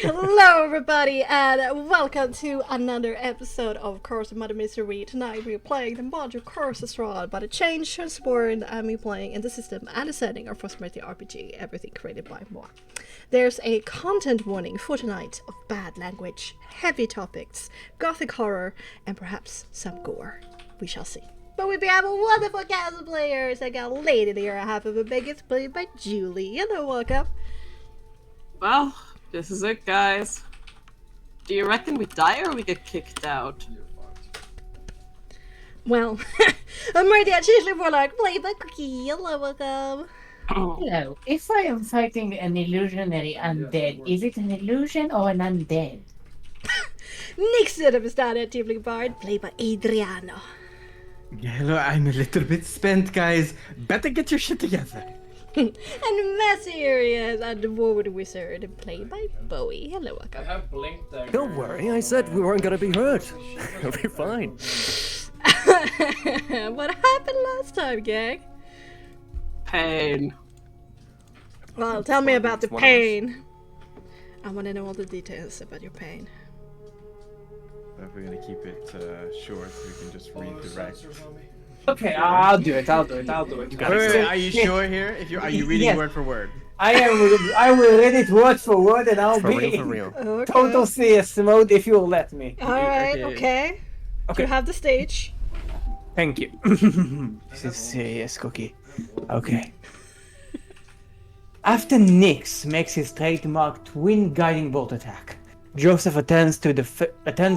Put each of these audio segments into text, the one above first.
Hello, everybody, and welcome to another episode of Curse of Mother Mystery. Tonight we are playing the module Curse Astrad, but a change transformed and me playing in the system and the setting of Frostmark RPG, everything created by Marc. There's a content warning for tonight of bad language, heavy topics, gothic horror, and perhaps some gore. We shall see. But we have a wonderful cast of players. I got Lady here, half of the biggest, played by Julie. Hello, welcome. Well, this is it, guys. Do you reckon we die or we get kicked out? Well, I'm ready. It's usually more like play by Cookie. Hello, welcome. Hello. If I am fighting an illusionary undead, is it an illusion or an undead? Next set of standard Tiefling Bard, played by Adriano. Hello, I'm a little bit spent, guys. Better get your shit together. And Messy here he is, and the Dwarven Wizard, played by Bowie. Hello, welcome. Don't worry, I said we weren't gonna be hurt. We'll be fine. What happened last time, gang? Pain. Well, tell me about the pain. I want to know all the details about your pain. If we're gonna keep it short, we can just redirect. Okay, I'll do it. Wait, Are you sure here? Are you reading Yes. word for word? I will read it word for word, and I'll For be real, for in real. Okay. total CS mode if you'll let me. Alright, okay. Okay. You have the stage. Thank you. This is serious, Cookie. Okay. After Nyx makes his trademark twin guiding bolt attack, Joseph attends the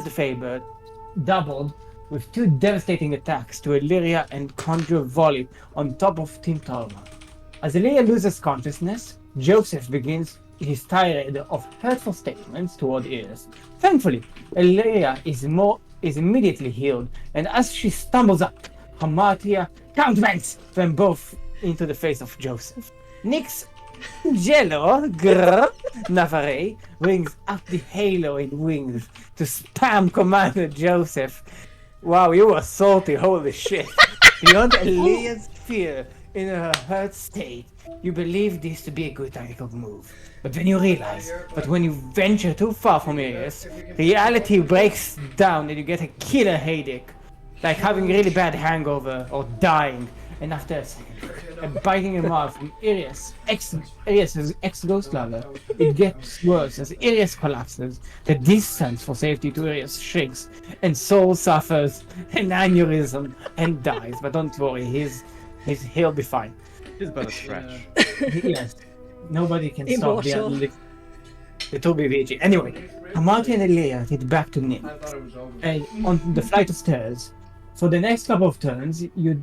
Faber, doubled with two devastating attacks to Illyria and Conjure Volley on top of Team Talma. As Illyria loses consciousness, Joseph begins his tirade of hurtful statements toward Iris. Thankfully, Illyria is immediately healed, and as she stumbles up, Hamartia counterbanks them both into the face of Joseph. Nyx Jello Navarre brings up the halo in wings to spam Commander Joseph. Wow, you were salty, holy shit. Beyond Elia's fear in her hurt state, you believe this to be a good tactical move. But then you realize that when you venture too far from Iris, reality breaks down and you get a killer headache. Like having a really bad hangover or dying. And after a second, biting a mark from Iris' ex-ghost lover, it gets worse as Iris collapses, the distance for safety to Iris shrinks, and Soul suffers an aneurysm and dies. But don't worry, he'll be fine. It's but a stretch. Yes, nobody can Emotional. stop the 2BVG. Anyway, Hamartia and Elia head back to Nyx, and on the flight of stairs. For the next couple of turns, you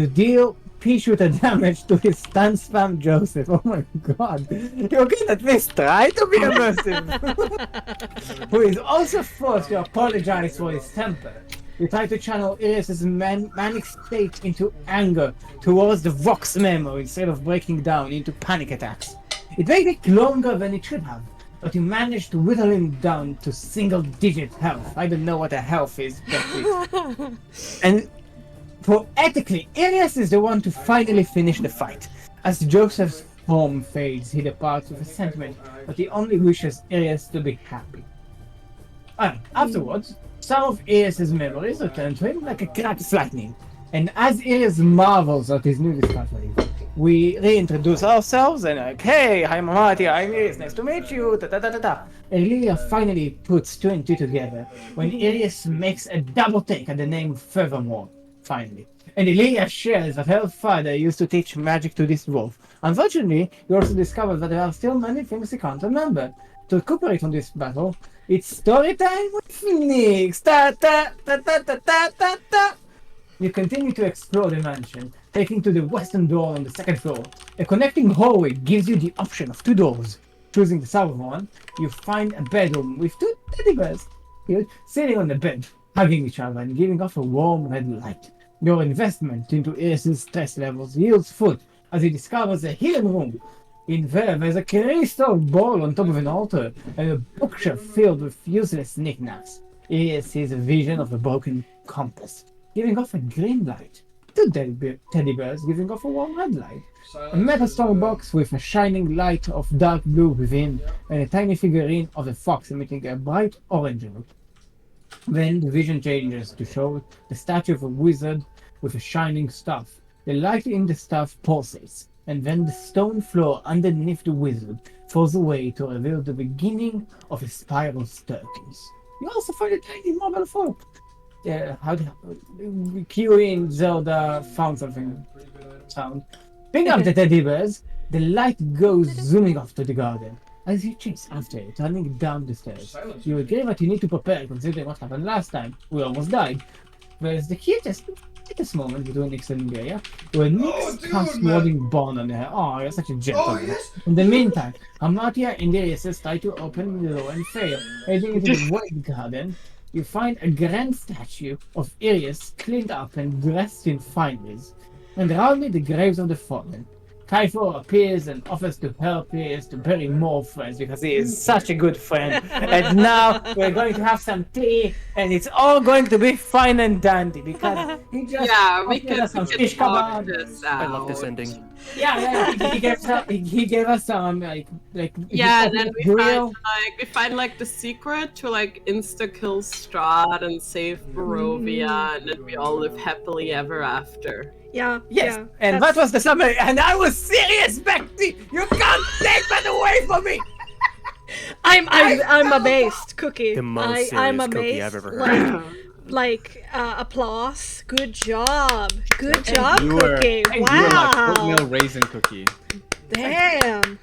deal P-shooter damage to his stun spam Joseph. Oh my god. You can at least try to be immersive. Who is also forced to apologize for his temper. You try to channel Iris' manic state into anger towards the Vox memo instead of breaking down into panic attacks. It may take longer than it should have, but you manage to whittle him down to single-digit health. I don't know what a health is, but and poetically, Iris is the one to finally finish the fight. As Joseph's form fades, he departs with a sentiment that he only wishes Iris to be happy. Afterwards, some of Iris' memories return to him like a crack of lightning. And as Iris marvels at his new discovery, we reintroduce ourselves and like, hey, I'm Hamartia, I'm Iris, nice to meet you, ta-ta-ta-ta-ta. Elia finally puts two and two together when Iris makes a double take at the name Furthermore. Finally. And Elia shares that her father used to teach magic to this wolf. Unfortunately, you also discover that there are still many things he can't remember. To recuperate on this battle, it's story time with Nyx. Ta-ta-ta-ta-ta-ta-ta. You continue to explore the mansion, taking to the western door on the second floor. A connecting hallway gives you the option of two doors. Choosing the southern one, you find a bedroom with two teddy bears sitting on the bed, hugging each other and giving off a warm red light. Your investment into Iris' stress levels yields fruit as he discovers a hidden room. In there's a crystal ball on top of an altar and a bookshelf filled with useless knickknacks. Iris sees a vision of a broken compass, giving off a green light. two teddy bears giving off a warm red light. A metal star box with a shining light of dark blue within, and a tiny figurine of a fox emitting a bright orange light. Then the vision changes to show the statue of a wizard with a shining staff. The light in the staff pulsates, and then the stone floor underneath the wizard falls away to reveal the beginning of a spiral staircase. You also find a tiny marble floor. Cue in Zelda found something sound. Picking up the teddy bears, the light goes zooming off to the garden. As you chase after it, running down the stairs, you agree that you need to prepare considering what happened last time. We almost died. There's the cutest moment between Nix and Lyria, where Nix casts Warding Bond on her. Oh, you're such a gentleman. In the meantime, Amatia and Lyria try to open the door and fail. Heading into the wide garden, you find a grand statue of Irius cleaned up and dressed in fineries, and around it the graves of the fallen. Typho appears and offers to help Irius to bury more friends because he is such a good friend. And now we're going to have some tea, and it's all going to be fine and dandy because he just we offered us some can fish talk kebab. this I love this out. ending. He gave us some Yeah, and then grill. we find the secret to insta kill Strahd and save Barovia, and then we all live happily ever after. Yeah. Yes, yeah, and that's- that was the summary, and I was serious, Bexxy! You can't take that away from me! I'm amazed, Cookie. The most I'm serious cookie amazed. I've ever heard. Applause. Good job. Good job, You were- Cookie. You were like Wow. oatmeal raisin cookie. Damn.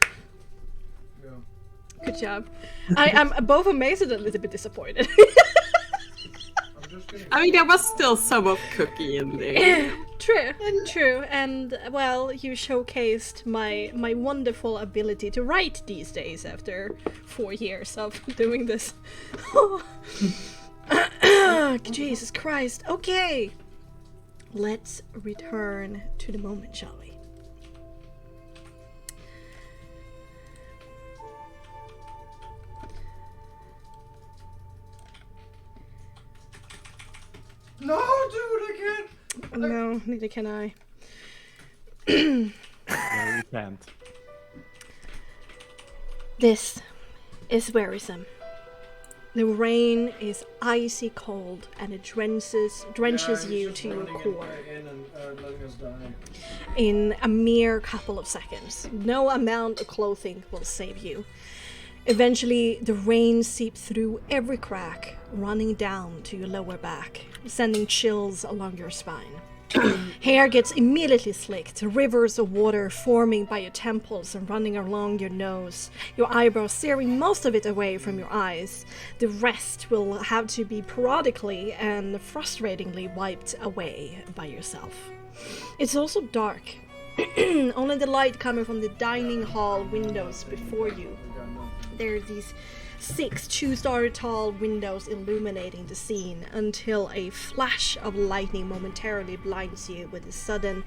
Good job. I'm both amazed and a little bit disappointed. I mean, there was still some of Cookie in there. True, and well, you showcased my wonderful ability to write these days after 4 years of doing this. Jesus Christ. Okay, let's return to the moment, shall we? No, dude, I can't. No, neither can I. No, you can't. This is wearisome. The rain is icy cold and it drenches you to your core in a mere couple of seconds. No amount of clothing will save you. Eventually, the rain seeps through every crack, running down to your lower back, sending chills along your spine. Hair gets immediately slicked, rivers of water forming by your temples and running along your nose, your eyebrows searing most of it away from your eyes. The rest will have to be periodically and frustratingly wiped away by yourself. It's also dark. Only the light coming from the dining hall windows before you. There are these 6 two-story tall windows illuminating the scene until a flash of lightning momentarily blinds you with a sudden,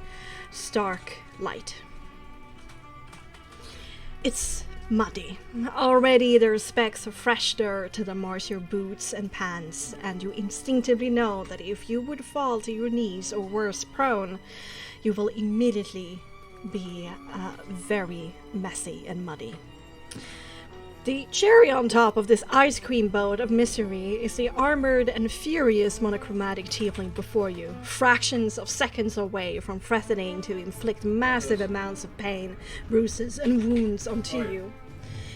stark light. It's muddy. Already there are specks of fresh dirt that marks your boots and pants, and you instinctively know that if you would fall to your knees or worse prone, you will immediately be very messy and muddy. The cherry on top of this ice cream boat of misery is the armored and furious monochromatic tiefling before you, fractions of seconds away from threatening to inflict massive amounts of pain, bruises, and wounds onto you.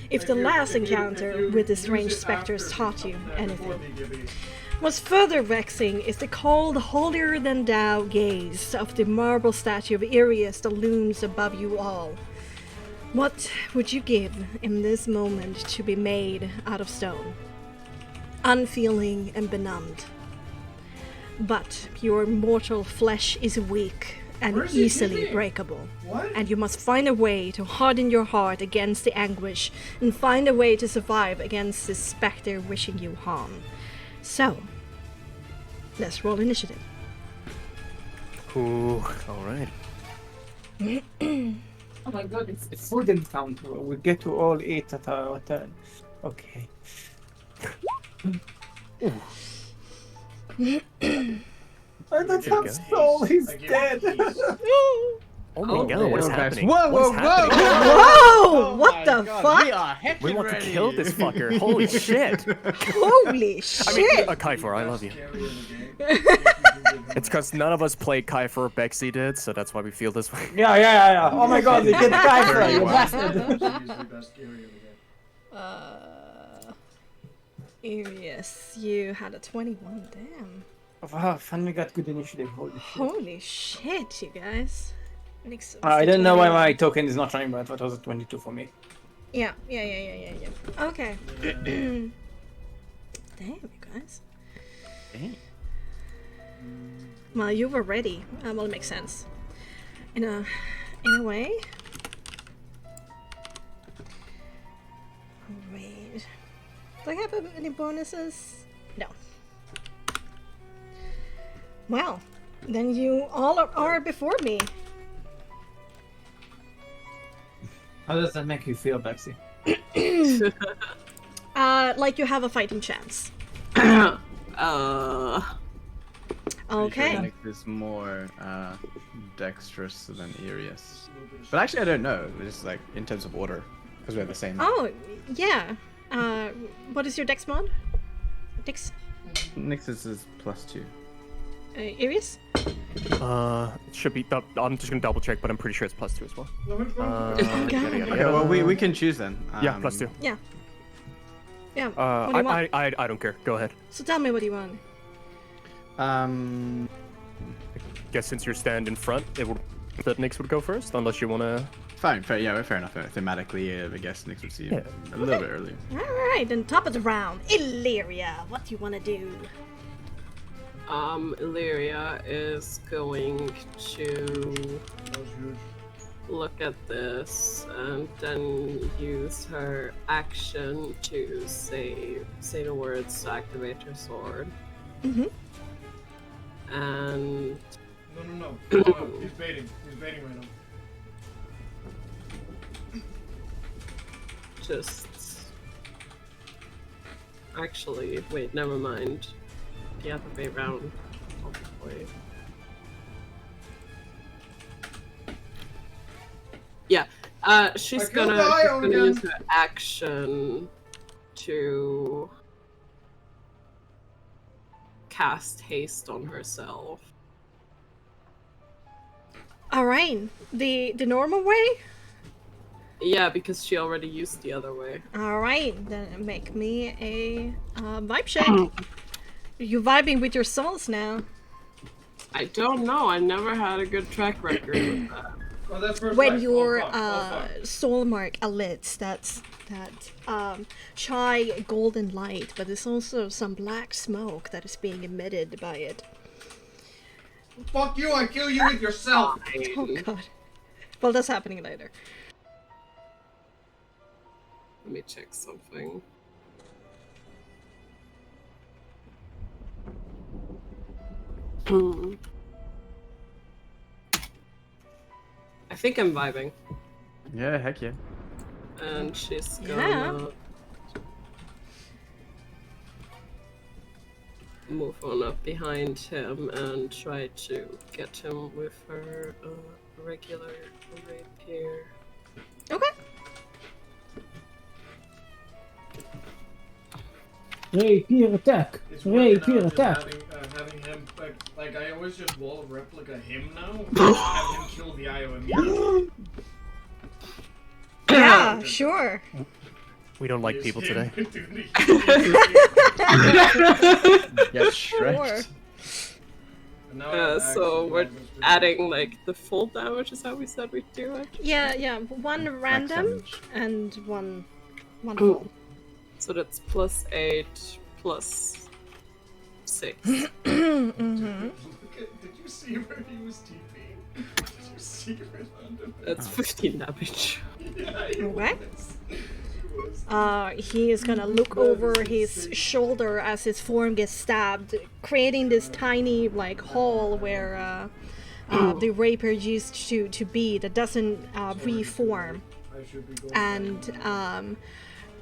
If the last encounter with this strange specters taught you anything. What's further vexing is the cold, holier-than-thou gaze of the marble statue of Irius that looms above you all. What would you give in this moment to be made out of stone? Unfeeling and benumbed. But your mortal flesh is weak and easily breakable. And you must find a way to harden your heart against the anguish and find a way to survive against this specter wishing you harm. So, let's roll initiative. Ooh, alright. Oh my god, it's a food encounter. We get to all eat at our turn. Okay. That's There you not go. soul. He's I give dead. peace. Oh my Oh, god, what is Whoa, guys. happening? Whoa, What is whoa, happening? Whoa! What my the God, fuck? We are heckin' We want to ready. kill this fucker. Holy shit. Holy shit! I mean, Kaifor, I love you. It's because none of us played Kaifor or Bexxy did, so that's why we feel this way. Yeah. Oh my god, they get the guy for you bastard. Arius, you had a 21, damn. Oh, finally got good initiative. Holy shit. Holy shit, you guys. Next, I don't know why my token is not running, but it was a 22 for me. Yeah. Okay. Damn, you guys. Hey. Well, you were ready. Well, it makes sense. In a way. Wait. Do I have any bonuses? No. Well, then you all are before me. How does that make you feel, Bexy? Like you have a fighting chance. Okay. Nick is more dexterous than Arius. But actually, I don't know. It's like in terms of order, because we're the same. Oh, yeah. What is your dex mod? Dex? Nix's is +2. Arius? It should be. I'm just gonna double check, but I'm pretty sure it's +2 as well. Okay, well we can choose then. Yeah, +2. Yeah. Yeah. What do you want? I don't care. Go ahead. So tell me what you want. Guess since you're stand in front, it would that Nix would go first, unless you wanna. Fine, fair enough. Thematically, I guess Nix would see you a little bit earlier. Alright, then top of the round. Illyria, what do you want to do? Illyria is going to look at this and then use her action to say the words to activate her sword. Mm-hmm. And No. He's baiting. He's baiting right now. just actually wait, never mind. The other way around. Probably. Yeah. She's I killed gonna Io again. use her action to cast haste on herself. Alright, the normal way? Yeah, because she already used the other way. Alright, then make me a vibe check. You vibing with your souls now. I don't know. I never had a good track record with that. Oh, that's first When strike. your fuck. soul mark emits that shy golden light, but there's also some black smoke that is being emitted by it. Fuck you, I kill you with yourself! Oh god. Well, that's happening later. Let me check something. I think I'm vibing. Yeah, heck yeah. And she's gonna Yeah. move on up behind him and try to get him with her regular rapier. Okay. Rapier attack! It's working out Rapier just attack! having him, like, I always just wall replica him now. Have him kill the IO immediately. Yeah, sure. We don't like people today. Get Sure. shreked. So we're adding like the full damage, is how we said we'd do it. Yeah, one random damage. and one full. So that's +8 +6. Mm-hmm. Did you see where he was TPing? Did you see where That's 15 damage. Okay. He is gonna look over his shoulder as his form gets stabbed, creating this tiny like hole where the rapier used to be that doesn't reform. And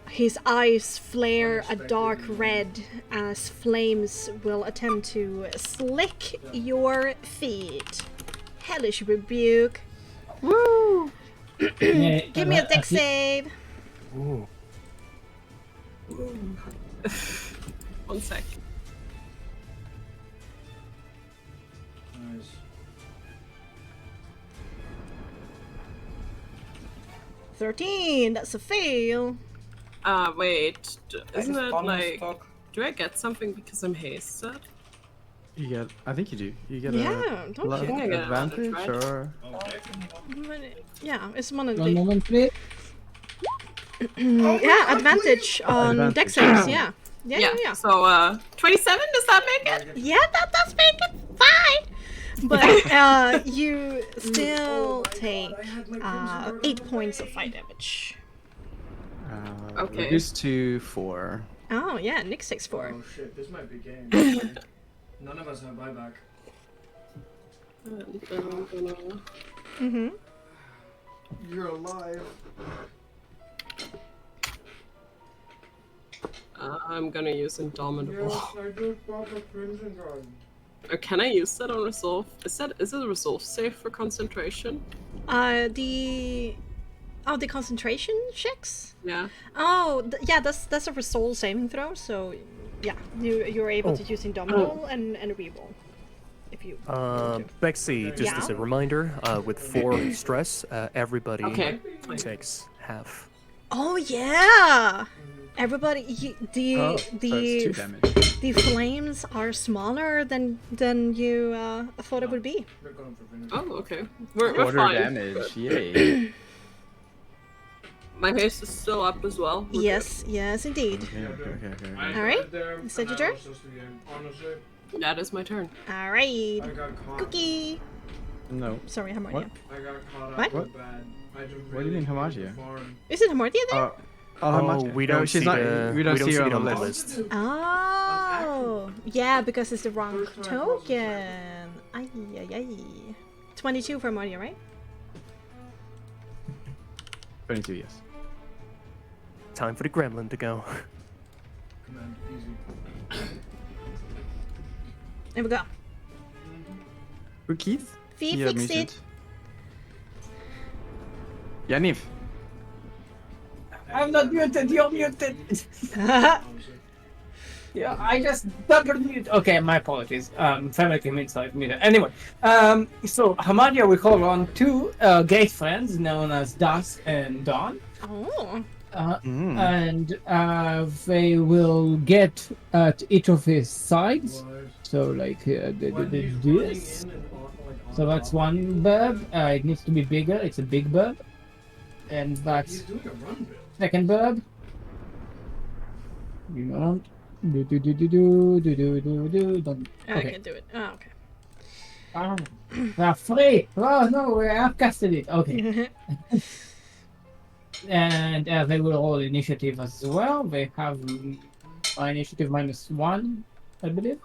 His eyes flare a dark red as flames will attempt to slick your feet. Hellish rebuke. Woo! Give me a dex save. Ooh. 1 sec. Nice. 13. That's a fail. Wait. Isn't it like... Do I get something because I'm hasted? You get, I think you do. You get Yeah, don't a you? I get advantage advantage, or Yeah, it's one of One the. moment, please. Yeah, advantage on Advantage. dex saves. Yeah. Yeah. So, 27, does that make it? Yeah, that does make it fine. But you still take 8 points of fire damage. Okay. reduced to 4. Oh yeah, Nick takes 4. Oh shit, this might be game. None of us have buyback. And then I'm gonna... Mm-hmm. You're alive. I'm gonna use Indomitable. Yes, I just bought the Crimson Guard. Or can I use that on Resolve? Is it a Resolve save for concentration? The concentration checks. Yeah. Oh, yeah, that's a resolve saving throw. So, yeah, you're able to use Indomitable and a reroll, if you. want to. Bexxy, just as a Yeah. reminder, with 4 stress, everybody Okay. takes half. Oh yeah, everybody. So it's 2 damage. The flames are smaller than you thought it would be. They're going for finish. Oh, okay. We're Quarter fine. damage. Yay. My haste is still up as well. We're Yes, indeed. Okay. Alright, There, is that your and turn? was just the game. Honestly, good. That is my turn. All right, I got caught. Cookie. No. Sorry, Hamartia. What? I got caught What? up so bad. I just What do you mean, really needed Hamartia? the farm. Is it Hamartia there? Oh, how much? we No, don't she's see not. the, We don't see her it on the the list. Oh, yeah, because it's the wrong First time I crossed the token. Ay. 22 for Hamartia, right? 22, yes. Time for the gremlin to go. Command easy. There we go. Who, Keith? Fee Yeah, fixed mutant. it. Yaniv. I'm not muted, you're muted. Honestly. Yeah, I just double mute. Okay, my apologies. Family came inside muted. Anyway, so Hamadia will call on 2 gay friends known as Das and Dawn. Oh. And they will get at each of his sides. What? So like When he's running this. in and on So that's top, one burb. It needs to be bigger. It's a big burb. And He's that's doing a run build. second burb. You know. Don't. I Okay. can do it. Oh, okay. They're free. Oh no, we have casted it. Okay. And they will roll initiative as well. They have initiative -1, I believe.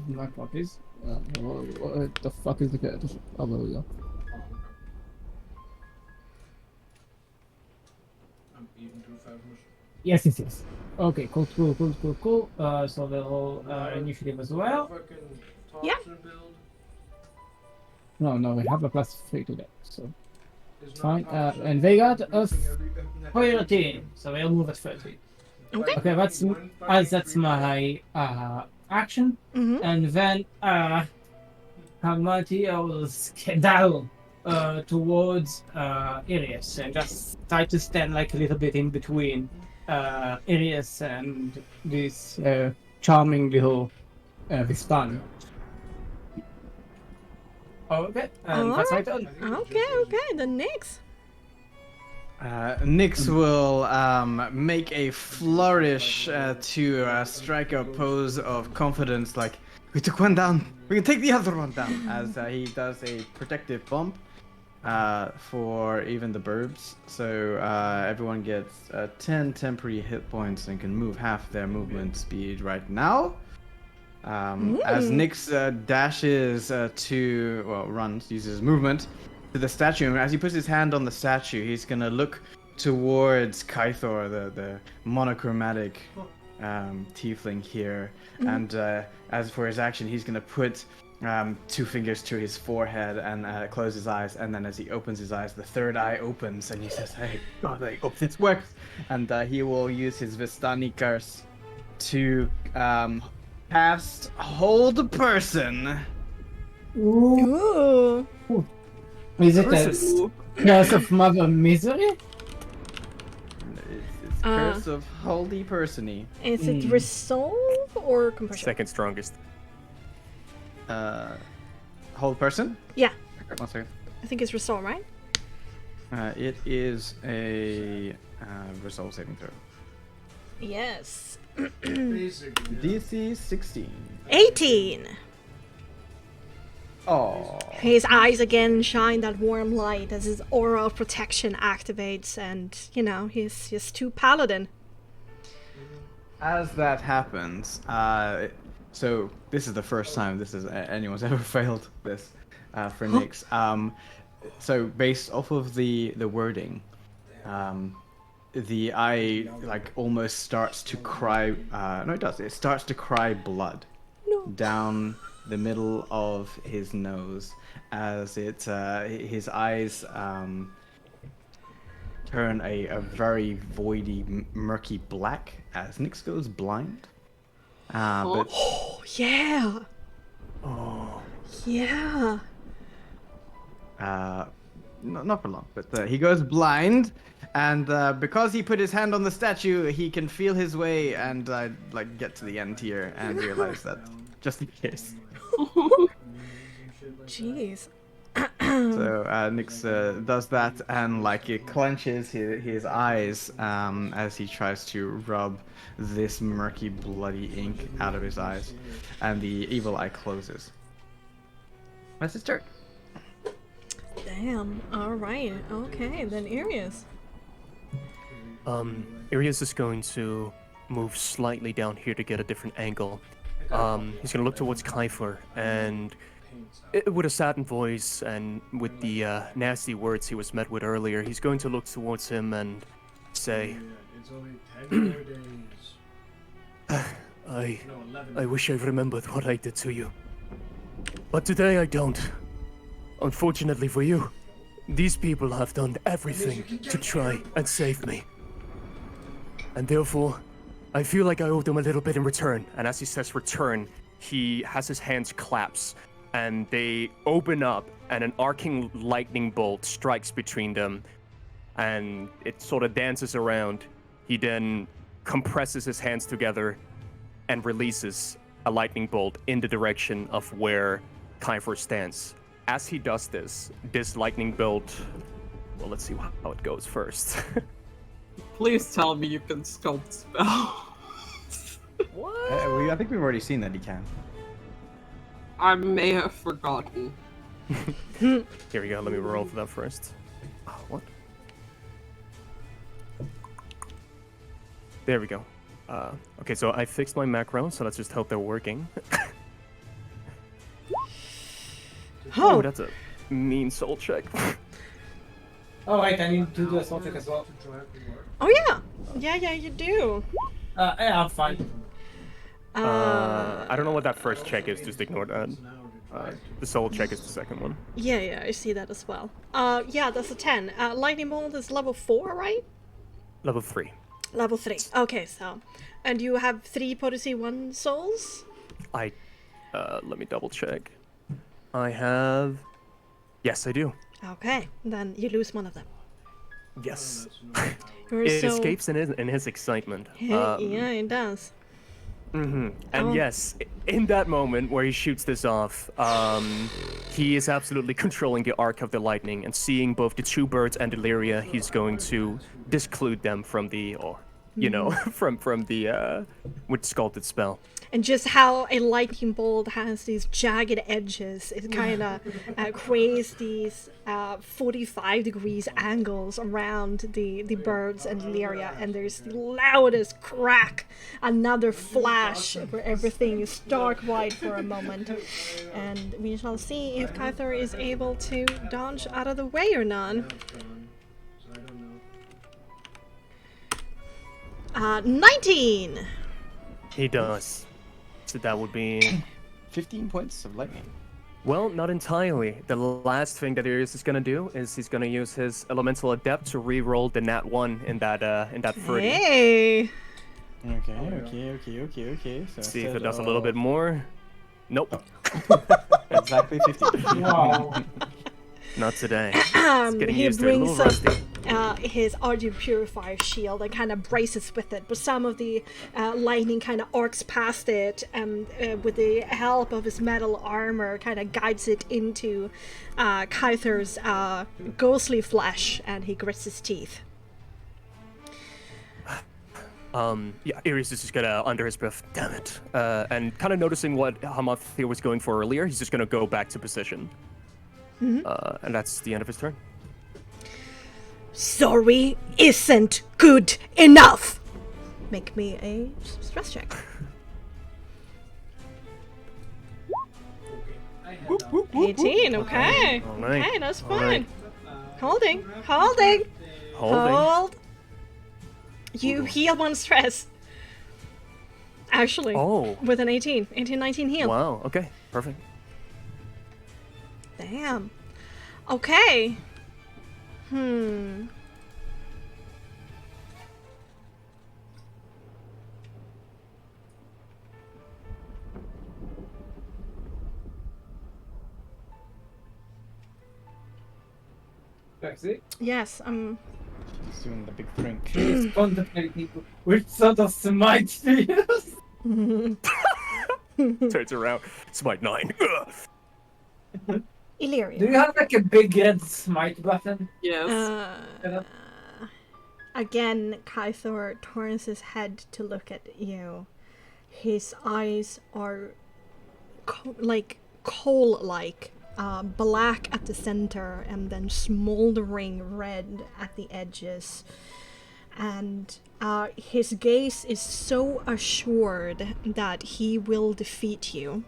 My copies. What the fuck is the code? Oh, there we go. I'm eating too fast. Yes. Okay, cool. So they'll roll initiative as well. Fucking Yeah. Thompson build No, we have a +3 to that. So is fine. not Thompson. And they got a Every- 13. So they'll move at 13. Okay. Okay, that's my action. Mm-hmm. And then Hamatia will skedaddle towards Irius and just try to stand like a little bit in between Irius and this charming little Vistan. Okay, and that's my turn. Okay. The next. Nyx will make a flourish to strike a pose of confidence, like, we took one down, we can take the other one down, as he does a protective bump for even the burbs. So everyone gets 10 temporary hit points and can move half their movement speed right now. As Nyx dashes runs, uses movement, to the statue. And as he puts his hand on the statue, he's gonna look towards Kythor, the monochromatic tiefling here. And as for his action, he's gonna put 2 fingers to his forehead and close his eyes. And then as he opens his eyes, the third eye opens, and he says, "Hey, God, I hope this works." And he will use his Vistani curse to cast Hold Person. Ooh. Is it Curses. a curse of Mother Misery? It's Curse of Holy Persony. Is it resolve or compulsion? Second strongest. Hold Person? Yeah, 1 second. I think it's resolve, right? It is a resolve saving throw. Yes. Basically. DC 16. 18. Oh. His eyes again shine that warm light as his aura of protection activates, and he's just too paladin. As that happens, so this is the first time anyone's ever failed this for Nyx. So based off of the wording, the eye almost starts to cry. No, it does. It starts to cry blood down the middle of his nose as his eyes turn a very voidy, murky black as Nyx goes blind. But Oh yeah. Oh. Yeah. not for long. But he goes blind, and because he put his hand on the statue, he can feel his way and get to the end here and realize that just in case. Jeez. So Nyx does that, and it clenches his eyes as he tries to rub this murky, bloody ink out of his eyes, and the evil eye closes. That's his turn. Damn. All right. Okay. Then Arius. Arius is going to move slightly down here to get a different angle. He's gonna look towards Kyfer, and with a saddened voice and with the nasty words he was met with earlier, he's going to look towards him and say, It's only 10 more days. No, 11. I wish I remembered what I did to you. But today I don't. Unfortunately for you, these people have done everything to try and save me. And therefore, I feel like I owe them a little bit in return. And as he says return, he has his hands claps, and they open up, and an arcing lightning bolt strikes between them, and it sort of dances around. He then compresses his hands together and releases a lightning bolt in the direction of where Kyfer stands. As he does this lightning bolt, well, let's see how it goes first. Please tell me you can sculpt spell. I think we've already seen that he can. I may have forgotten. Here we go, let me roll for that first. Oh, what? There we go. Okay, so I fixed my macro, so let's just hope they're working. Oh, that's a mean soul check. Oh right, I need to do a soul check as well. Oh yeah. Yeah, you do. Yeah, I'm fine. I don't know what that first check is, just ignore that. The soul check is the second one. Yeah, I see that as well. Yeah, that's a 10. Lightning bolt is level 4, right? Level 3. Level 3. Okay, so. And you have 3 potency 1 souls? Let me double check. I have... Yes, I do. Okay, then you lose one of them. Yes. You're It so... escapes in his excitement. Yeah, it does. And Oh. yes, in that moment where he shoots this off, he is absolutely controlling the arc of the lightning, and seeing both the two birds and Illyria, he's going to disclude them from the, from the with sculpted spell. and just how a lightning bolt has these jagged edges. It kind of creates these 45 degrees angles around the birds and Lyria, and there's the loudest crack, another flash where everything is stark white for a moment, and we shall see if Kythor is able to dodge out of the way or not. 19! He does. So that would be... 15 points of lightning. Well, not entirely. The last thing that Arius is gonna do is he's gonna use his Elemental Adept to re-roll the nat 1 in that 30. Hey! Okay. So See if it does a little bit more. Nope. Exactly 15. Wow. Not today. It's getting He used to it, a little brings rusty. up his Argent Purifier shield and kind of braces with it, but some of the lightning kind of arcs past it, and with the help of his metal armor kind of guides it into Kythor's ghostly flesh, and he grits his teeth. Yeah, Arius is just gonna, under his breath, damn it. And kind of noticing what Hamathir was going for earlier, he's just gonna go back to position. And that's the end of his turn. Sorry isn't good enough! Make me a stress check. 18, okay. All right. Okay, that's All fine. right. Holding. Holding. Hold. You heal 1 stress. Actually, Oh. with an 18. 19 heal. Wow, okay, perfect. Damn. Okay. Bexxy? Yes, He's doing the big drink. Please contemplate which sort of smite to use. Turns around. Smite 9. Ugh. Illyria. Do you have like a big red smite button? Yes. Again, Kythor turns his head to look at you. His eyes are like coal-like, black at the center and then smoldering red at the edges. And his gaze is so assured that he will defeat you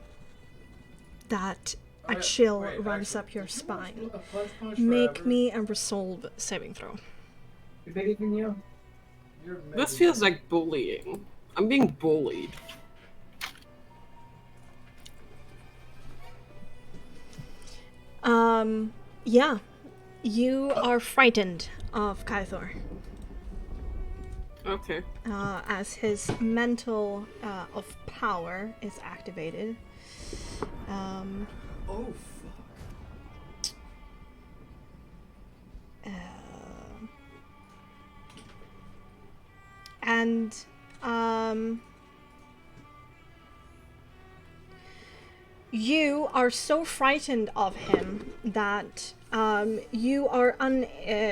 that a chill runs up your spine. Make me a resolve saving throw. I believe in you. This feels like bullying. I'm being bullied. Yeah. You are frightened of Kythor. Okay. As his mental of power is activated. Oh, fuck. And you are so frightened of him that you are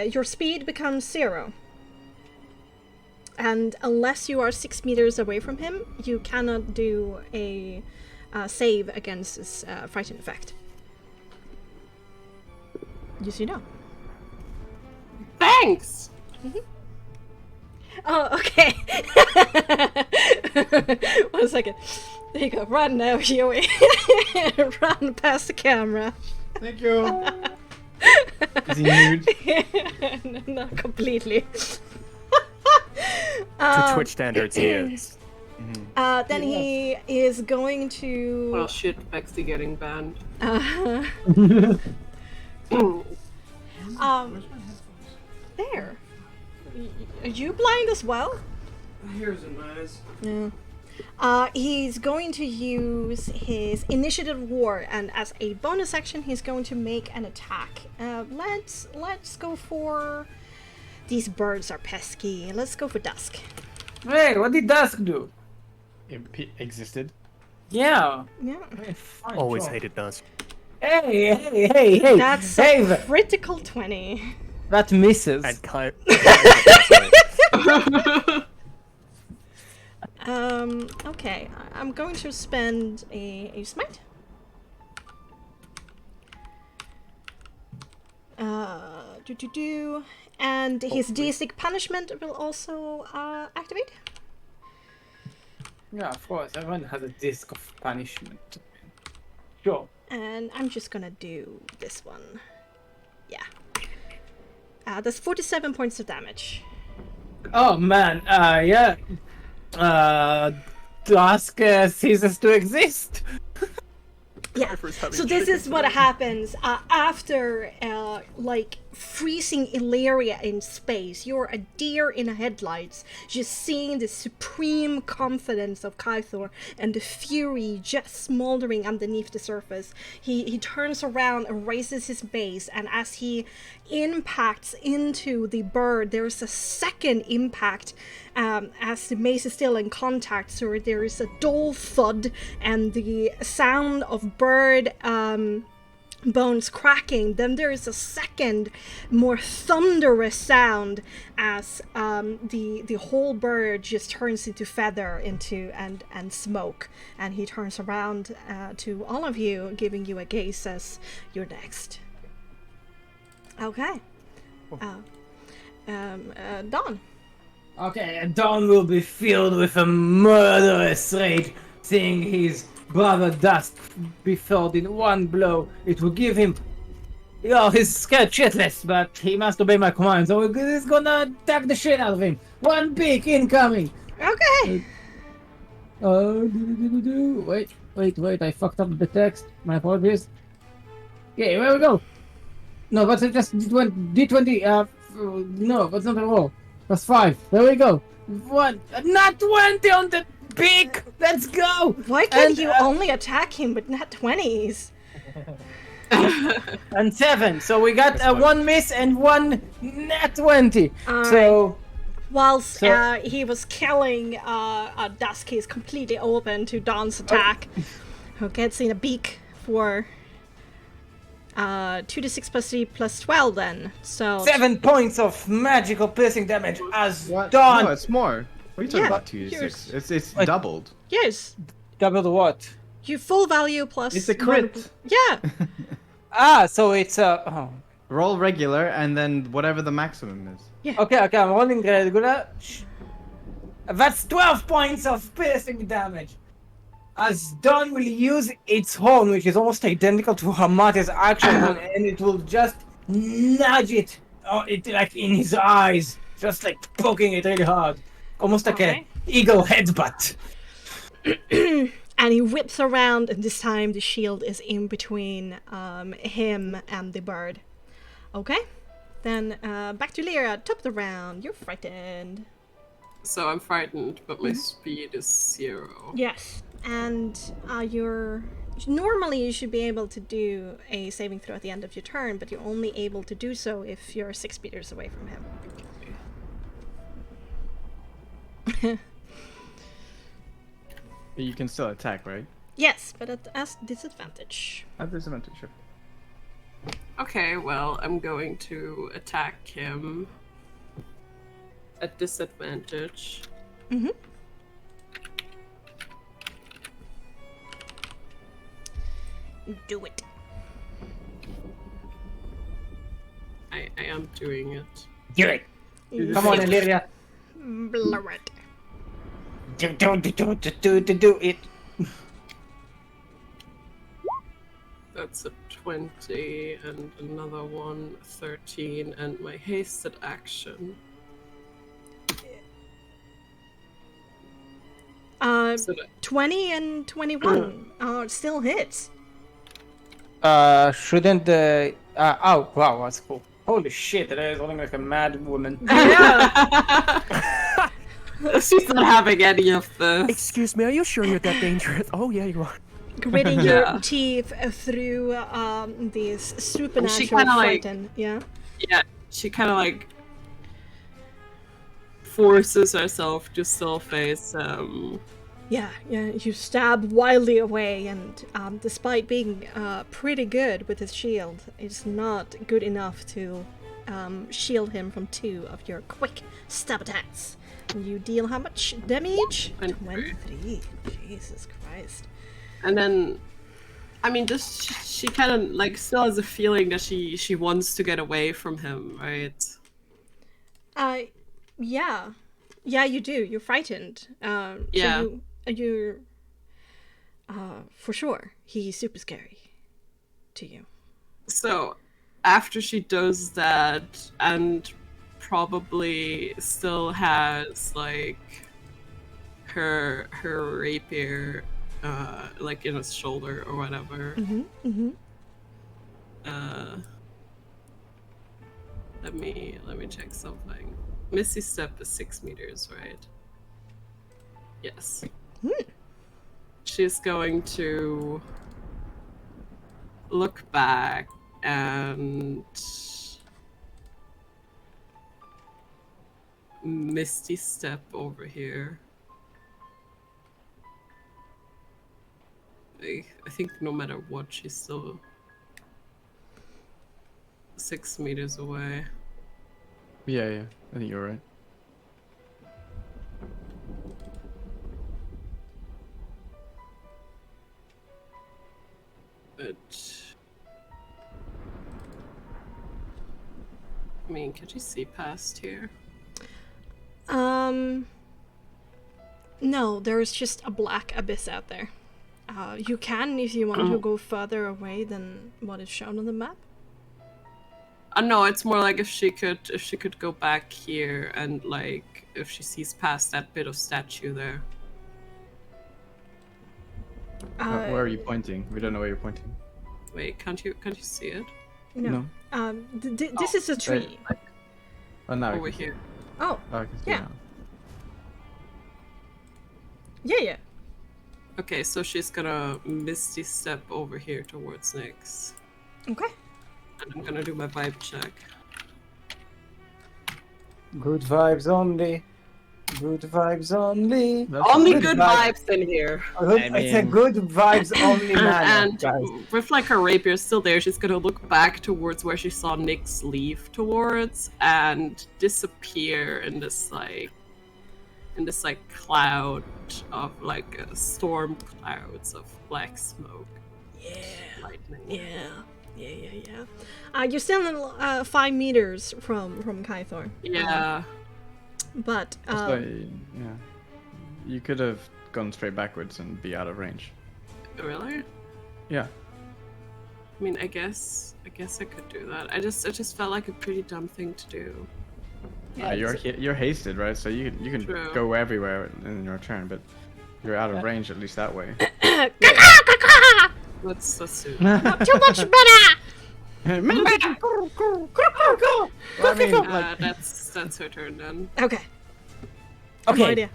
your speed becomes 0. And unless you are 6 meters away from him, you cannot do a save against this frightened effect. Yes, you know. Thanks! Oh, okay. 1 second. There you go. Run now, Huey. Run past the camera. Thank you. Is he nude? Not completely. To Twitch standards, he is. Then he is going to. Well, shit, Bexxy getting banned. There. Are you blind as well? Here's in my eyes. Yeah. He's going to use his Initiative War, and as a bonus action, he's going to make an attack. Let's go for. These birds are pesky. Let's go for Dusk. Hey, what did Dusk do? It existed. Yeah. Yeah. Fine Always job. hated Dusk. Hey! That's hey, a critical 20. that misses. And Kai. Okay, I'm going to spend a smite. And his deistic punishment will also activate. Yeah, of course. Everyone has a disc of punishment. Sure. And I'm just gonna do this one. Yeah. That's 47 points of damage. Oh man, yeah. Dusk ceases to exist. Yeah. So this is what happens after like freezing Illyria in space. You're a deer in headlights, just seeing the supreme confidence of Kythor and the fury just smoldering underneath the surface. He turns around and raises his mace, and as he impacts into the bird, there's a second impact as the mace is still in contact, so there is a dull thud and the sound of bird bones cracking. Then there is a second, more thunderous sound as the whole bird just turns into feather and smoke. And he turns around to all of you, giving you a gaze, says, "You're next." Okay. Dawn. Okay, and Dawn will be filled with a murderous rage, seeing his brother Dusk be felled in one blow. It will give him... he's scared shitless, but he must obey my command, so he's gonna attack the shit out of him. One beak incoming! Okay. Wait, I fucked up the text. My apologies. Okay, where we go? No, but it just D20, no, that's not a roll. That's 5. There we go. One, not 20 on the beak! Let's go! Why can't you only attack him with nat 20s? And 7. So we got one miss and one nat 20. So... Whilst he was killing Dusk, he's completely open to Dawn's attack. Who gets in a beak for 2d6 plus 3 plus 12 then. So 7 points of magical piercing damage as What? Dawn... No, it's more. What are you talking Yeah, about? 2d6. It's doubled. yes, Double the what? you full value plus It's a crit. Yeah. So it's Roll regular and then whatever the maximum is. Okay, I'm rolling regular. That's 12 points of piercing damage. As Dawn will use its horn, which is almost identical to Hamate's action horn, and it will just nudge it, like in his eyes, just like poking it really hard. Almost like an eagle headbutt. And he whips around, and this time the shield is in between him and the bird. Okay, then back to Lyra. Top of the round. You're frightened. So I'm frightened, but my speed is 0. Yes, and normally you should be able to do a saving throw at the end of your turn, but you're only able to do so if you're 6 meters away from him. You can still attack, right? Yes, but at disadvantage. At disadvantage, sure. Okay, well, I'm going to attack him at disadvantage. Mm-hmm. Do it. I am doing it. Do it. Come on, Illyria. Blow it. Do it. That's a 20 and another one, 13, and my hasted action. So that, 20 and 21. It still hits. Shouldn't the... oh, wow, that's cool. Holy shit, that is rolling like a mad woman. Yeah. she's not having any of this. Excuse me, are you sure you're that dangerous? Oh, yeah, you are. Gritting your teeth through these supernatural kinda, like- frighten. Yeah. Yeah, she kind of like forces herself to still face Yeah, you stab wildly away, and despite being pretty good with his shield, it's not good enough to shield him from 2 of your quick stab attacks. And you deal how much damage? 23. Jesus Christ. And then, I mean, just she kind of like still has a feeling that she wants to get away from him, right? Yeah. Yeah, you do. You're frightened. Yeah. So you're for sure. He's super scary to you. So after she does that and probably still has like her rapier like in his shoulder or whatever. Let me check something. Misty Step is 6 meters, right? Yes. She's going to look back and Misty Step over here. I think no matter what, she's still 6 meters away. Yeah, I think you're right. But I mean, can you see past here? No, there's just a black abyss out there. You can, if you want to go further away than what is shown on the map. No, it's more like if she could go back here and like if she sees past that bit of statue there. Where are you pointing? We don't know where you're pointing. Wait, can't you see it? No. This is a tree. Oh, now I Over can see here. it. Oh, Oh, I can see yeah. it now. Yeah. Okay, so she's gonna Misty Step over here towards Nyx. Okay. And I'm gonna do my vibe check. Good vibes only. Good vibes only. Only good good vibe. vibes in here. It's a good vibes only man, And guys. with like her rapier still there, she's gonna look back towards where she saw Nyx leave towards and disappear in this cloud of like storm clouds of black smoke. Yeah. Lightning. Yeah. You're still 5 meters from Kythor. Yeah. But So, yeah. You could have gone straight backwards and be out of range. Really? Yeah. I mean, I guess I could do that. I just felt like a pretty dumb thing to do. You're hasted, right? So you can True. go everywhere in your turn, but you're out of range at least that way. Let's do it. not too much better. That's her turn then. Okay. Okay. No idea.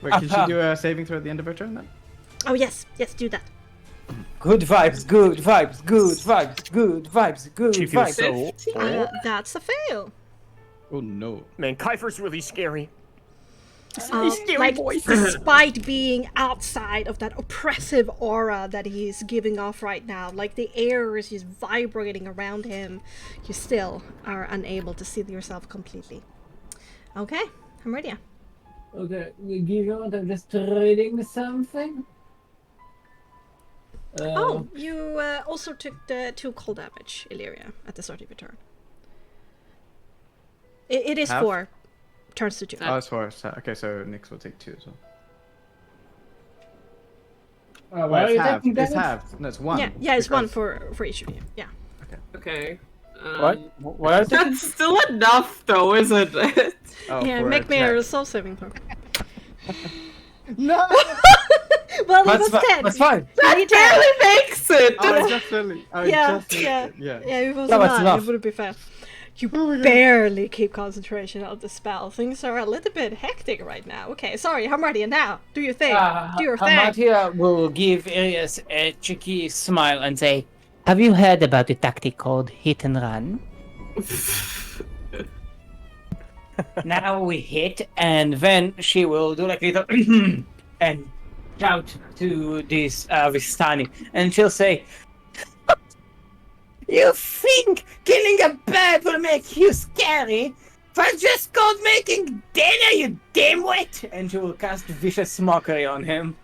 Wait, can she do a saving throw at the end of her turn then? Oh yes, do that. Good vibes, good vibes, good vibes, good vibes, good She feels vibes. so. That's a fail. Oh no. Man, Kiefer's really scary. Like, despite being outside of that oppressive aura that he's giving off right now, like the air is just vibrating around him, you still are unable to see yourself completely. Okay, I'm ready. Okay, Gigant, I'm just trading something. Oh, you also took the 2 cold damage, Illyria, at the start of your turn. It is Half? 4 turns to 2. Oh, it's 4. Okay, so Nyx will take 2 as well. Why Well, are you it's half. taking It's damage? half. No, it's 1. Yeah, it's 1 because- for each of you. Yeah. Okay. What? What are you taking? That's still enough, though, isn't it? Oh, Yeah, for make me a attack. soul saving throw. No! Well, it That's was fine. 10. That's fine. That barely makes it. Oh, I just barely. Oh, Yeah, just missed yeah. it. Yeah. Yeah, if it was That was 9, enough. it wouldn't be fair. You barely keep concentration of the spell. Things are a little bit hectic right now. Okay, sorry, Hamartia, now. Do your thing. Do your thing. Hamartia will give Arias a cheeky smile and say, "Have you heard about the tactic called hit and run?" Now we hit, and then she will do like little and shout to this Vistani, and she'll say, You think killing a bird will make you scary? That's just called making dinner, you dimwit! And she will cast vicious mockery on him.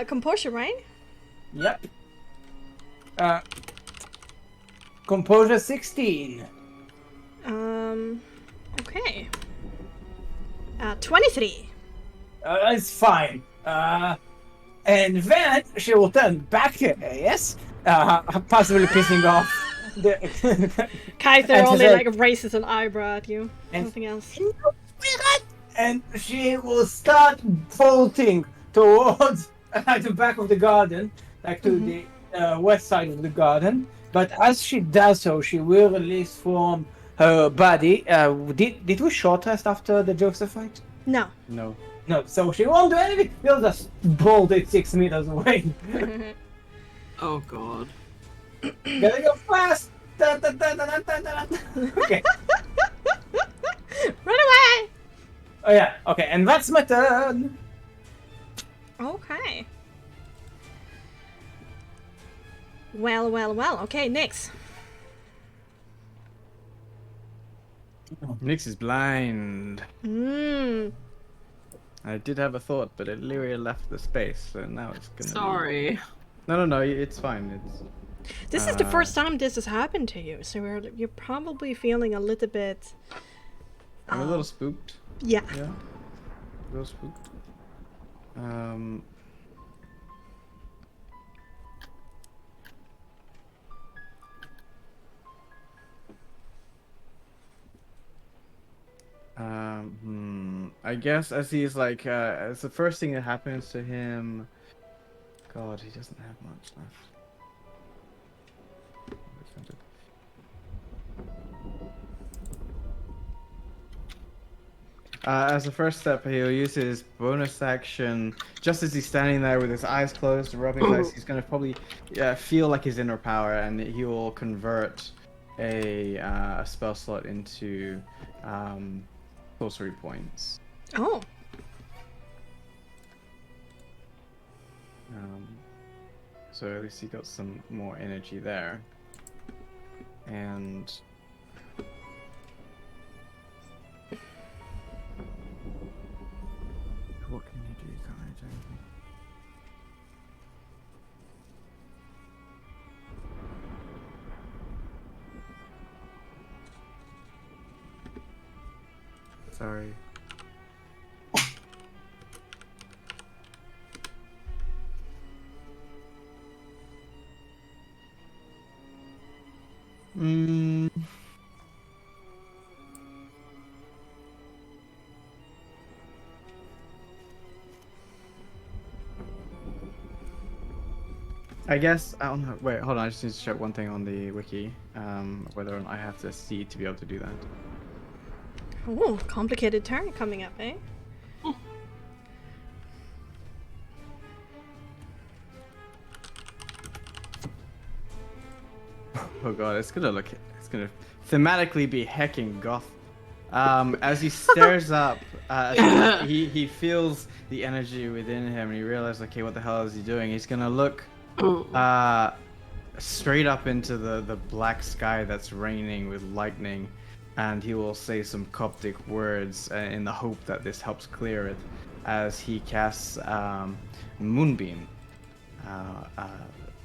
Composure, right? Yep. Composure 16. Okay. 23. It's fine. And then she will turn back to her, yes? Possibly pissing off the... Kaither And she only said- like raises an eyebrow at you. And- Nothing else. And she will start bolting towards the back of the garden, like to the west side of the garden. But as she does so, she will release from her body. Did we short rest after the Joseph fight? No. No. No, so she won't do anything. She'll just bolt it 6 meters away. Oh god. Gotta go fast. Da, da, da, da, da, da, da. Okay. Run away! Oh yeah. Okay, and that's my turn. Okay. Well, well, well. Okay, Nyx. Nyx is blind. Mmm. I did have a thought, but Illyria left the space, so now it's gonna. Sorry. No, it's fine. It's. This is the first time this has happened to you, so you're probably feeling a little bit. I'm a little spooked. Yeah. Yeah. A little spooked. I guess as he's like, as the first thing that happens to him. God, he doesn't have much left. As the first step, he'll use his bonus action just as he's standing there with his eyes closed, rubbing his eyes. He's gonna probably feel like his inner power, and he will convert a spell slot into sorcery points. Oh. So at least he got some more energy there, and. What can you do? You can't really do anything. Sorry. I guess I don't know. Wait, hold on. I just need to check one thing on the wiki. Whether or not I have to see to be able to do that. Oh, complicated turn coming up, eh? Oh god, it's gonna thematically be hecking goth. As he stares up, he feels the energy within him, and he realizes, okay, what the hell is he doing? He's gonna look straight up into the black sky that's raining with lightning, and he will say some Coptic words in the hope that this helps clear it, as he casts Moonbeam.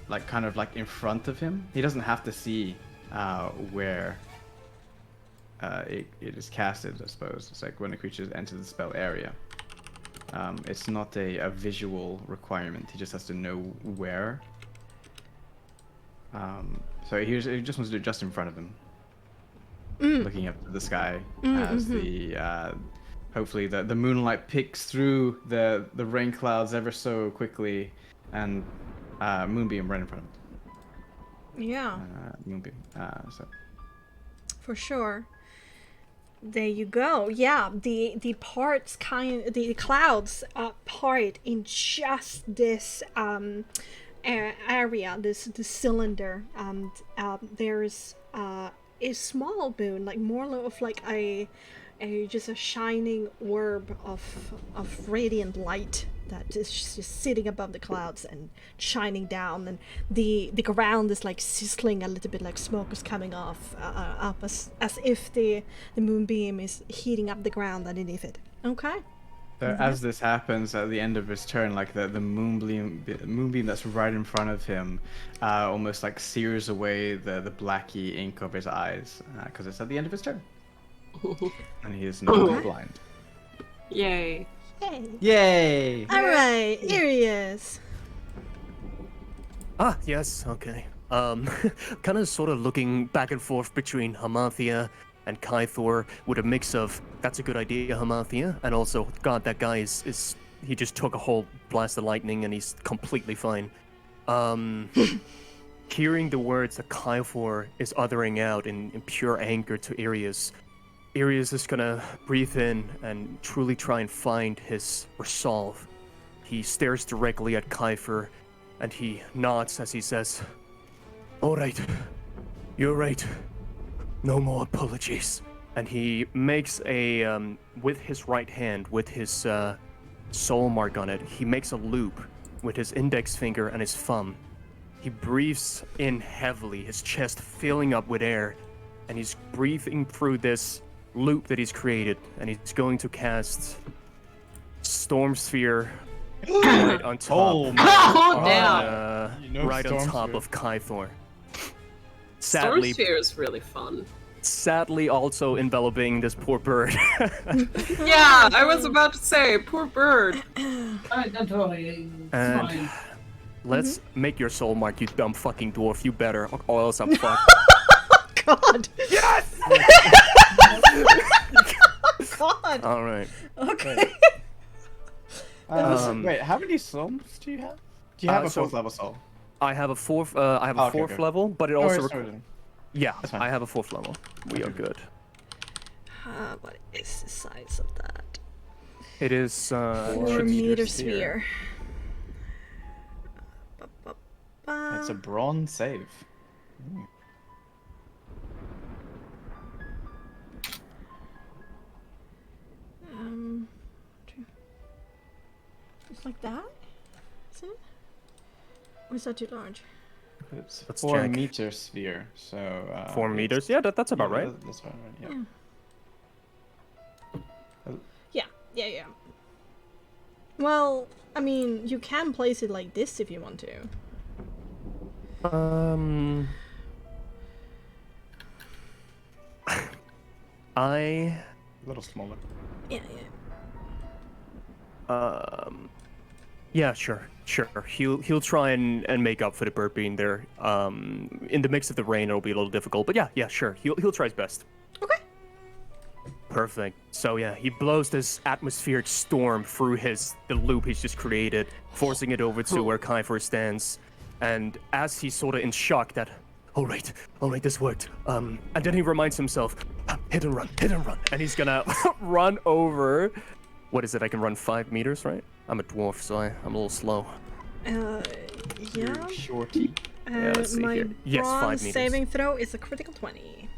Like kind of like in front of him. He doesn't have to see where it is casted, I suppose. It's like when a creature enters the spell area. It's not a visual requirement. He just has to know where. So he just wants to do it just in front of him. Looking up to the sky as the hopefully the moonlight picks through the rain clouds ever so quickly, and Moonbeam right in front of him. Yeah. Moonbeam. So. For sure. There you go. Yeah, the clouds part in just this area, this cylinder, and there's a small moon, like more of like a just a shining orb of radiant light that is just sitting above the clouds and shining down, and the ground is like sizzling a little bit, like smoke is coming off up as if the moonbeam is heating up the ground underneath it. Okay. So as this happens at the end of his turn, like the moonbeam that's right in front of him, almost like sears away the blacky ink of his eyes, because it's at the end of his turn, and he is no longer blind. Yay. Yay. Yay! All right, here he is. Ah, yes, okay. Kind of sort of looking back and forth between Hamathia and Kythor with a mix of, that's a good idea, Hamathia, and also, God, that guy is he just took a whole blast of lightning and he's completely fine. Hearing the words that Kythor is uttering out in pure anger to Arius is gonna breathe in and truly try and find his resolve. He stares directly at Kythor and he nods as he says, "All right, you're right. No more apologies." And he makes a, with his right hand, with his soul mark on it, he makes a loop with his index finger and his thumb. He breathes in heavily, his chest filling up with air, and he's breathing through this loop that he's created, and he's going to cast Storm Sphere right on top. Oh, damn. Right on top of Kythor. Storm Sphere is really fun. Sadly, also enveloping this poor bird. Yeah, I was about to say, poor bird. Don't worry. And Fine. let's make your soul mark, you dumb fucking dwarf. You better, or else I'm fucked. God. Yes! God. All right. Okay. Wait, how many souls do you have? Do you have a so- 4th level soul? I have a fourth. I have a Okay, fourth okay. level, but it Oh, also. sorry, then. Yeah, That's fine. I have a fourth level. We are good. What is the size of that? It is. 4 meter sphere. It's a bronze save. Just like that? Is it? Or is that too large? It's Let's 4 check. meter sphere, so 4 it's- meters. Yeah, that's about right. That's about right. Yeah. Yeah. Well, I mean, you can place it like this if you want to. I. A little smaller. Yeah. Yeah, sure. He'll try and make up for the bird being there. In the mix of the rain, it'll be a little difficult, but yeah, sure. He'll try his best. Okay. Perfect. So yeah, he blows this atmospheric storm through the loop he's just created, forcing it over to where Kythor stands. And as he's sort of in shock that, all right, this worked. And then he reminds himself, hit and run, and he's gonna run over. What is it? I can run 5 meters, right? I'm a dwarf, so I'm a little slow. Yeah. Shorty. let's see My here. Yes, 5 bronze meters. saving throw is a critical 20.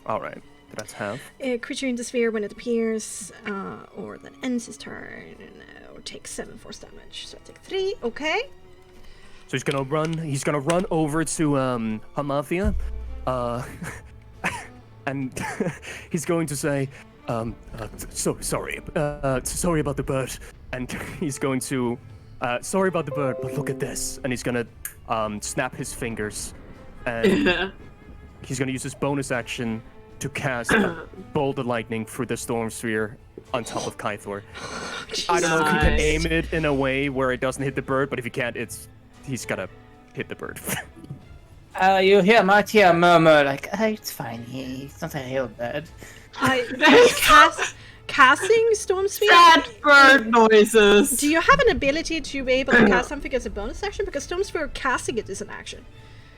All right, that's half. A creature in the sphere, when it appears, or then ends his turn, or takes 7 force damage. So I take 3. Okay. So he's gonna run over to Hamathia, and he's going to say, so sorry about the bird, and he's going to, sorry about the bird, but look at this, and he's gonna snap his fingers, and he's gonna use his bonus action to cast a bolt of lightning through the storm sphere on top of Kythor. I don't know if he can Nice. aim it in a way where it doesn't hit the bird, but if he can't, he's gotta hit the bird. You hear Matia murmur like, "Oh, it's fine. He's not a real bird." Casting Storm Sphere? Sad bird noises. Do you have an ability to be able to cast something as a bonus action? Because Storm Sphere casting it is an action.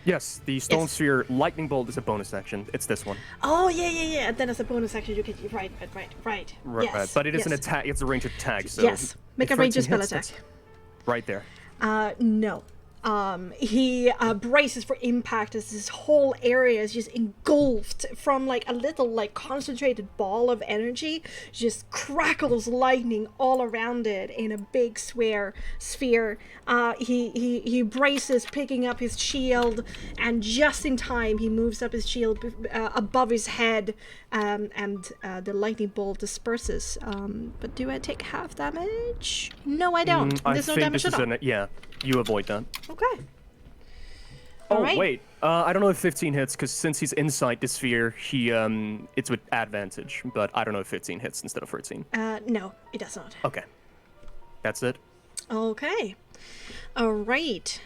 Yes, the Storm Yes. Sphere Lightning Bolt is a bonus action. It's this one. Oh, yeah. And then as a bonus action, you can. Right. Yes. But it is an yes. attack. It's a ranged attack. So Yes. Make a if ranged 13 spell hits, attack. that's right there. No. He braces for impact as this whole area is just engulfed from like a little like concentrated ball of energy, just crackles lightning all around it in a big sphere. He braces, picking up his shield, and just in time he moves up his shield above his head, and the lightning bolt disperses. But do I take half damage? No, I don't. There's no damage at all. Yeah, you avoid that. Okay. Oh, Alright. wait. I don't know if 15 hits, because since he's inside the sphere, it's with advantage. But I don't know if 15 hits instead of 13. No, it does not. Okay. That's it. Okay. Alright.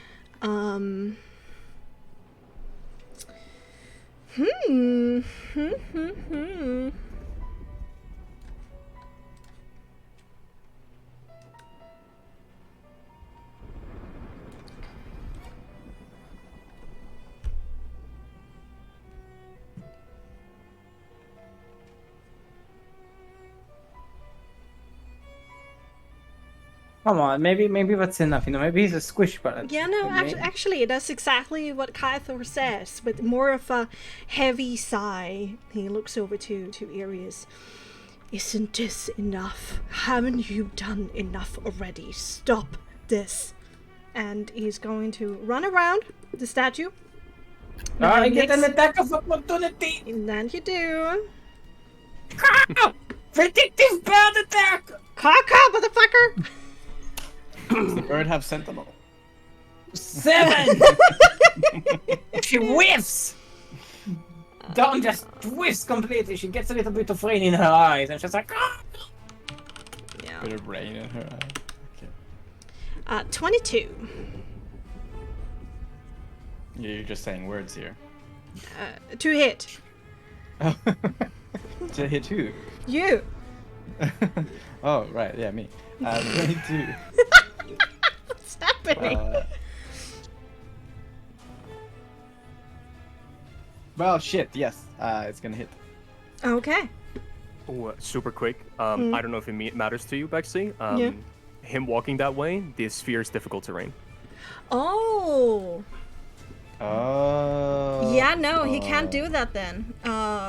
Come on, maybe that's enough. You know, maybe he's a squish button. Yeah, no, actually, that's exactly what Kythor says, with more of a heavy sigh. He looks over to Arius. Isn't this enough? Haven't you done enough already? Stop this. And he's going to run around the statue. I get an attack of opportunity! And then you do. Predictive bird attack! Caw, motherfucker! Does the bird have sentinel? 7! She whiffs! Dawn just whiffs completely. She gets a little bit of rain in her eyes and she's like, ah! Yeah. Bit of rain in her eye. 22. You're just saying words here. To hit. To hit who? You. Oh, right, yeah, me. 22. What's happening? Well, shit, yes. It's gonna hit. Okay. Ooh, super quick. I don't know if it matters to you, Bexxy. Yeah. Him walking that way, the sphere is difficult terrain. Oh. Oh. Yeah, no, he can't do that then.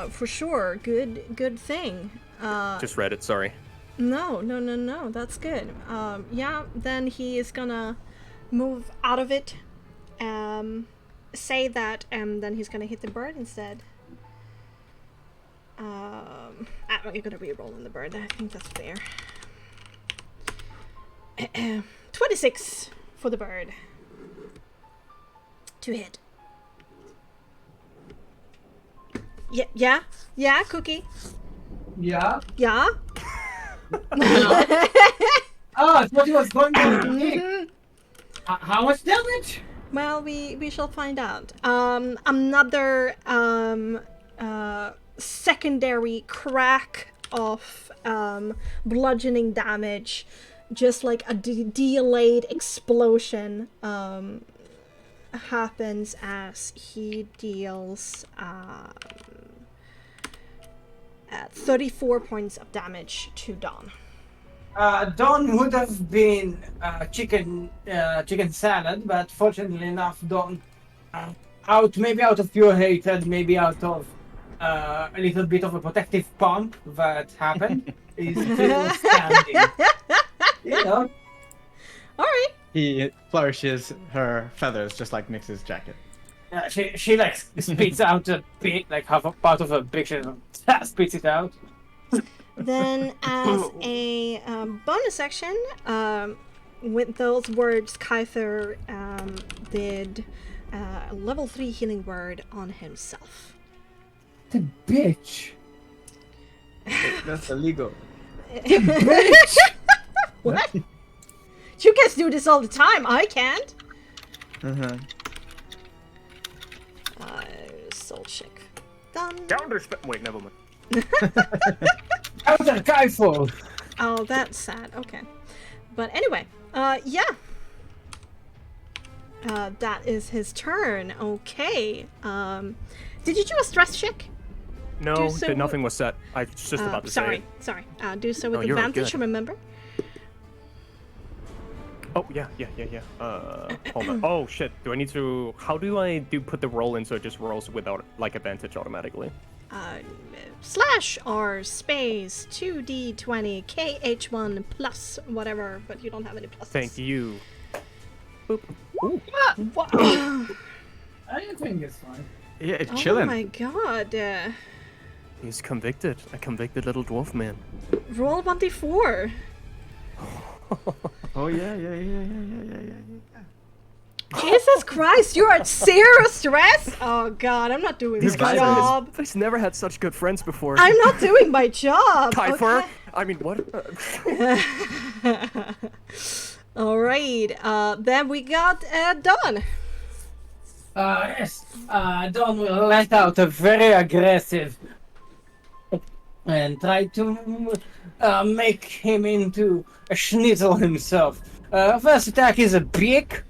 For sure. Good thing. Just read it, sorry. No, that's good. Yeah, then he is gonna move out of it, say that, and then he's gonna hit the bird instead. You're gonna re-roll on the bird. I think that's fair. 26 for the bird. To hit. Yeah, Cookie. Yeah? Yeah? Oh, I thought he was going to How much damage? Well, we shall find out. Another secondary crack of bludgeoning damage, just like a delayed explosion, happens as he deals 34 points of damage to Dawn. Dawn would have been chicken salad, but fortunately enough, Dawn, maybe out of pure hatred, maybe out of a little bit of a protective pump that happened, is still standing. You know. All right. He flourishes her feathers just like Nix's jacket. She like spits out a bit, like half a part of a picture, spits it out. Then, as a bonus action, with those words, Kyther did a level 3 healing word on himself. The bitch. That's illegal. Bitch. What? You guys do this all the time. I can't. Soul check. Done. Wait, never mind. Counter Kaifo. Oh, that's sad. Okay. But anyway, yeah. That is his turn. Okay. Did you do a stress check? No, so nothing was set. I was just about to say it. Sorry. Do so with you're advantage, good. remember? Oh yeah. Hold on. Oh shit. Do I need to? How do I put the roll in so it just rolls without like advantage automatically? Slash or space 2d20 kh1 plus whatever, but you don't have any pluses. Thank you. Boop. Ooh. I think it's fine. Yeah, it's Oh chilling. my god. He's convicted. A convicted little dwarf man. Roll 1d4. Oh yeah. Jesus Christ, you are at zero stress? Oh god, I'm not doing These my guys job. he's never had such good friends before. I'm not doing my job. Kiefer? Okay. I mean, what? Alright, then we got Don. Yes. Don will let out a very aggressive and try to make him into a schnitzel himself. First attack is a big.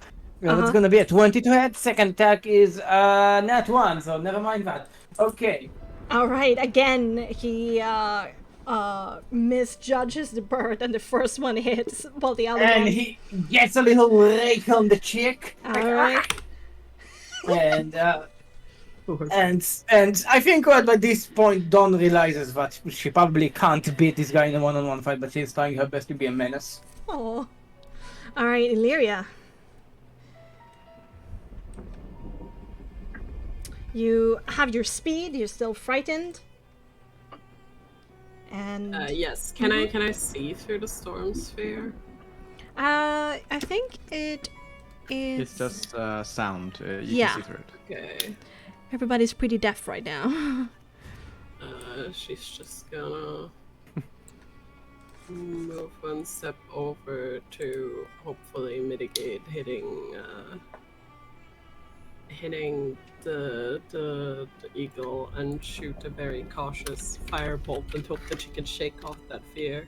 It's gonna be a 20 to hit. Second attack is nat 1, so never mind that. Okay. Alright, again, he misjudges the bird and the first one hits while the other And one... he gets a little rake on the cheek. Alright. And I think by this point Dawn realizes that she probably can't beat this guy in a one-on-one fight, but she's trying her best to be a menace. Oh. Alright, Illyria. You have your speed, you're still frightened. And Yes. Can I see through the storm sphere? I think it is It's just sound. You Yeah. can see through it. Okay. everybody's pretty deaf right now. She's just gonna move one step over to hopefully mitigate hitting the eagle and shoot a very cautious firebolt and hope that she can shake off that fear.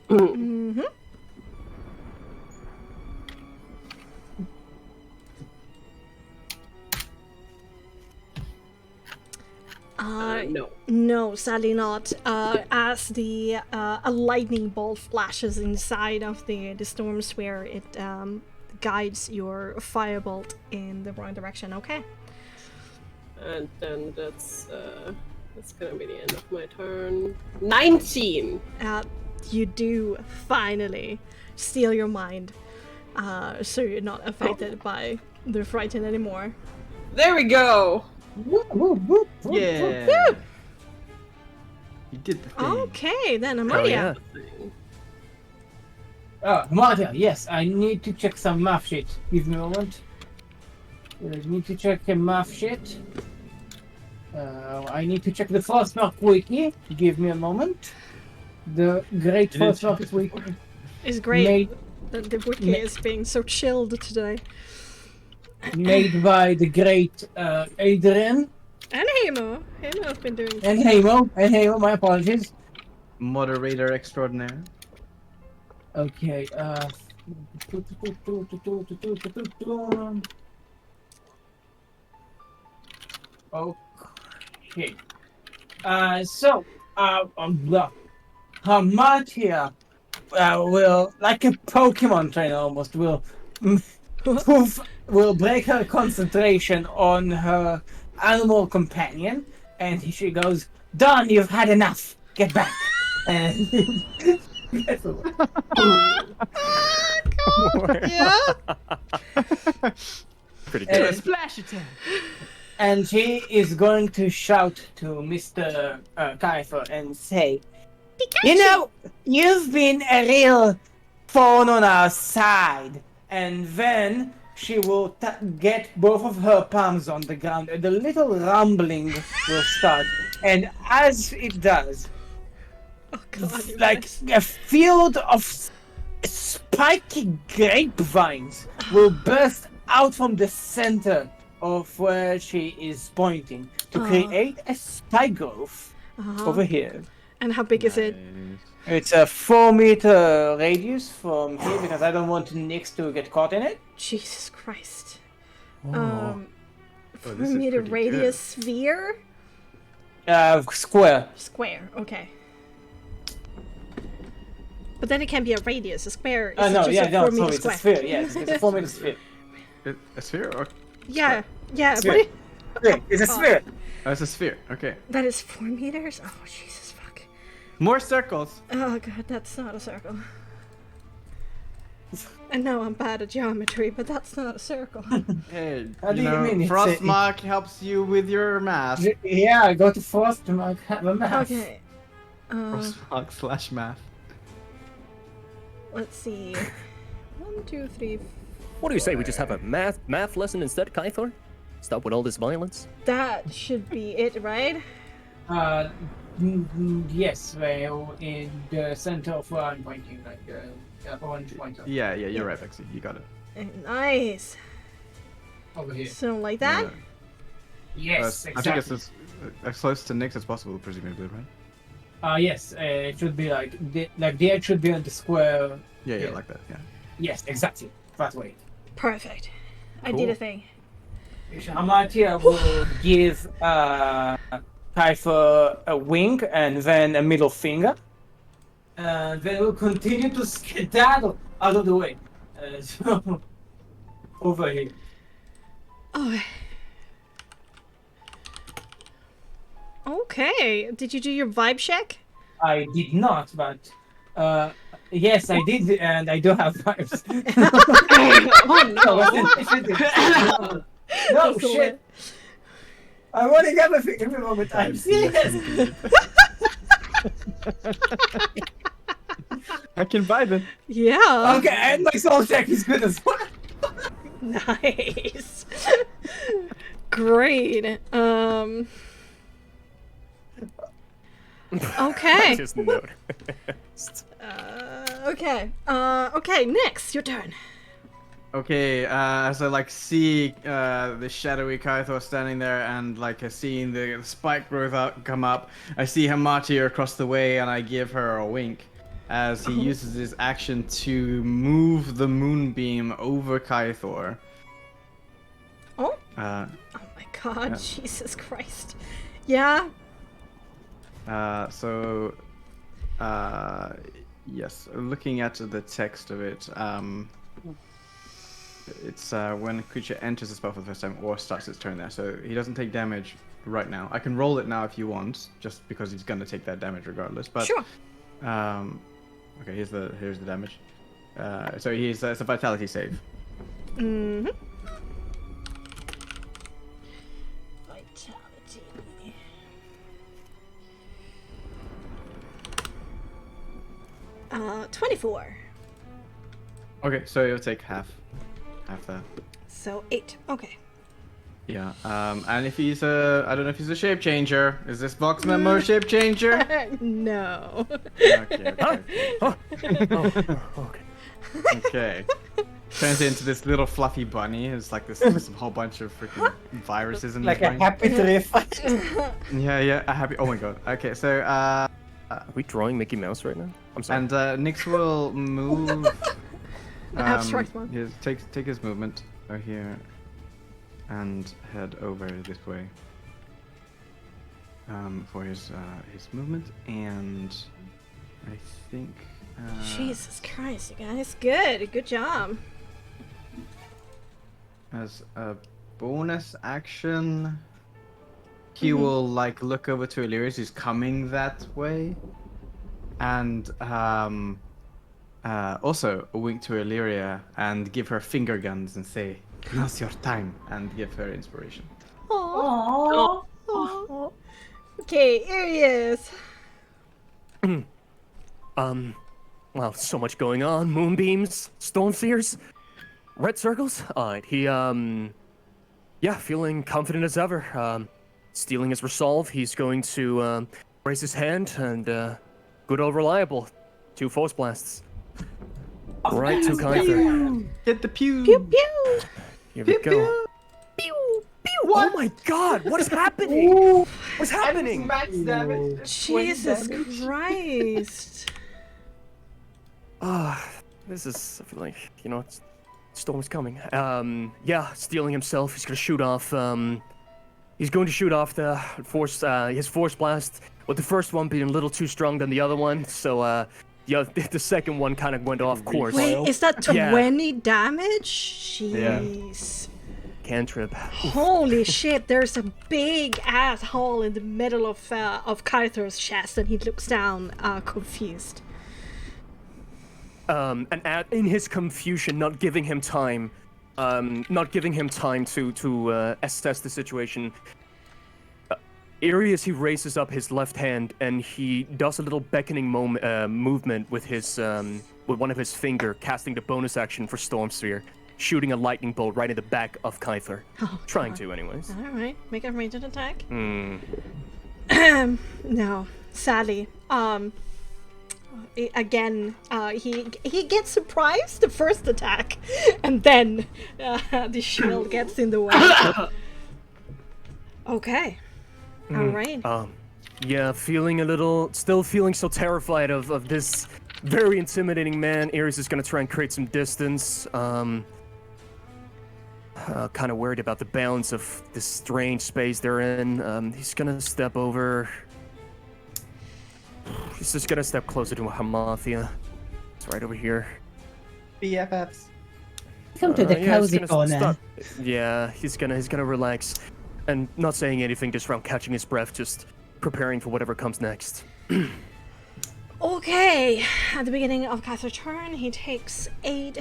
Mm-hmm. No. No, sadly not. As the a lightning bolt flashes inside of the storm sphere, it guides your firebolt in the wrong direction. Okay. And then that's gonna be the end of my turn. 19! You do finally steal your mind, so you're not affected by the frightened anymore. There we go! Yeah. You did the thing. Okay, then Oh Amalia. yeah. Marta, yes, I need to check some math sheet. Give me a moment. I need to check a math sheet. I need to check the Frostmark wiki. Give me a moment. The great Frostmark wiki. It's great Made, that the wiki is being so chilled today. made by the great Adrian And Hemo. Hemo's been doing. and Hemo, my apologies. Moderator extraordinaire. Okay, okay. So, Hamatia will, like a Pokemon trainer almost, will break her concentration on her animal companion, and she goes, "Done, you've had enough. Get back." And gets away. Yeah. Pretty good. Splash attack. And she is going to shout to Mr. Kiefer and say, "You know, you've been a real thorn on our side." And then she will get both of her palms on the ground, and a little rumbling will start. And as it does, Oh god. you like guys. a field of spiky grapevines will burst out from the center of where she is pointing to create a spike growth over here. And how big is it? It's a 4-meter radius from here because I don't want Nyx to get caught in it. Jesus Christ. Oh, this is Meter pretty radius sphere? Square. Square, okay. But then it can be a radius, a square. Is No, it just yeah, a no, 4 meter sorry, it's a square? sphere. Yes, it's a 4 meter sphere. A sphere or? Yeah, yeah. Sphere. But Sphere. It's a sphere. Oh, it's a sphere. Okay. that is 4 meters? Oh, Jesus fuck. More circles. Oh god, that's not a circle. And now I'm bad at geometry, but that's not a circle. Hey, How do you know, mean it's Frostmark helps you with your math. Yeah, go to Frostmark, have a math. Okay. Frostmark / math. Let's see. 1, 2, 3. What do you say? We just have a math lesson instead, Kythor? Stop with all this violence. That should be it, right? Yes, well, in the center of where I'm pointing, like orange pointer. Yeah, you're right, Bexxy. You got it. Nice. Over here. So like that? Yeah. Yes, I exactly. think it's as close to Nyx as possible, presumably, right? Yes, it should be like the edge should be on the square. Yeah, like that. Yeah. Yes, exactly. That way. Perfect. I did a thing. Amatia will give Kaifer a wink and then a middle finger. And then we'll continue to skedaddle out of the way. So, over here. Oh. Okay. Did you do your vibe check? I did not, but yes, I did, and I do have vibes. Oh no! No shit! I'm running everything every moment. I'm serious. I can vibe it. Yeah. Okay, and my soul check is good as well. Nice. Great. Okay. Just note. Okay. Okay. Next, your turn. Okay, as I see the shadowy Kythor standing there and seeing the spike growth come up, I see Hamatia across the way and I give her a wink as he uses his action to move the moonbeam over Kythor. Oh. Uh, Oh my God! yeah. Jesus Christ. Yeah. Yes, looking at the text of it, it's when a creature enters the spell for the first time or starts its turn there, so he doesn't take damage right now. I can roll it now if you want, just because he's gonna take that damage regardless. But Sure. okay, here's the damage. So it's a vitality save. Mm-hmm. Vitality. 24. Okay, so you'll take half that. So 8. Okay. Yeah. And if he's I don't know if he's a shape changer. Is this box member a shape changer? No. Okay. Oh, okay. Okay. Turns into this little fluffy bunny. It's like this a whole bunch of freaking viruses in Like his a brain. happy trip. Yeah, a happy. Oh my god. Okay, so Are we drawing Mickey Mouse right now? I'm sorry. and Nyx will move. Abstract one. Take his movement over here, and head over this way. For his movement, and I think. Jesus Christ, you guys. Good job. As a bonus action, he will look over to Illyrius, who's coming that way, and also a wink to Illyria and give her finger guns and say, "Now's your time," and give her inspiration. Aww. Aww. Okay, here he is. Wow, so much going on. Moonbeams, storm spheres, red circles. Alright, he, yeah, feeling confident as ever. Stealing his resolve, he's going to, raise his hand and, good old reliable. 2 force blasts. Right to Kyther. Get the pew. Pew pew. Here we go. Pew pew. Oh my god, what is happening? What's happening? Max damage. Jesus Christ. This is, I feel like, storm's coming. Yeah, stealing himself, he's gonna shoot off, he's going to shoot off the force, his force blast, with the first one being a little too strong than the other one, so, Yeah, the second one kind of went off course. Wait, is that Yeah. 20 damage? Jeez. Cantrip. Holy shit, there's a big ass hole in the middle of Kyther's chest, and he looks down, confused. And in his confusion, not giving him time to assess the situation, Arius, he raises up his left hand and he does a little beckoning movement with his with one of his finger, casting the bonus action for Storm Sphere, shooting a lightning bolt right in the back of Kyther. Oh, Trying God. to, anyways. All right, make a ranged attack. Hmm. No, sadly. Again, he gets surprised the first attack, and then the shield gets in the way. Okay. All right. Yeah, still feeling so terrified of this very intimidating man. Ares is gonna try and create some distance. Kind of worried about the balance of this strange space they're in. He's gonna step over. He's just gonna step closer to Hamathia. It's right over here. BFFs. Come to the cozy corner. Yeah, he's gonna relax, and not saying anything, just around catching his breath, just preparing for whatever comes next. Okay. At the beginning of Kyther's turn, he takes 8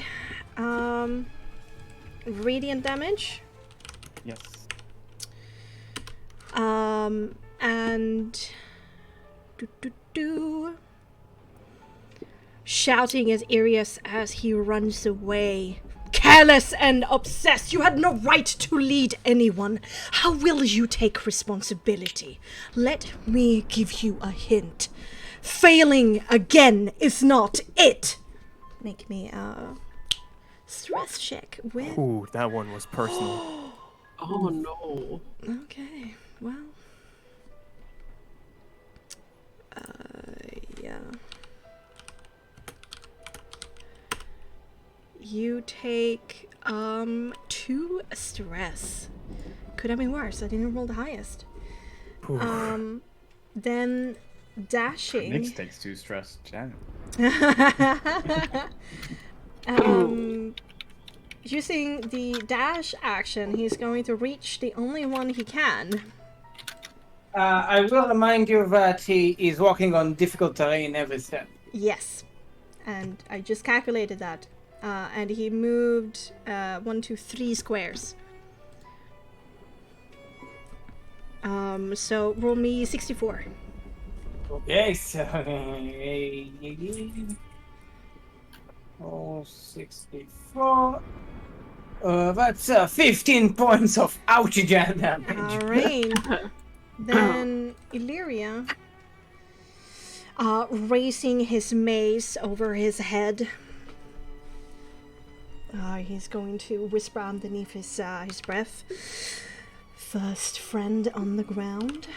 radiant damage. Yes. And shouting at Arius as he runs away. Careless and obsessed, you had no right to lead anyone. How will you take responsibility? Let me give you a hint. Failing again is not it. Make me a stress check with... Ooh, that one was personal. Oh no. Okay, well... yeah. You take 2 stress. Could have been worse. I didn't roll the highest. Then dashing. Nix takes 2 stress, Jan. Using the dash action, he's going to reach the only one he can. I will remind you that he is walking on difficult terrain every step. Yes, and I just calculated that. And he moved 1, 2, 3 squares. So roll me 64. Okay, so 64. That's 15 points of ouch damage. Alright. Then Illyria, raising his mace over his head. He's going to whisper underneath his breath. First friend on the ground.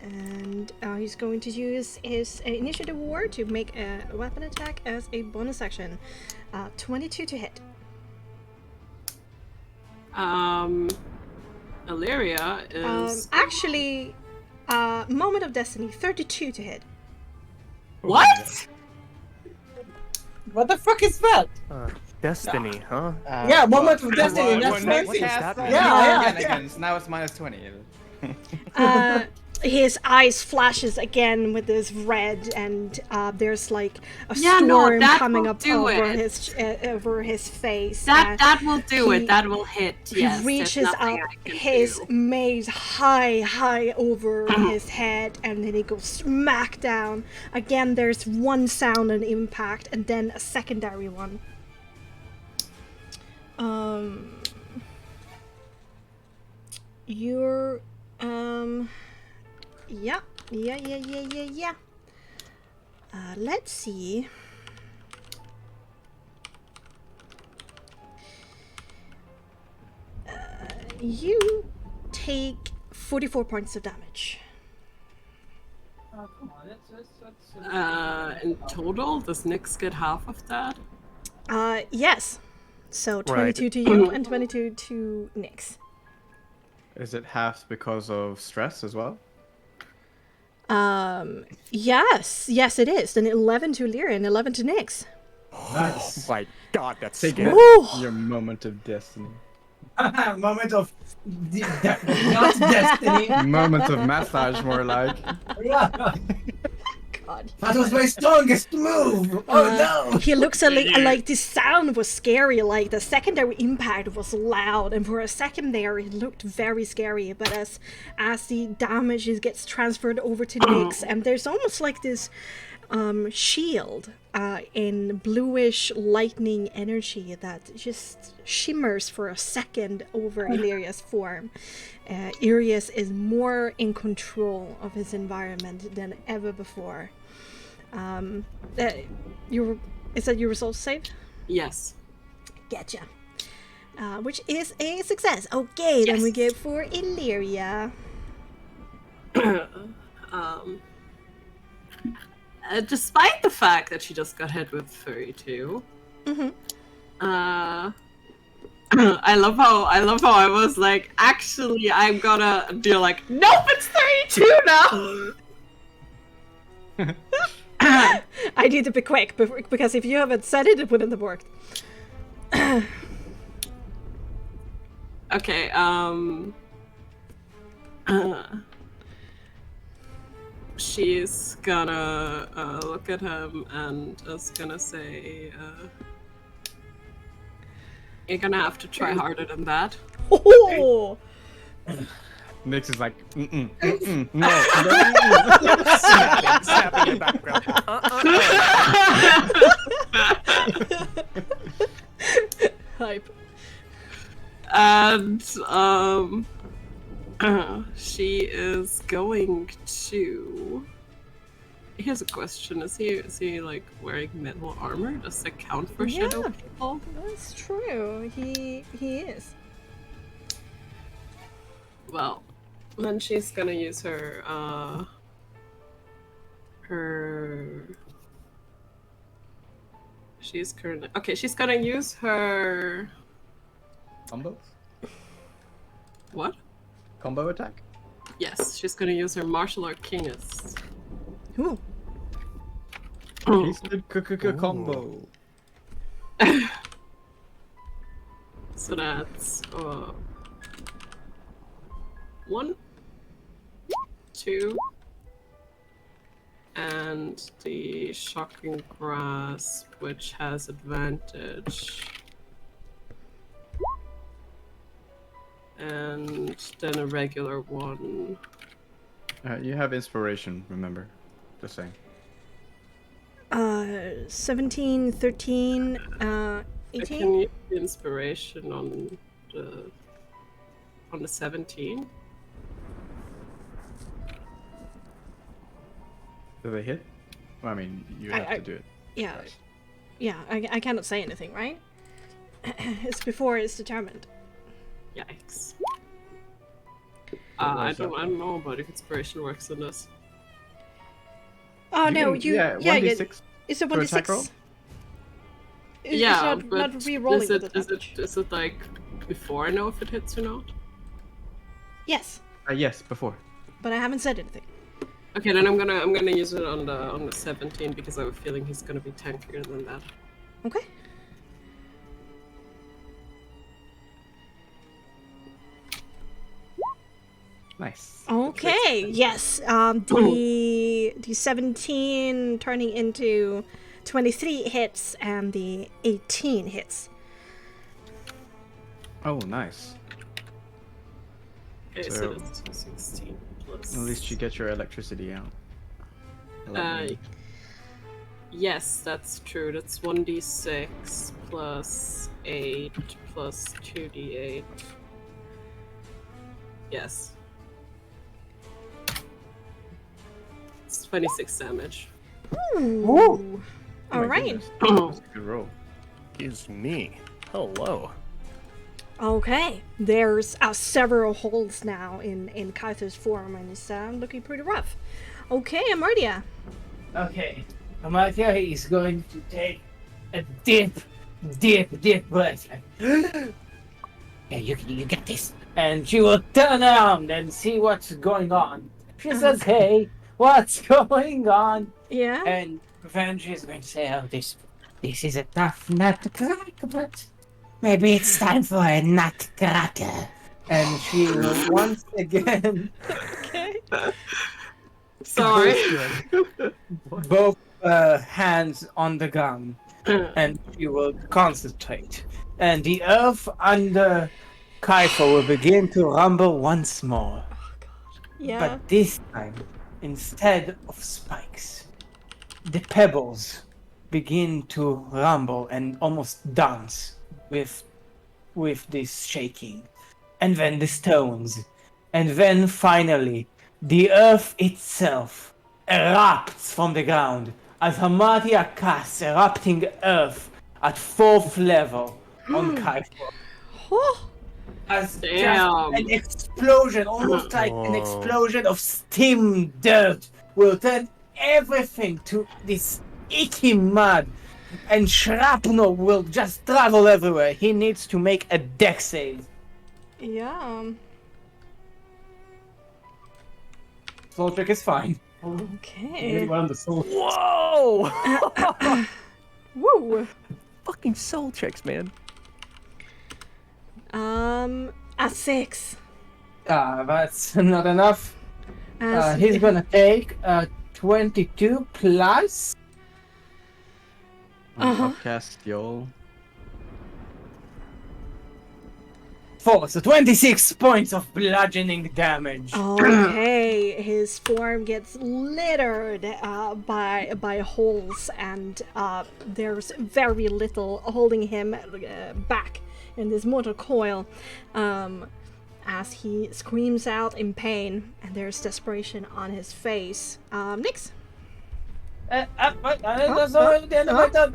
And he's going to use his initiative award to make a weapon attack as a bonus action. 22 to hit. Illyria is... Actually, Moment of Destiny, 32 to hit. What? What the fuck is that? Destiny, huh? Yeah, Moment of Destiny. That's fancy. Yeah. Now it's minus 20. His eyes flashes again with this red, and there's like a storm coming up over his face. That will do it. That will hit. Yes. He reaches up his mace high over his head, and then he goes smack down. Again, there's one sound and impact, and then a secondary one. You're Yeah. Let's see. You take 44 points of damage. In total, does Nyx get half of that? Yes. So 22 to you and 22 to Nyx. Is it half because of stress as well? Yes, it is. Then 11 to Lyria and 11 to Nyx. Oh my god, that's Take scary. your moment of destiny. Moment of not destiny. Moment of massage, more like. God. That was my strongest move. Oh no! He looks like the sound was scary, like the secondary impact was loud, and for a second there it looked very scary. But as the damage gets transferred over to Nyx, and there's almost like this shield in bluish lightning energy that just shimmers for a second over Illyria's form. Irius is more in control of his environment than ever before. Is that your result save? Yes. Getcha. Which is a success. Okay, then we go for Illyria. Despite the fact that she just got hit with 32, I love how I was like, actually, I'm gonna do like, nope, it's 32 now. I need to be quick because if you haven't said it, it wouldn't have worked. Okay. She's gonna look at him and is gonna say, "You're gonna have to try harder than that." Oh! Nyx is like, no. Snapping in the background. Hype. And she is going to. Here's a question: Is he like wearing metal armor? Does that count for shadow people? That's true. He is. Well, then she's gonna use her she's currently she's gonna use her Combo? what? Combo attack? Yes, she's gonna use her martial arcanist. Ooh. He said combo. So that's 1, 2, and the shocking grasp, which has advantage, and then a regular one. You have inspiration, remember? Just saying. 17, 13, I 18? can use the inspiration on the 17. Do they hit? Well, I mean, you have to do it. Yeah. Yeah, I cannot say anything, right? It's before it's determined. Yikes. I don't know about if inspiration works in this. Oh no, yeah, 1d6 it's a for attack roll? 1d6. Yeah, it's but not re-rolling is it like before I know if it hits or not? Yes, Yes, before. but I haven't said anything. Okay, then I'm gonna use it on the 17 because I have a feeling he's gonna be tankier than that. Okay. Nice. Okay. Yes. The 17 turning into 23 hits and the 18 hits. Oh, nice. Okay, So- so that's 16 plus. At least you get your electricity out. Yes, that's true. That's 1d6 plus 8 plus 2d8. Yes. It's 26 damage. Ooh. Oh All my right. goodness. That's a good roll. Is me. Hello. Okay. There's several holes now in Kaito's form, and it's looking pretty rough. Okay, Amardia. Okay. Amartya is going to take a deep breath. Yeah, you get this. And she will turn around and see what's going on. She says, hey, What's going on? Yeah. And then she's going to say, oh, this is a tough nut to crack, but maybe it's time for a nutcracker. And she will once again Okay. Sorry. both hands on the ground, and she will concentrate. And the earth under Kaifa will begin to rumble once more. Yeah. But this time, instead of spikes, the pebbles begin to rumble and almost dance with this shaking. And then the stones. And then finally, the earth itself erupts from the ground as Hamatia casts erupting earth at 4th level on Kaifa. Oh, As Damn. just an explosion, almost like an Whoa. explosion of steam dirt, will turn everything to this icky mud, and shrapnel will just travel everywhere. He needs to make a dex save. yeah. Soul check is fine. Okay. On the soul. Whoa! Woo. Fucking soul checks, man. A 6. That's not enough. As He's gonna take 22 plus. Upcast, y'all. 4, so 26 points of bludgeoning damage. Okay, his form gets littered by holes, and there's very little holding him back in this mortal coil as he screams out in pain, and there's desperation on his face. Nix. That's already the end of my turn.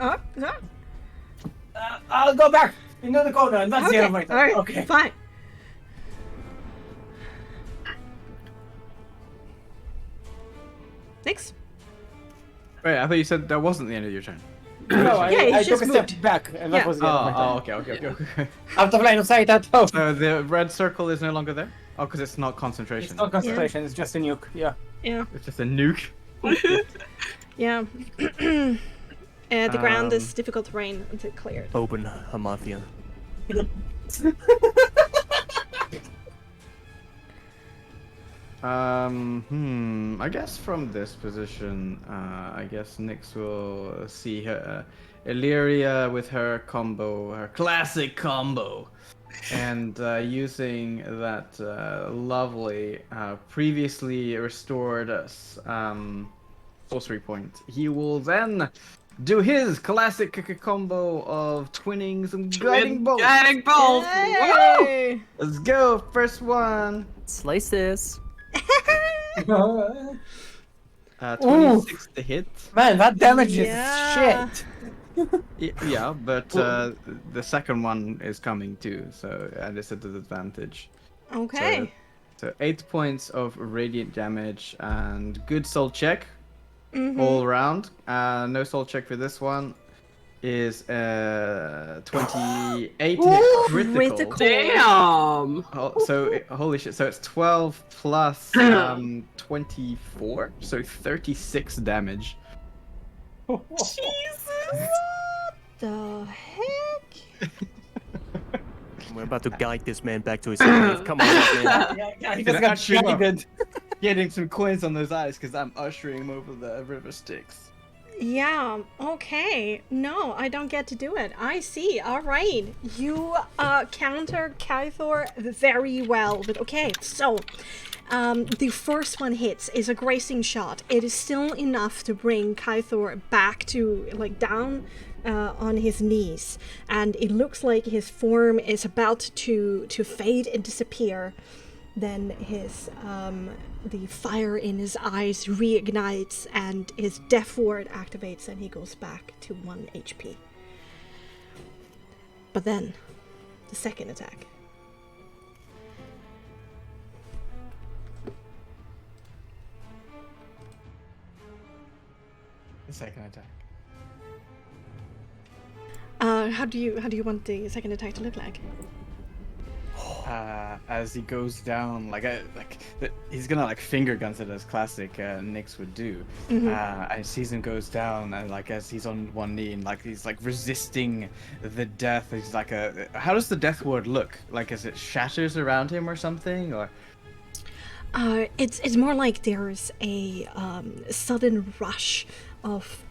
I'll go back into the corner, and that's the end of my turn. Alright, Okay. fine. Nix. Wait, I thought you said that wasn't the end of your turn. No, Yeah, he I just took a step moved. back, and that Yeah. was the end of my turn. Okay. Out of line of sight at all. So the red circle is no longer there? Oh, because it's not concentration. It's not concentration, it's just a nuke. Yeah. Yeah, It's just a nuke. yeah. The ground is difficult terrain until cleared. Open Hamathia. I guess from this position, I guess Nyx will see her Illyria with her combo, her classic combo, and using that lovely previously restored sorcery point, he will then do his classic combo of twinning some guiding bolts. Guiding bolts. Yay! Let's go, first one. Slice this. 26 to hit. Man, that damage Yeah. is shit. Yeah, but the second one is coming too, so it's a disadvantage. Okay. So 8 points of radiant damage and good soul check Mm-hmm. all around. No soul check for this one is 28 critical. critical. Damn. Holy shit! So it's 12 plus 24, so 36 damage. The heck? We're about to guide this man back to his grave. Come on, man. He Gonna just got usher him up. guided. Getting some coins on those eyes because I'm ushering him over the river Styx. Yeah, okay. No, I don't get to do it. I see. All right. You counter Kythor very well. But okay, so the first one hits is a grazing shot. It is still enough to bring Kythor back to, like, down on his knees. And it looks like his form is about to fade and disappear. Then his the fire in his eyes reignites and his death ward activates and he goes back to 1 HP. But then, the second attack. The second attack. How do you want the second attack to look like? as he goes down, he's gonna like finger guns it as classic Nyx would do. And sees him goes down, and like as he's on one knee and like he's like resisting the death. He's like how does the death ward look? Like, as it shatters around him or something, or? It's more like there's a sudden rush of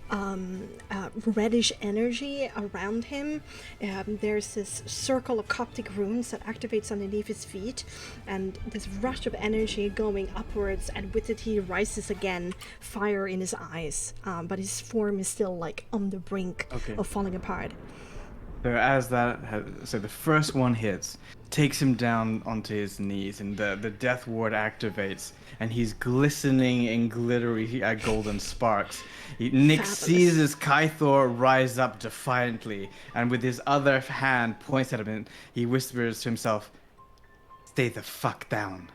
reddish energy around him. There's this circle of Coptic runes that activates underneath his feet, and this rush of energy going upwards, and with it he rises again, fire in his eyes, but his form is still like on the brink of falling apart. So the first one hits, takes him down onto his knees, and the death ward activates, and he's glistening in glittery golden sparks. Nyx sees his Kythor rise up defiantly, and with his other hand points at him, and he whispers to himself, "Stay the fuck down."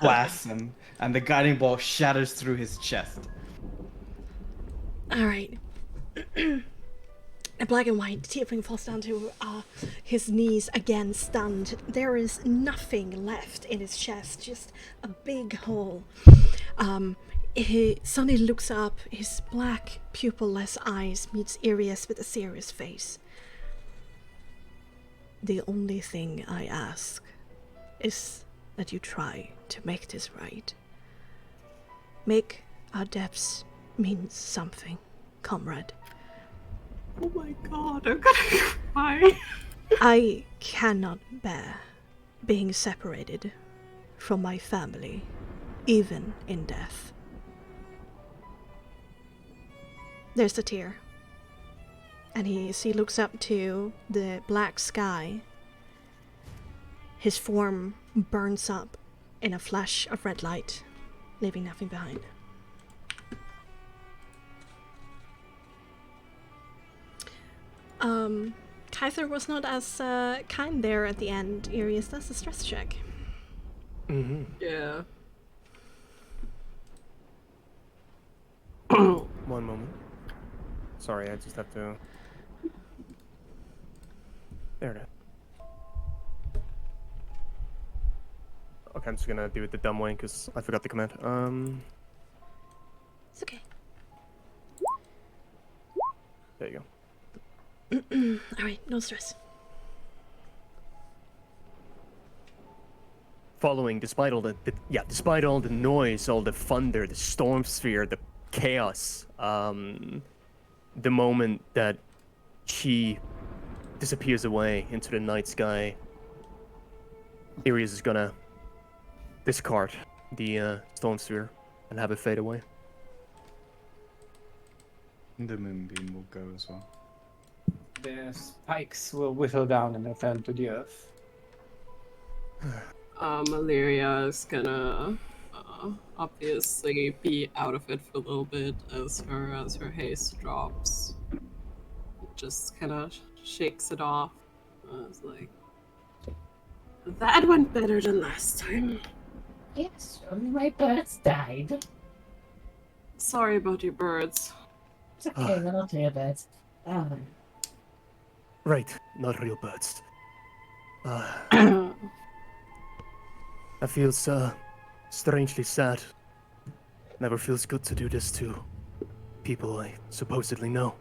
Blasts him, and the guiding bolt shatters through his chest. All right. A black and white tiefling falls down to his knees again, stunned. There is nothing left in his chest, just a big hole. He suddenly looks up, his black, pupil-less eyes meets Irius with a serious face. "The only thing I ask is that you try to make this right. Make our depths mean something, comrade." Oh my god, I'm gonna cry. I cannot bear being separated from my family, even in death. There's a tear. And he looks up to the black sky. His form burns up in a flash of red light, leaving nothing behind. Kyther was not as kind there at the end. Irius does a stress check. Yeah. One moment. Sorry, I just have to... There it is. Okay, I'm just gonna do it the dumb way, because I forgot the command. It's okay. There you go. Alright, no stress. Following, despite all the noise, all the thunder, the storm sphere, the chaos, the moment that she disappears away into the night sky, Irius is gonna discard the storm sphere and have it fade away. The moonbeam will go as well. The spikes will whittle down and return to the earth. Illyria is gonna obviously be out of it for a little bit as her haste drops. Just kind of shakes it off. It's like, that went better than last time. Yes, only my birds died. Sorry about your birds. It's okay, they're not real birds. Right, not real birds. That feels strangely sad. Never feels good to do this to people I supposedly know.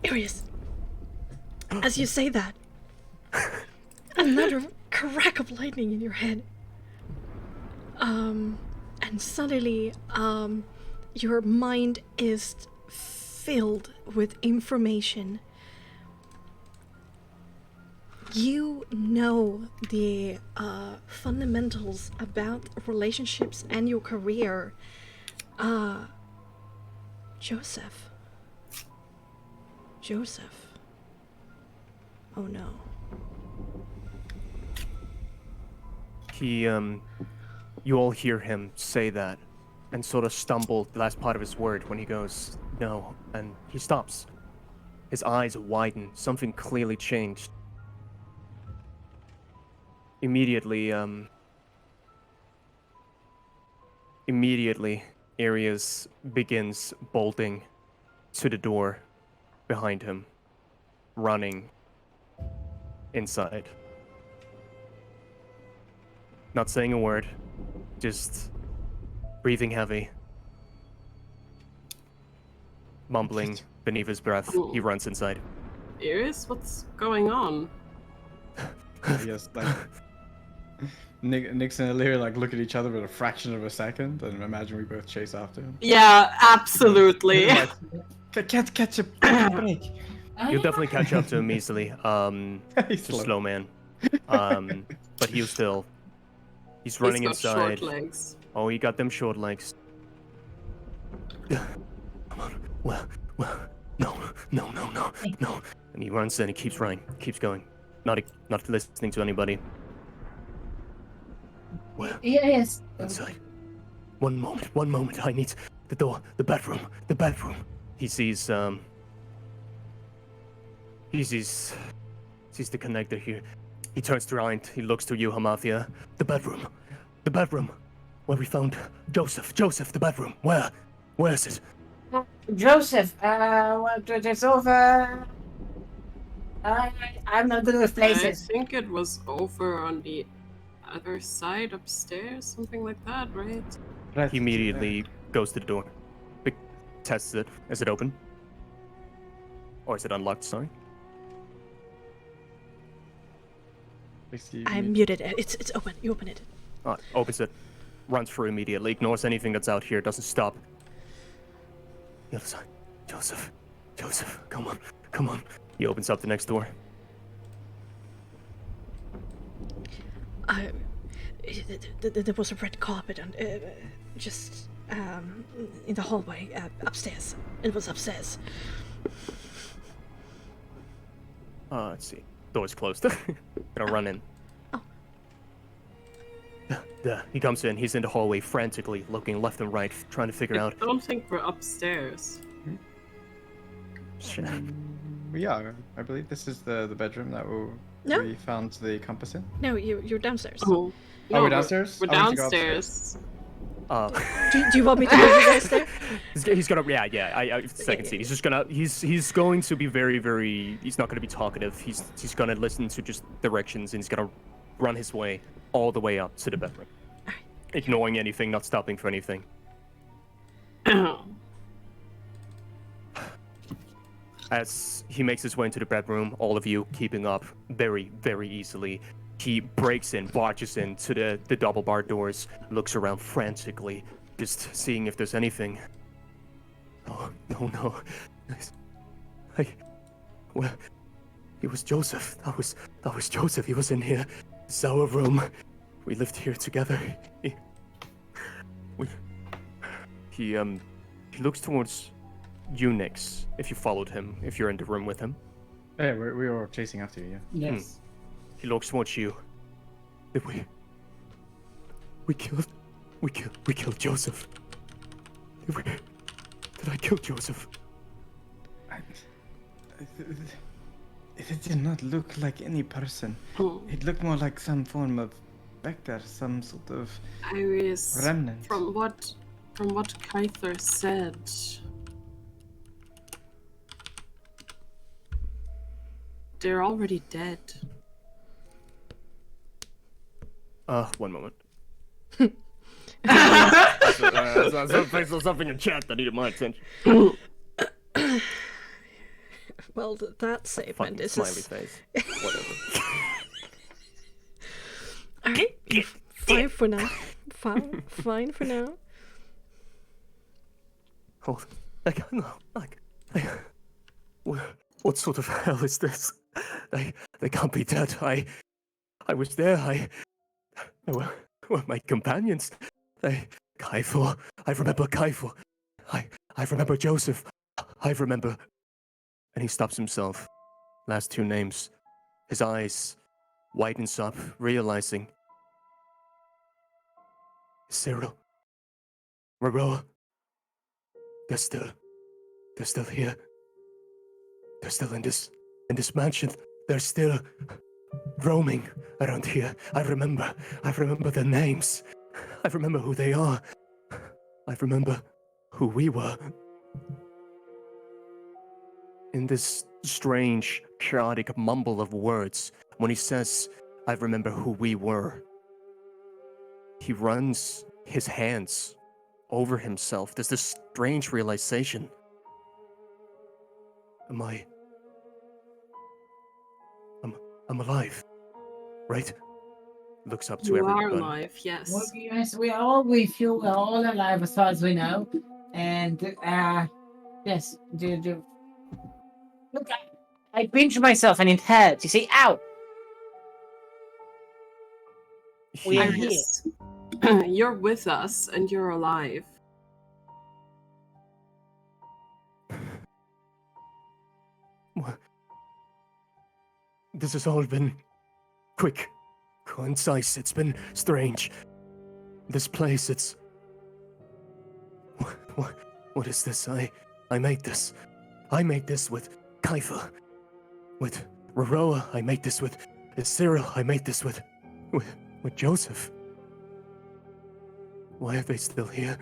Irius, as you say that, another crack of lightning in your head. And suddenly, your mind is filled with information. You know the fundamentals about relationships and your career. Joseph. Oh no. You all hear him say that and sort of stumble the last part of his word when he goes, no, and he stops. His eyes widen, something clearly changed. Immediately, Arias begins bolting to the door behind him, running inside. Not saying a word, just breathing heavy, mumbling beneath his breath. He runs inside. Iris, what's going on? Yes, like Nix and Illyria like look at each other for a fraction of a second, and imagine we both chase after him. Yeah, absolutely. Can't catch a break. You'll definitely catch up to him easily. He's He's a slow man. But he's running He's got inside. short legs. Oh, he got them short legs. Come on. Well, no. And he runs and he keeps running, keeps going, not listening to anybody. Well, Yes. inside. One moment. I need the door, the bedroom. He sees the connector here. He turns around, he looks to you, Hamathia. The bedroom. Where we found Joseph, the bedroom. Where is it? Joseph, it's over. I'm not good with I places. think it was over on the other side upstairs, something like that, right? Right. He immediately goes to the door. Tests it. Is it open? Or is it unlocked, sorry? I muted it. It's open. You open it. Opens it. Runs through immediately. Ignores anything that's out here. Doesn't stop. The other side. Joseph, come on. He opens up the next door. There was a red carpet and just in the hallway upstairs. It was upstairs. Let's see. Door's closed. Gonna run in. Oh. He comes in. He's in the hallway frantically, looking left and right, trying to figure out. I don't think we're upstairs. We are. I believe this is the bedroom that we found the compass in. No, you're downstairs. Oh, Oh, we're downstairs? We're Oh, we have to go downstairs. Do you want me to go you guys there? He's gonna, I second seat. He's just gonna, he's going to be very, he's not gonna be talkative. He's gonna listen to just directions, and he's gonna run his way all the way up to the bedroom, ignoring anything, not stopping for anything. As he makes his way into the bedroom, all of you keeping up very easily. He breaks in, barges into the double bar doors, looks around frantically, just seeing if there's anything. Oh, no. Well, it was Joseph. That was Joseph. He was in here. It's our room. We lived here together. He looks towards you, Nix, if you followed him, if you're in the room with him. Yeah, we were chasing after you. Yeah. Yes. He looks towards you. Did we killed Joseph? Did I kill Joseph? It did not look like any person. It looked more like some form of specter, some sort of Iris, remnant. from what Kyther said, they're already dead. 1 moment. There's something in chat that needed my attention. Well, that statement is Smiley face. Whatever. Alright, fine for now. Fine for now. Hold. What sort of hell is this? They can't be dead. I was there. They were my companions. Kaifor. I remember Kaifor. I remember Joseph. I remember. And he stops himself. Last two names. His eyes widens up, realizing. Cyril. Maroa. They're still here. They're still in this mansion. They're still roaming around here. I remember their names. I remember who they are. I remember who we were. In this strange, chaotic mumble of words, When he says, I remember who we were, he runs his hands over himself. There's this strange realization. I'm alive, right? Looks up to You are everybody. alive, yes. Well, yes, we feel we're all alive as far as we know. And, yes, do. Look, I pinched myself and it hurts. You see, ow! We are here. Iris, you're with us and you're alive. This has all been quick, concise. It's been strange. This place, it's... What is this? I made this. I made this with Kaifa. With Roroa, I made this with Cyril. I made this with Joseph. Why are they still here?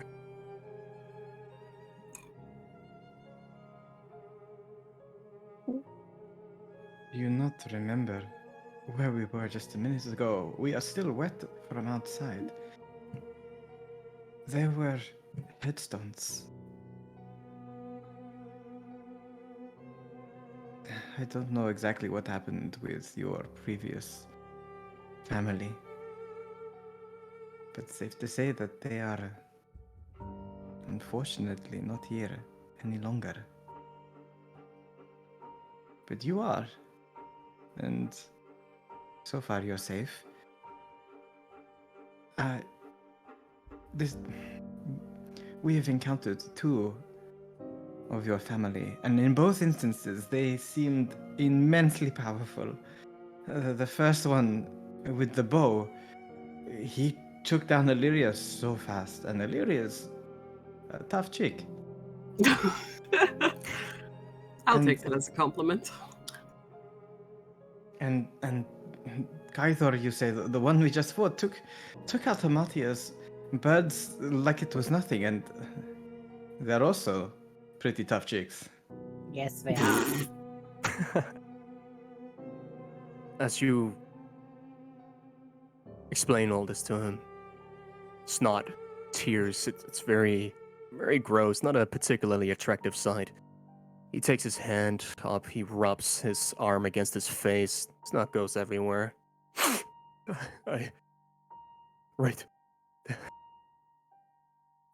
Do you not remember where we were just a minute ago? We are still wet from outside. There were headstones. I don't know exactly what happened with your previous family, but safe to say that they are unfortunately not here any longer. But you are, and so far you're safe. We have encountered two of your family, and in both instances they seemed immensely powerful. The first one with the bow, he took down Illyria so fast, and Illyria's a tough chick. I'll take that as a compliment. And Kaithor, you say the one we just fought took out Amatia's birds like it was nothing, and they're also pretty tough chicks. Yes, they are. As you explain all this to him, snot, tears, it's very, very gross, not a particularly attractive sight. He takes his hand up, he rubs his arm against his face, snot goes everywhere. Right.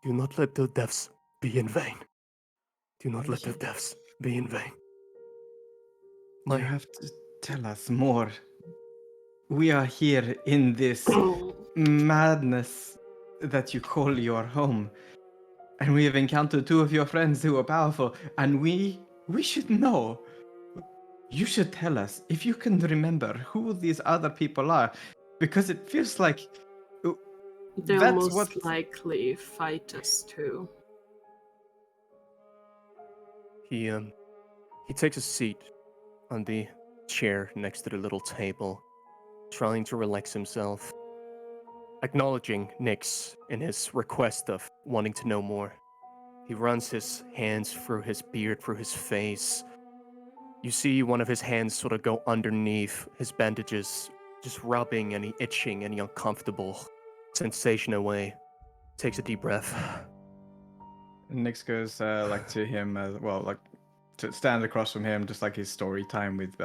Do not let the deaths be in vain. Do not let the deaths be in vain. You have to tell us more. We are here in this madness that you call your home. And we have encountered two of your friends who are powerful, and we should know. You should tell us if you can remember who these other people are, because it feels like They'll that's most what... likely fight us too. He takes a seat on the chair next to the little table, trying to relax himself, acknowledging Nyx in his request of wanting to know more. He runs his hands through his beard, through his face. You see one of his hands sort of go underneath his bandages, just rubbing any itching, any uncomfortable sensation away. Takes a deep breath. Nyx goes like to him as well, like to stand across from him, just like his story time with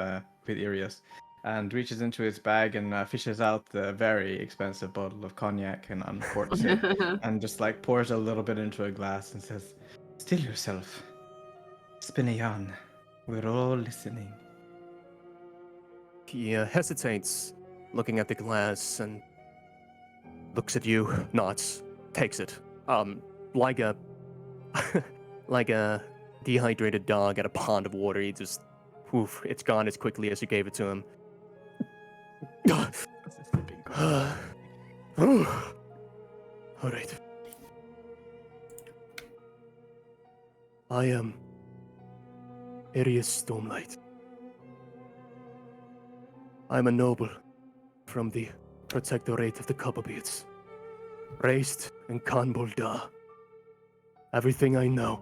Irias, and reaches into his bag and fishes out the very expensive bottle of cognac and uncorks it, and just like pours a little bit into a glass and says, "Still yourself. Spin a yarn. We're all listening." He hesitates, looking at the glass, and looks at you, nods, takes it. Like a like a dehydrated dog at a pond of water. He just, poof, it's gone as quickly as you gave it to him. All right. I am Arius Stormlight. I'm a noble from the Protectorate of the Copperbeards, raised in Khanbul-Da. Everything I know,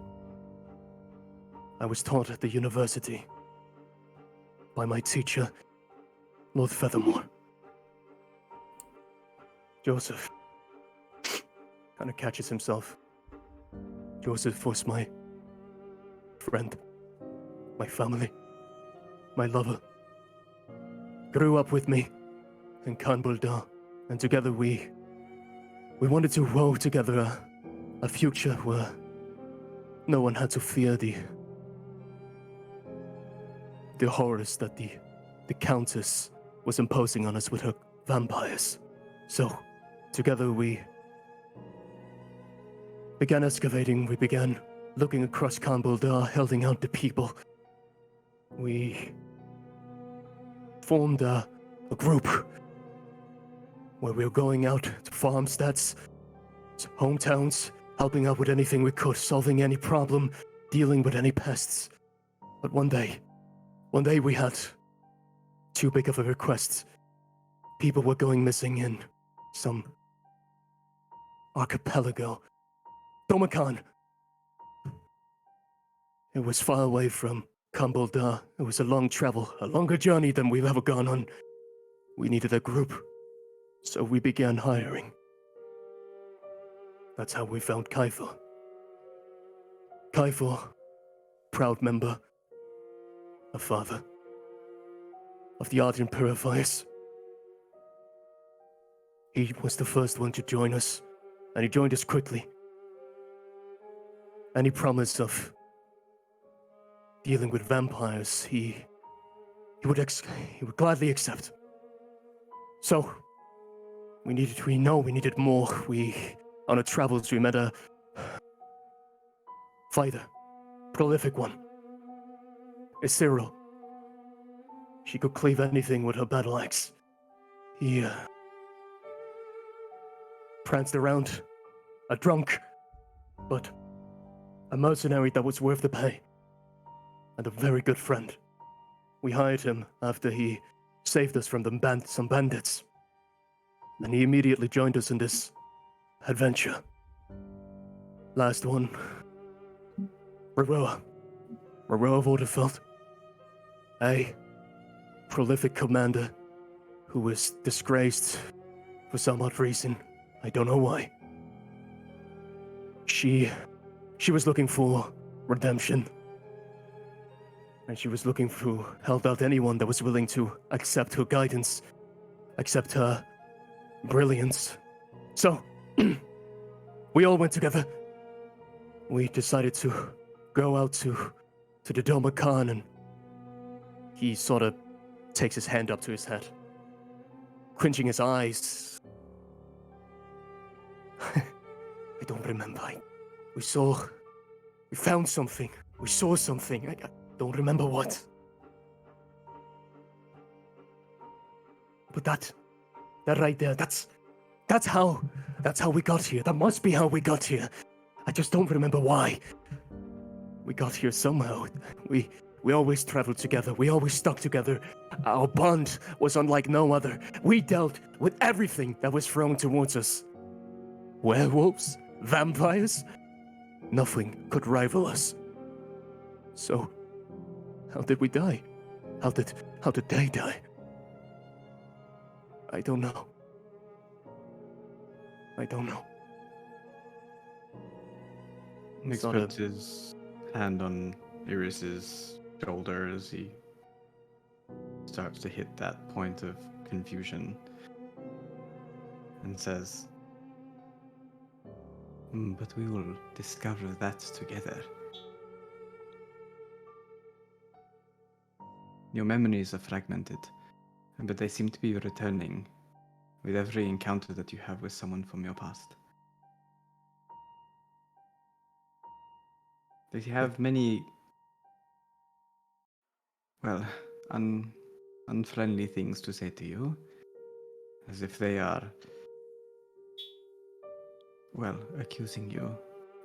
I was taught at the university by my teacher, Lord Feathermore. Joseph kind of catches himself. Joseph was my friend, my family, my lover. Grew up with me in Kanbulda, and together we wanted to row together a future where no one had to fear the horrors that the Countess was imposing on us with her vampires. So, together we began excavating, we began looking across Kanbulda, helping out the people. We formed a group where we were going out to farmsteads, hometowns, helping out with anything we could, solving any problem, dealing with any pests. But one day we had too big of a request. People were going missing in some archipelago. Domakan. It was far away from Kanbulda. It was a long travel, a longer journey than we've ever gone on. We needed a group, so we began hiring. That's how we found Kaifor. Kaifor, proud member, a father of the Ardent Purifiers. He was the first one to join us, and he joined us quickly. Any promise of dealing with vampires, he would gladly accept. So, we needed more. On our travels, we met a fighter, prolific one, Isiro. She could cleave anything with her battle axe. He pranced around, a drunk, but a mercenary that was worth the pay, and a very good friend. We hired him after he saved us from some bandits, and he immediately joined us in this adventure. Last one, Raroa Waterfeld, a prolific commander who was disgraced for some odd reason. I don't know why. She was looking for redemption, and she was looking to help out anyone that was willing to accept her guidance, accept her brilliance. So, we all went together. We decided to go out to the Doma Khan, and he sort of takes his hand up to his head, quenching his eyes. I don't remember. We found something. We saw something. I don't remember what. But that right there, that's how we got here. That must be how we got here. I just don't remember why. We got here somehow. We always traveled together. We always stuck together. Our bond was unlike no other. We dealt with everything that was thrown towards us. Werewolves? Vampires? Nothing could rival us. So, how did we die? How did they die? I don't know. Nick puts his hand on Iris's shoulder as he starts to hit that point of confusion and says, but we will discover that together. Your memories are fragmented, but they seem to be returning with every encounter that you have with someone from your past. They have many, well, unfriendly things to say to you, as if they are, well, accusing you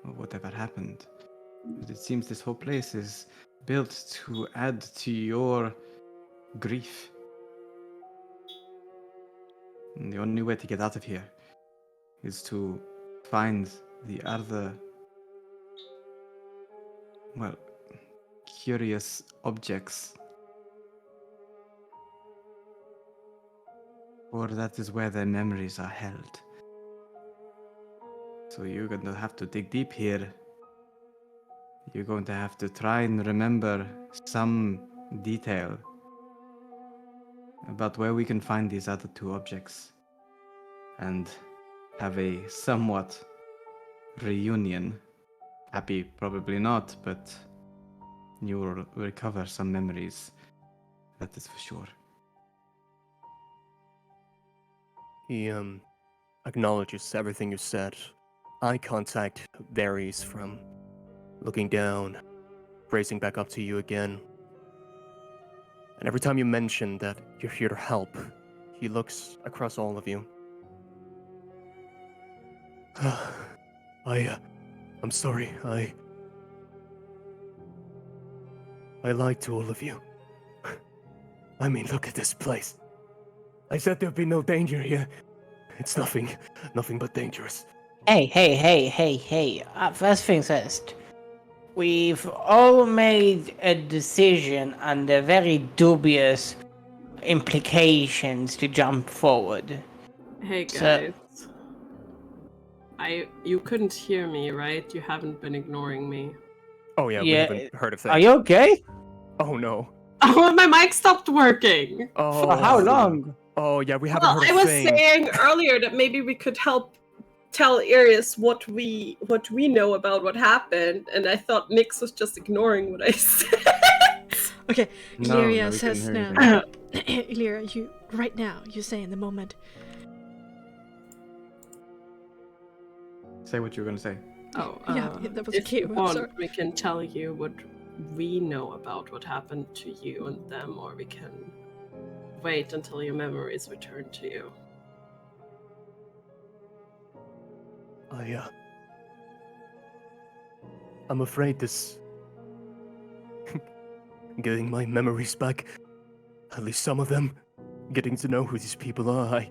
of whatever happened. But it seems this whole place is built to add to your grief. And the only way to get out of here is to find the other, well, curious objects or that is where their memories are held. So you're going to have to dig deep here. You're going to have to try and remember some detail about where we can find these other two objects and have a somewhat reunion. Happy, probably not, but you will recover some memories. That is for sure. He acknowledges everything you said. Eye contact varies from looking down, raising back up to you again. And every time you mention that you're here to help, he looks across all of you. I'm sorry. I lied to all of you. I mean, look at this place. I said there'd be no danger here. It's nothing but dangerous. Hey. First things first. We've all made a decision under very dubious implications to jump forward. Hey So- guys. You couldn't hear me, right? You haven't been ignoring me. Oh yeah, we Yeah, haven't heard a thing. Are you okay? Oh no. Oh, my mic stopped working. Oh. For how long? Oh yeah, we haven't Well, heard a I was thing. saying earlier that maybe we could help tell Iris what we know about what happened, and I thought Nix was just ignoring what I said. Okay, No, Illyria we says couldn't hear now. Illyria, you right now. You say in the moment. Say what you're going to say. Oh, Yeah, that was a if cue, you I'm want, sorry. we can tell you what we know about what happened to you and them, or we can wait until your memories return to you. I'm afraid this getting my memories back, at least some of them, getting to know who these people are,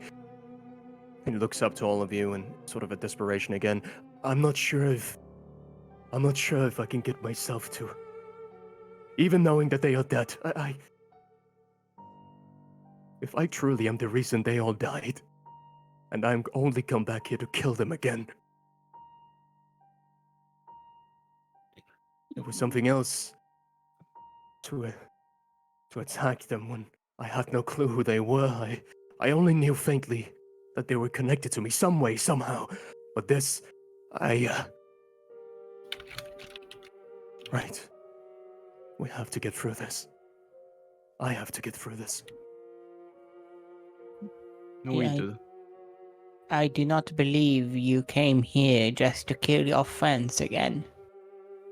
He looks up to all of you in sort of a desperation again. I'm not sure if I can get myself to, even knowing that they are dead. If I truly am the reason they all died, and I'm only come back here to kill them again, it was something else to attack them when I had no clue who they were. I only knew faintly that they were connected to me some way, somehow. But this, Right. We have to get through this. I have to get through this. No, we Yeah, do. I do not believe you came here just to kill your friends again.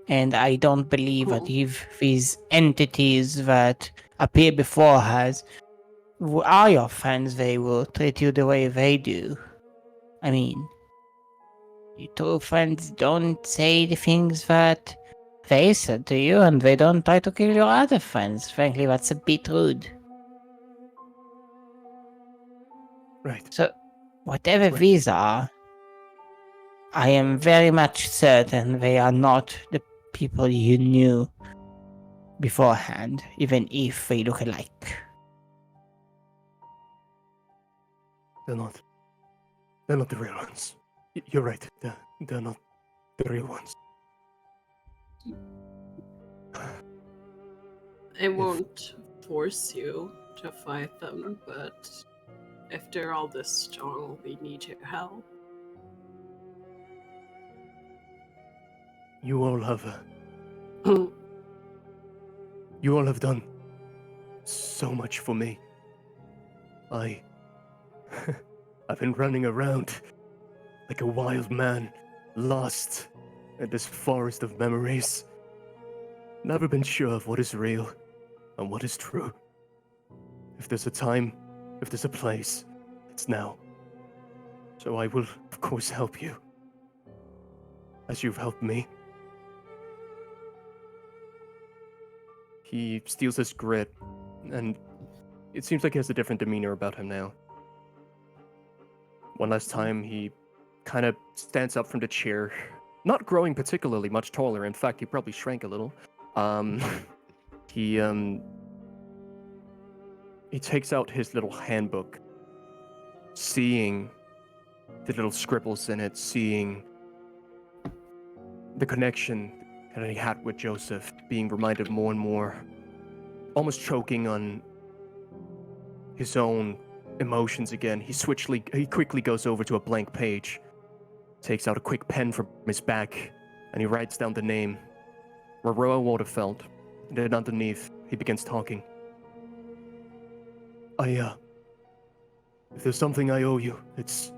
And I don't believe that if these entities that appear before us are your friends, they will treat you the way they do. I mean, your true friends don't say the things that they said to you, and they don't try to kill your other friends. Frankly, that's a bit rude. Right. So, whatever Right. these are, I am very much certain they are not the people you knew beforehand, even if they look alike. They're not the real ones. You're right. They're not the real ones. I won't force you to fight them, but if they're all this strong, we need your help. You all have done so much for me. I've been running around like a wild man, lost in this forest of memories. Never been sure of what is real and what is true. If there's a time, if there's a place, it's now. So I will, of course, help you, as you've helped me. He steals his grit, and it seems like he has a different demeanor about him now. One last time, he kind of stands up from the chair, not growing particularly much taller. In fact, he probably shrank a little. He takes out his little handbook seeing the little scribbles in it, seeing the connection that he had with Joseph, being reminded more and more, almost choking on his own emotions again. He quickly goes over to a blank page, takes out a quick pen from his back, and he writes down the name, Roa Waterfeld. And then underneath, he begins talking. If there's something I owe you, it's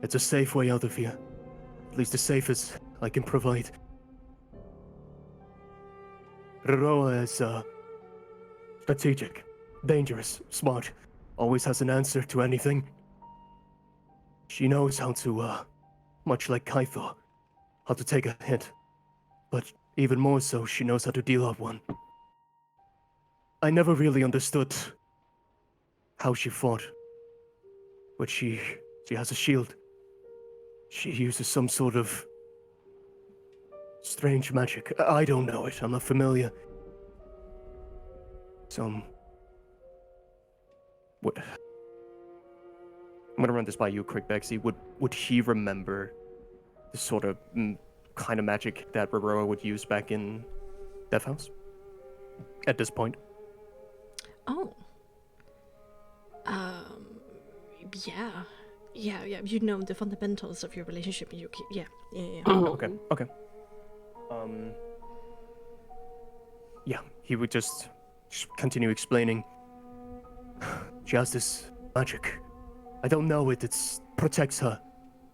a safe way out of here. At least as safe as I can provide. Roa is, strategic, dangerous, smart, always has an answer to anything. She knows how to, much like Kaithor, how to take a hit. But even more so, she knows how to deal out one. I never really understood how she fought. But she has a shield. She uses some sort of strange magic. I don't know it, I'm not familiar. What? I'm gonna run this by you quick, Bexxy. Would he remember the sort of kind of magic that Roroa would use back in Death House? At this point? Oh. Yeah. You know the fundamentals of your relationship. Yeah. Okay. Yeah, he would just continue explaining. She has this magic. I don't know it. It protects her,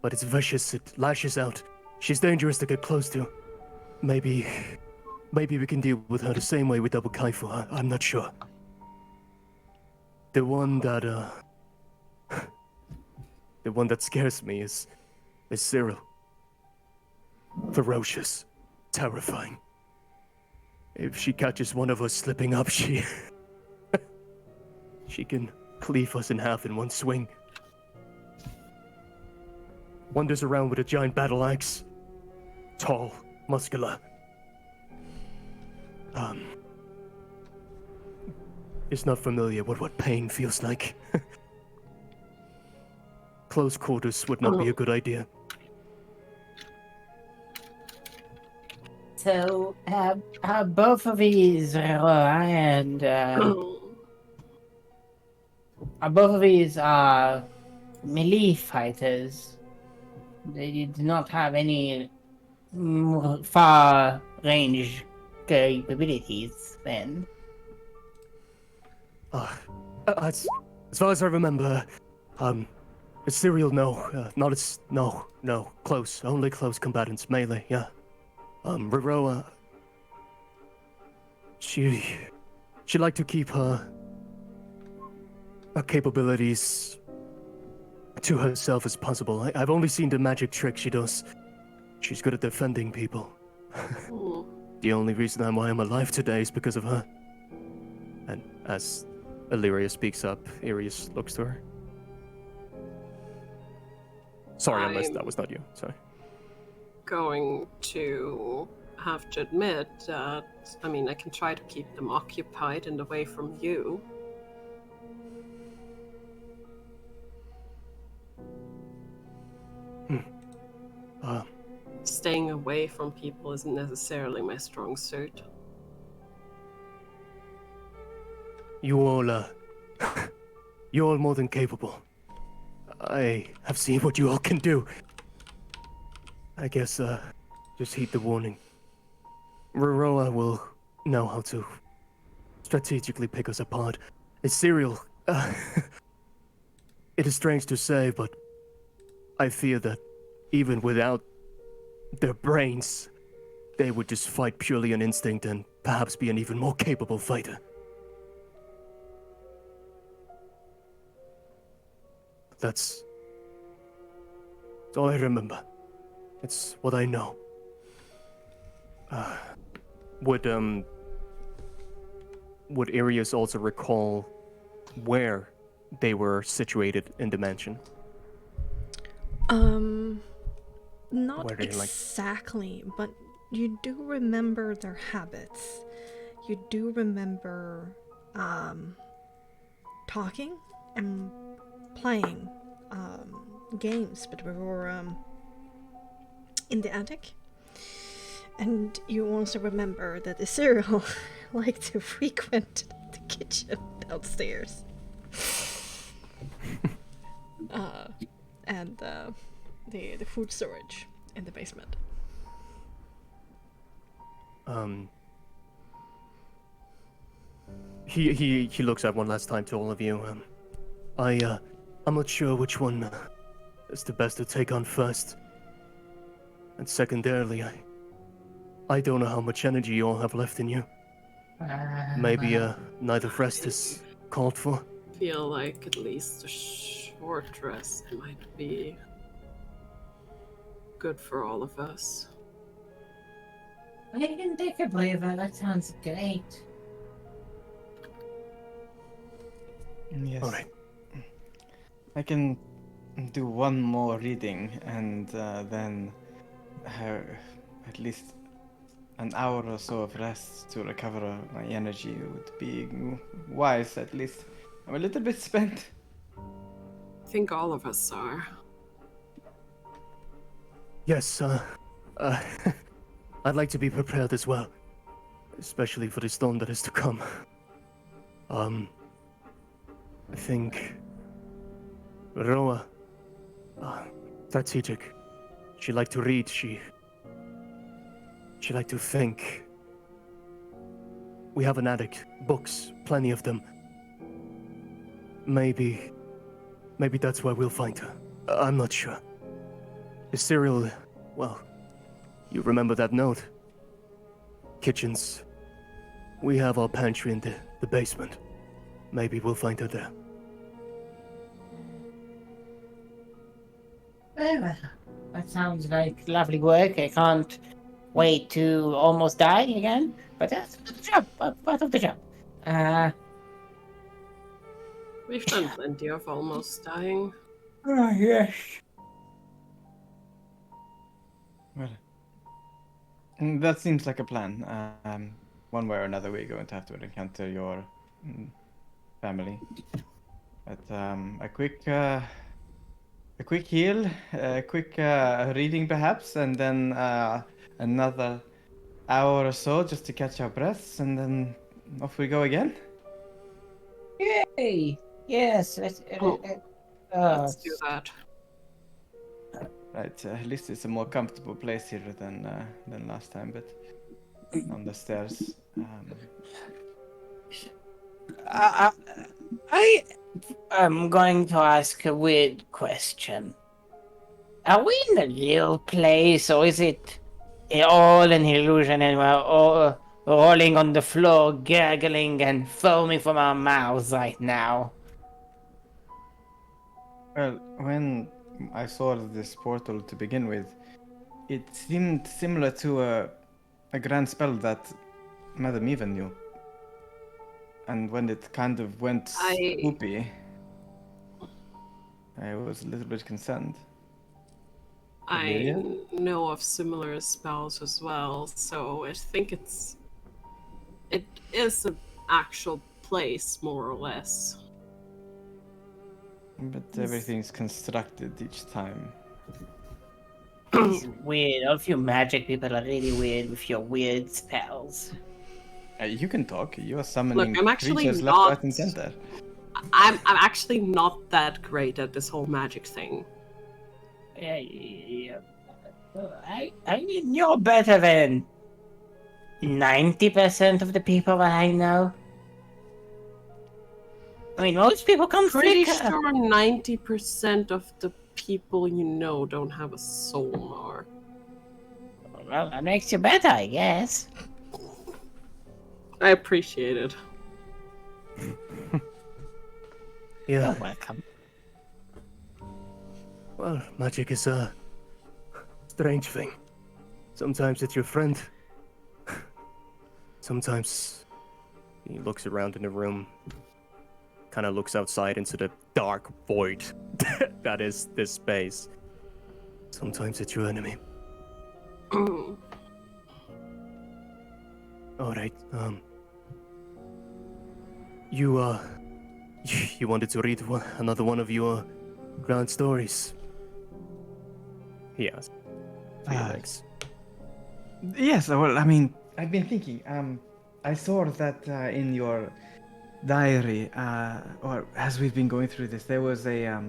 but it's vicious. It lashes out. She's dangerous to get close to. Maybe we can deal with her the same way we double Kaifu. I'm not sure. The one that scares me is Cyril. Ferocious, terrifying. If she catches one of us slipping up, she can cleave us in half in one swing. Wanders around with a giant battle axe. Tall, muscular. Is not familiar with what pain feels like. Close quarters would not be a good idea. So, both of these and both of these are melee fighters. They do not have any far range capabilities. Then, as far as I remember, Cyril, no, close, only close combatants, melee, yeah. Roroa, she liked to keep her capabilities to herself as possible. I've only seen the magic trick she does. She's good at defending people. The only reason why I'm alive today is because of her. And as Illyria speaks up, Arius looks to her. Sorry, unless that was not you. Sorry. Going to have to admit that, I can try to keep them occupied and away from you. Staying away from people isn't necessarily my strong suit. You're all more than capable. I have seen what you all can do. I guess, just heed the warning. Roroa will know how to strategically pick us apart. It's Cyril. It is strange to say, but I fear that even without their brains, they would just fight purely on instinct and perhaps be an even more capable fighter. That's all I remember. It's what I know. Would Arius also recall where they were situated in the mansion? Not exactly, but you do remember their habits. You do remember talking and playing games, but we were in the attic. And you also remember that the cereal liked to frequent the kitchen downstairs. And the food storage in the basement. He looks at one last time to all of you. I'm not sure which one is the best to take on first. And secondarily, I don't know how much energy you all have left in you. Maybe neither rest is called for. Feel like at least a short rest might be good for all of us. I can take a breather. That sounds great. Yes. All right. I can do one more reading and then have at least an hour or so of rest to recover my energy would be wise, at least. I'm a little bit spent. I think all of us are. Yes, I'd like to be prepared as well, especially for the storm that is to come. I think Roa, strategic. She liked to read. She liked to think. We have an attic, books, plenty of them. Maybe that's where we'll find her. I'm not sure. The cereal, well, you remember that note? Kitchens. We have our pantry in the basement. Maybe we'll find her there. Well, that sounds like lovely work. I can't wait to almost die again. But that's part of the job. Part of the job. We've done plenty of almost dying. Oh, yes. Well, that seems like a plan. One way or another, we're going to have to encounter your family. But a quick heal, a quick reading perhaps, and then another hour or so just to catch our breaths, and then off we go again. Yay! Yes. Let's do that. Right, at least it's a more comfortable place here than last time, but on the stairs. I am going to ask a weird question. Are we in a real place, or is it all an illusion and we're all rolling on the floor, gurgling and foaming from our mouths right now? Well, when I saw this portal to begin with, it seemed similar to a grand spell that Madame Eva knew. And when it kind of went spoopy, I was a little bit concerned. I know of similar spells as well, so I think it is an actual place, more or less. But everything's constructed each time. It's weird. All of you magic people are really weird with your weird spells. You can talk. You are summoning Look, I'm actually creatures not. left, right, and center. I'm actually not that great at this whole magic thing. I mean, you're better than 90% of the people that I know. I mean, most people come Pretty thicker. sure 90% of the people you know don't have a soul, Marc. Well, that makes you better, I guess. I appreciate it. Yeah. You're welcome. Well, magic is a strange thing. Sometimes it's your friend. Sometimes he looks around in the room, kind of looks outside into the dark void that is this space. Sometimes it's your enemy. All right. You wanted to read another one of your Grand stories. He asked. Felix. Yes, well, I mean, I've been thinking. I saw that in your diary, or as we've been going through this, there was a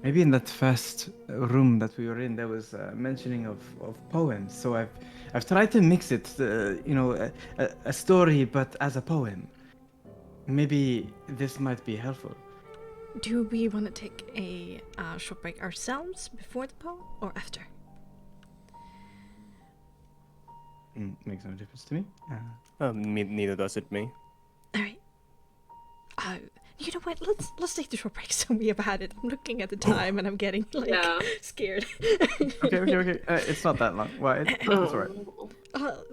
maybe in that first room that we were in, there was a mentioning of poems. So I've tried to mix it, a story, but as a poem. Maybe this might be helpful. Do we want to take a short break ourselves before the poem or after? Makes no difference to me. Neither does it me. All right. You know what? Let's take the short break so we have had it. I'm looking at the time and I'm getting scared. Okay. It's not that long. Well, it's alright.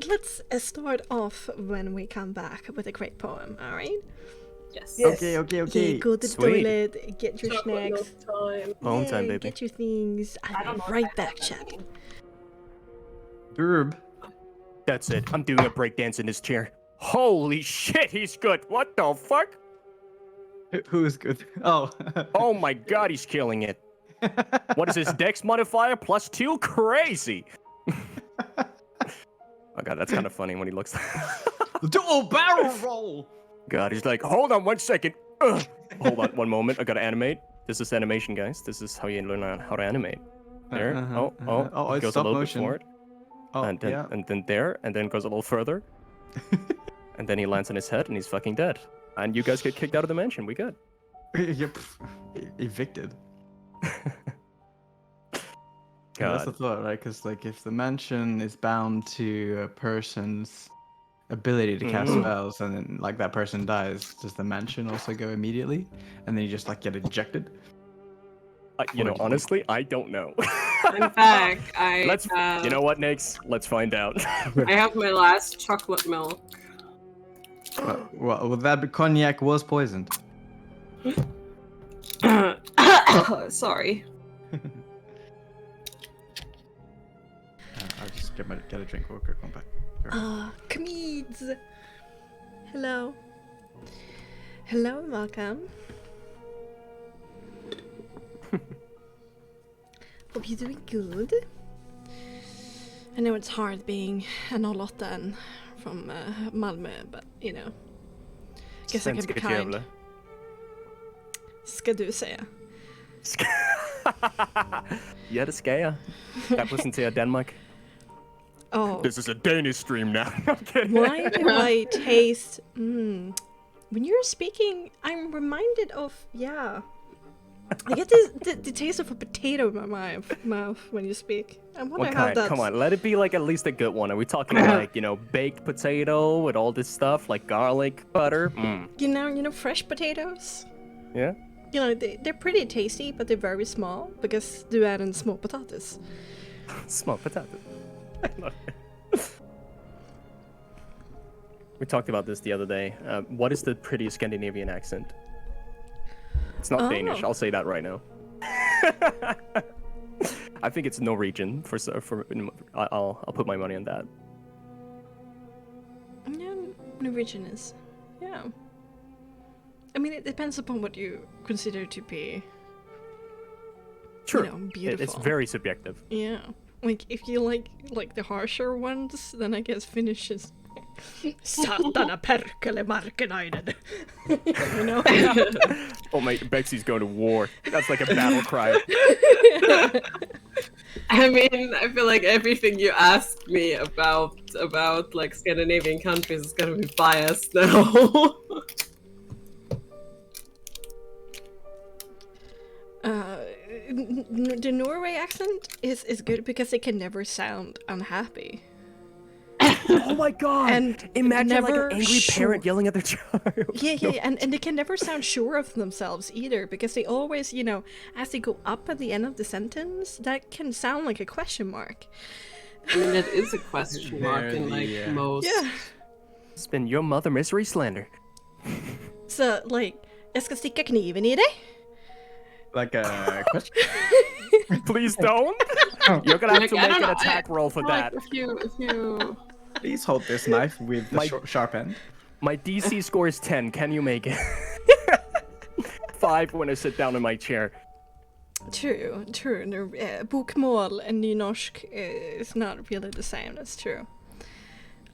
Let's start off when we come back with a great poem. All right. Yes. Okay. Yeah, go to the Sweet. toilet, get your snacks. Poem time, Yeah, baby. Get your things. I'll be right back, chat. Burb. That's it. I'm doing a breakdance in this chair. Holy shit, he's good. What the fuck? Who is good? Oh. Oh my god, he's killing it. What is his dex modifier? +2? Crazy. Oh god, that's kind of funny when he looks. Oh, barrel roll! God, he's like, hold on 1 second. Ugh. Hold on 1 moment. I gotta animate. This is animation, guys. This is how you learn how to animate. There. Oh, It it's goes a stop little motion. bit forward. Oh, and then yeah. and then there, and then goes a little further. And then he lands on his head, and he's fucking dead. And you guys get kicked out of the mansion. We good. Yep. Evicted. Yeah, that's the God. thought, right? Because like, if the mansion is bound to a person's ability to cast spells, and then like that person dies, does the mansion also go immediately, and then you just like get ejected? Honestly, I don't know. In fact, Let's. You know what, Nix? Let's find out. I have my last chocolate milk. Well, that cognac was poisoned. Sorry. I'll just get a drink real quick. Come back. Comeds. Hello. Hello, welcome. Hope you're doing good. I know it's hard being an Olotten from Malmö, but you know. Guess I can be Svenska kind. djävlar. Ska du säga? Ja, det ska jag. Representerar Denmark. Oh. This is a Danish stream now. I'm kidding. Why do I taste... When you're speaking, I'm reminded of... Yeah. I get the taste of a potato in my mouth when you speak. I wonder What how kind? that's... Come on, let it be like at least a good one. Are we talking like, baked potato with all this stuff, like garlic butter? You know fresh potatoes? Yeah? You know, they're pretty tasty, but they're very small because du är en små potatis. Small potato. We talked about this the other day. What is the prettiest Scandinavian accent? It's not Danish. I'll say that right now. I think it's Norwegian. I'll put my money on that. Yeah, Norwegian is. Yeah. I mean, it depends upon what you consider to be. True. Beautiful. It's very subjective. Yeah. Like, if you like the harsher ones, then I guess Finnish is... Satana perkele markenainen. You know? Oh my, Bexxy's going to war. That's like a battle cry. I mean, I feel like everything you ask me about like Scandinavian countries is gonna be biased now. The Norway accent is good because they can never sound unhappy. Oh my god! And imagine like never an angry parent yelling at their child. Yeah, and they can never sound sure of themselves either, because they always, as they go up at the end of the sentence, that can sound like a question mark. I mean, it is a question mark in like most. Yeah. It's been your mother misery slander. Så, like, jag ska sticka kniven i dig. Like a question? Please don't. You're gonna have to make an attack roll for that. If you... Please hold this knife with the sharp end. My DC score is 10. Can you make it? 5 when I sit down in my chair. True. No, bokmål and nynorsk is not really the same. That's true.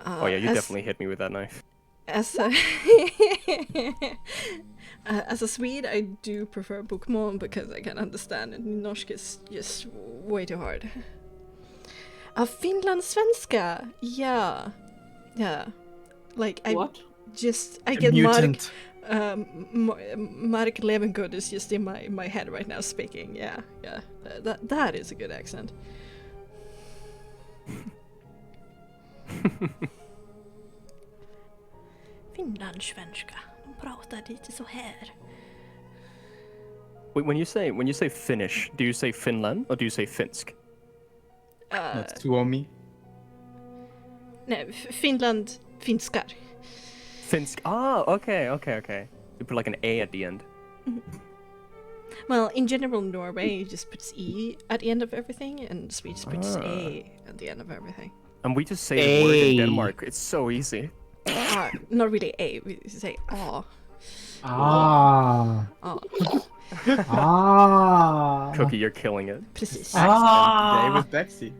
Oh yeah, you definitely hit me with that knife. As a as a Swede, I do prefer bokmål because I can understand it. Nynorsk is just way too hard. Finlandssvenska, yeah. Like I What? I get Mutant. Marc Levengood is just in my head right now speaking. Yeah. That is a good accent. Finlandssvenska. De pratar lite så här. Wait, when you say Finnish, do you say Finland or do you say Finsk? That's Suomi. Nej, Finland, finskar. Finsk. Ah, okay. You put like an A at the end. Well, in general, Norway just puts E at the end of everything, and Sweden puts A at the end of everything. And we just say the word in Denmark. It's so easy. Not really A, we say A. Ah. Cookie, you're killing it. Precis. Today with Bexxy.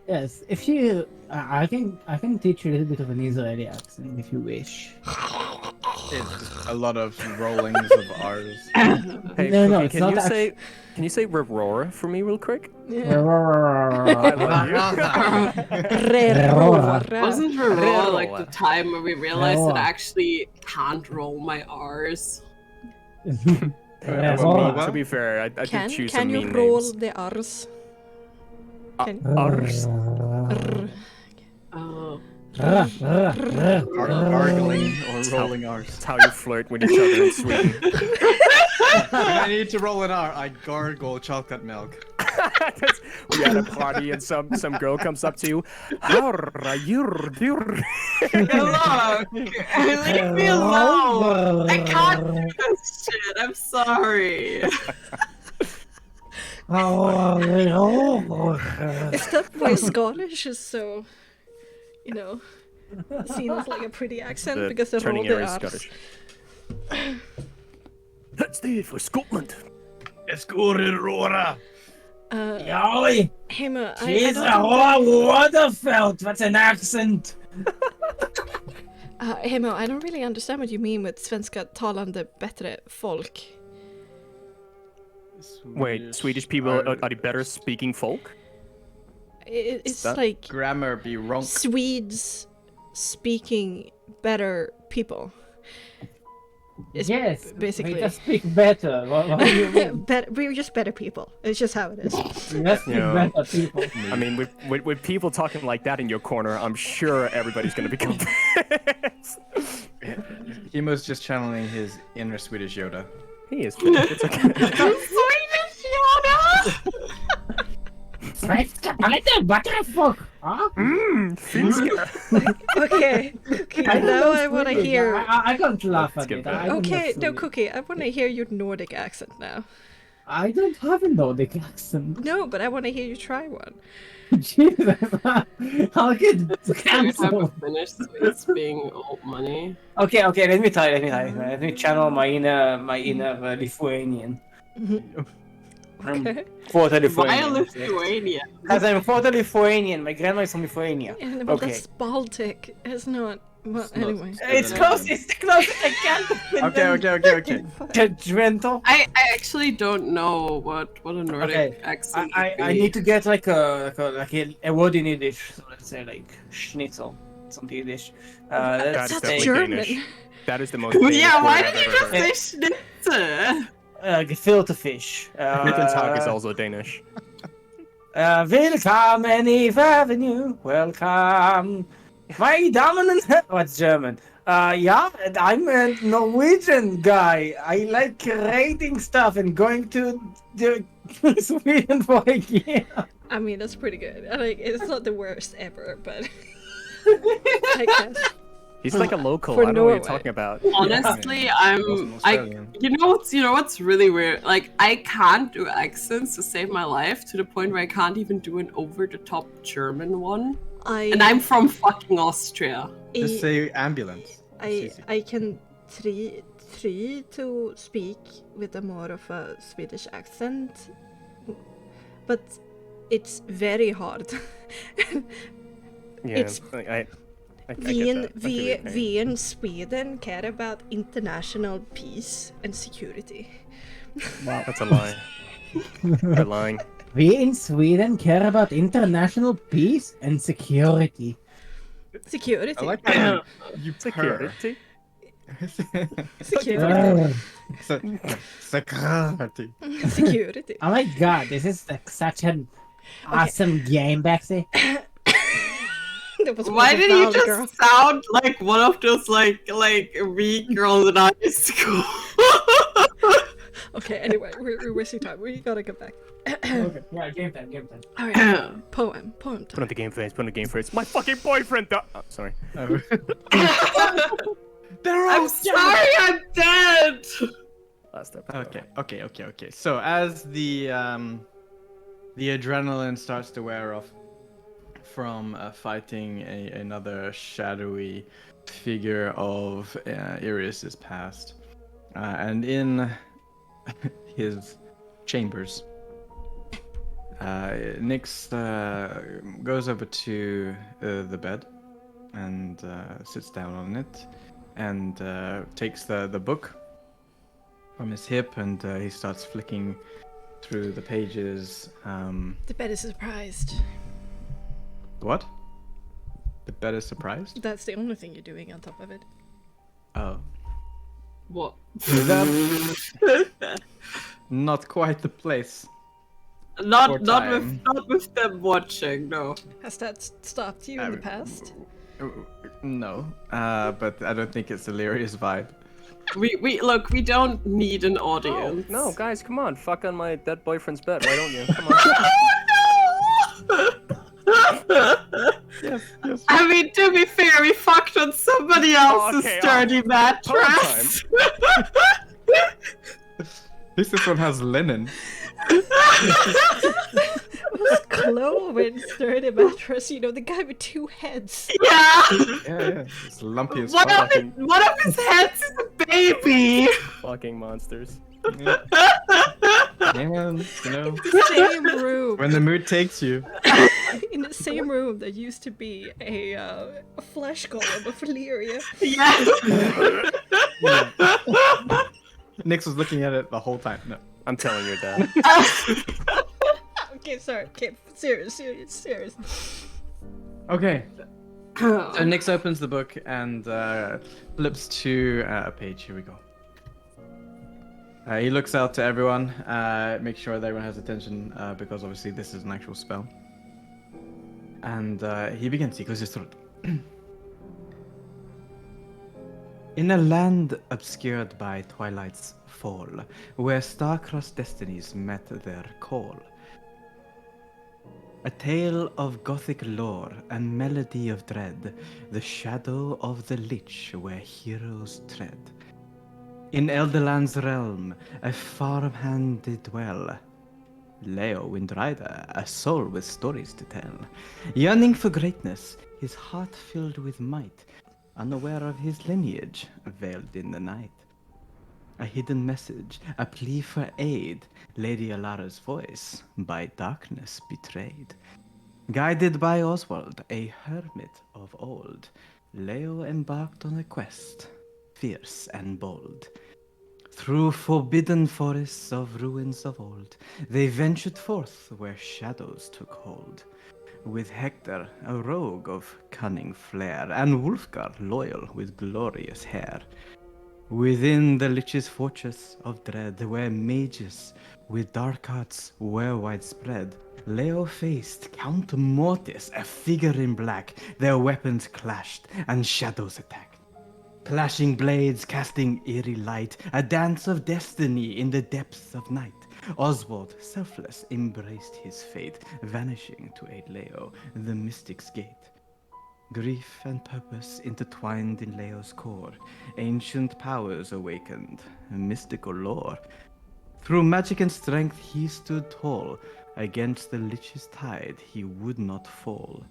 Yes, if you, I can teach you a little bit of an Israeli accent if you wish. It's just a lot of rollings of R's. Hey, No, Cookie, it's can not you say Rorora for me real quick? Yeah. I love you. Wasn't Rorora like the time where we realized that I actually can't roll my R's? To be fair, I did choose some Can you mean roll names. the R's? Rs. Oh. Gargling or rolling R's. That's how you flirt with each other in Sweden. When I need to roll an R, I gargle chocolate milk. We at a party and some girl comes up to you. Look! Leave me alone! I can't do this shit, I'm sorry. It's that way Scottish is so, seen as like a pretty accent because they roll turning the area R's. Scottish. Let's do it for Scotland. Let's go to Rora. Jolly! Hema, Jeez, I don't Waterfeld, that's an accent! Hema, I don't really understand what you mean with svenska talande bättre folk. Wait, Swedish people are they better speaking folk? It's that like Grammar be wrong. Swedes speaking better people. It's Yes, basically. we can speak better. What do you mean? We're just better people. It's just how it is. Let's speak Yeah. better people. I mean, with people talking like that in your corner, I'm sure everybody's gonna become pissed. Hemo's just channeling his inner Swedish Yoda. He is Finnish, it's okay. Swedish Yoda! Svenska better, butterfuck! Huh? Finska. Okay, now I want to hear. I can't laugh Let's at get it. back. I don't Okay, know no, Swedish. Cookie, I want to hear your Nordic accent now. I don't have a Nordic accent. No, but I want to hear you try one. Jesus, I'll get Every time cancelled. I finish Swedes being old money. Okay, let me try. Let me channel my inner Lithuanian. Okay. Quarter Why Lithuanian. Lithuania? Because I'm quarter Lithuanian. My grandma is from Lithuania. Yeah, but Okay. that's Baltic. It's not. Well, It's not- anyway. It's close. It's the closest I can. Okay. Judgmental. I actually don't know what a Nordic Okay, accent I would be. need to get like a word in Yiddish. So let's say like schnitzel, something Yiddish. That is That's definitely German. Danish. That is the most Danish Yeah, why word did I've you ever heard. just say schnitzel? Gefilte fish. Guten Tag is also Danish. Welcome, Eve Avenue. Welcome. My dominant. What's German? Yeah, I'm a Norwegian guy. I like creating stuff and going to Sweden for a year. I mean, that's pretty good. It's not the worst ever, but. I guess. He's like a local. For I don't know what you're Norway. talking about. Honestly, Awesome Australian. you know what's really weird? Like, I can't do accents to save my life to the point where I can't even do an over-the-top German one. And I'm from fucking Austria. Just say ambulance. It's easy. I can free to speak with a more of a Swedish accent, but it's very hard. Yeah, It's- I We get in, that. I feel your pain. we in Sweden care about international peace and security. That's a lie. You're lying. We in Sweden care about international peace and security. Security. I like how you purr. Security. Security. Security. Security. Oh my god, this is like such an awesome game, Bexxy. That was Why one did you Val just girl. sound like one of those like weak girls in high school? Okay, anyway, we're wasting time. We gotta get back. Okay, yeah, game time. Alright, poem Put time. on the game face. Put on the game face. My fucking boyfriend. Sorry. They're all I'm sorry, I'm dead. Last episode. Okay. So as the adrenaline starts to wear off from fighting another shadowy figure of Iris's past, and in his chambers, Nyx goes over to the bed and sits down on it and takes the book from his hip and he starts flicking through the pages. The bed is surprised. What? The bed is surprised? That's the only thing you're doing on top of it. Oh. What? Not quite the place. Not time. with them watching. No. Has that stopped you in the past? No, but I don't think it's Illyria's vibe. We look. We don't need an Oh, audience. no, guys, come on. Fuck on my dead boyfriend's bed. Why don't you? Come on. Yes. I mean, to be fair, we fucked on somebody else's Okay, sturdy mattress. At least this one has linen. Cloven sturdy mattress, you know, the guy with two heads. Yeah. Yeah. It's lumpy as One fuck. of his heads is a baby. Fucking monsters. Yeah, man, you know, The same room. when the mood takes you. In the same room there used to be a flesh golem of Illyria. Yes. Nyx was looking at it the whole time. No. I'm telling your dad. Okay, sorry. Okay, serious. Okay. So Nyx opens the book and flips to a page. Here we go. He looks out to everyone, make sure that everyone has attention, because obviously this is an actual spell. And he begins, he clears his throat. In a land obscured by twilight's fall, where star-crossed destinies met their call, a tale of gothic lore and melody of dread, the shadow of the lich where heroes tread. In Elderland's realm, a farmhand did dwell. Leo Windrider, a soul with stories to tell. Yearning for greatness, his heart filled with might, unaware of his lineage, veiled in the night. A hidden message, a plea for aid, Lady Alara's voice, by darkness betrayed. Guided by Oswald, a hermit of old, Leo embarked on a quest, fierce and bold. Through forbidden forests of ruins of old, they ventured forth where shadows took hold. With Hector, a rogue of cunning flair, and Wulfgar, loyal with glorious hair. Within the Lich's fortress of dread, where mages with dark arts were widespread, Leo faced Count Mortis, a figure in black. Their weapons clashed, and shadows attacked. Clashing blades casting eerie light, a dance of destiny in the depths of night. Oswald, selfless, embraced his fate, vanishing to aid Leo, the mystic's gate. Grief and purpose intertwined in Leo's core, ancient powers awakened, mystical lore. Through magic and strength he stood tall, against the Lich's tide he would not fall.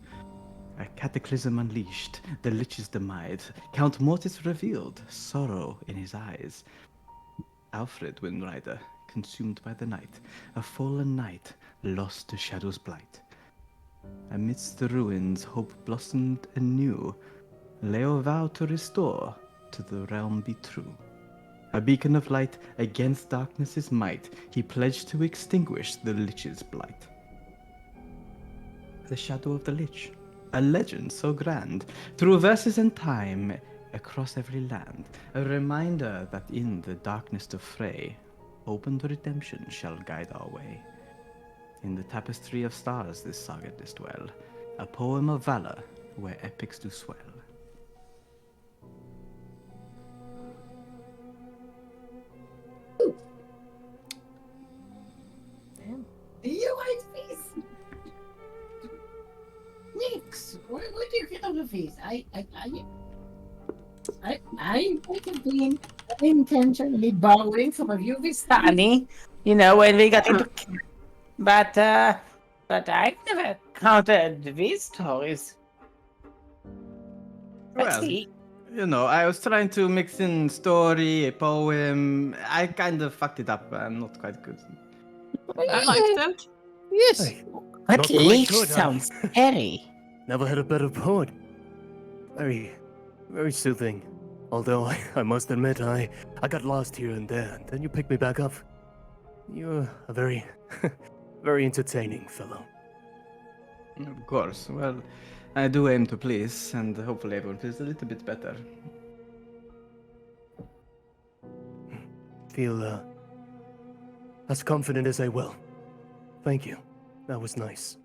A cataclysm unleashed, the lich's demise. Count Mortis revealed, sorrow in his eyes. Alfred Windrider, consumed by the night. A fallen knight, lost to shadow's blight. Amidst the ruins, hope blossomed anew. Leo vowed to restore, to the realm be true. A beacon of light against darkness's might, he pledged to extinguish the lich's blight. The shadow of the lich, a legend so grand, through verses and time, across every land, a reminder that in the darkness of fray, opened redemption shall guide our way. In the tapestry of stars this saga does dwell, a poem of valor where epics do swell. You like fees? Nix, what do you get out of fees? I would have been intentionally borrowing some of you Vistani, when we got into but I've never counted these stories. Well, Bexxy, I was trying to mix in story, a poem. I kind of fucked it up. I'm not quite good. I liked it. yes, Hey, at not quite least good, huh? sounds scary. Never had a better poet. Very, very soothing. Although I must admit, I got lost here and there, and then you picked me back up. You're a very, very entertaining fellow. Of course. Well, I do aim to please, and hopefully everyone feels a little bit better. Feel as confident as I will. Thank you. That was nice.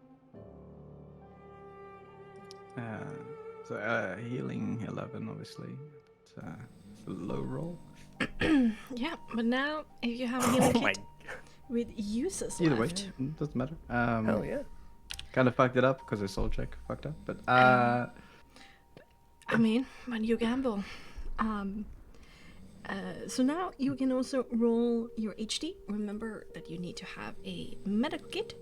Healing 11, obviously. It's a low roll. Yeah, but now if you have a healing Oh my. kit with uses Either left. way, it doesn't matter. Hell yeah. Kind of fucked it up because the soul check fucked up, but I mean, when you gamble. So now you can also roll your HD. Remember that you need to have a medical kit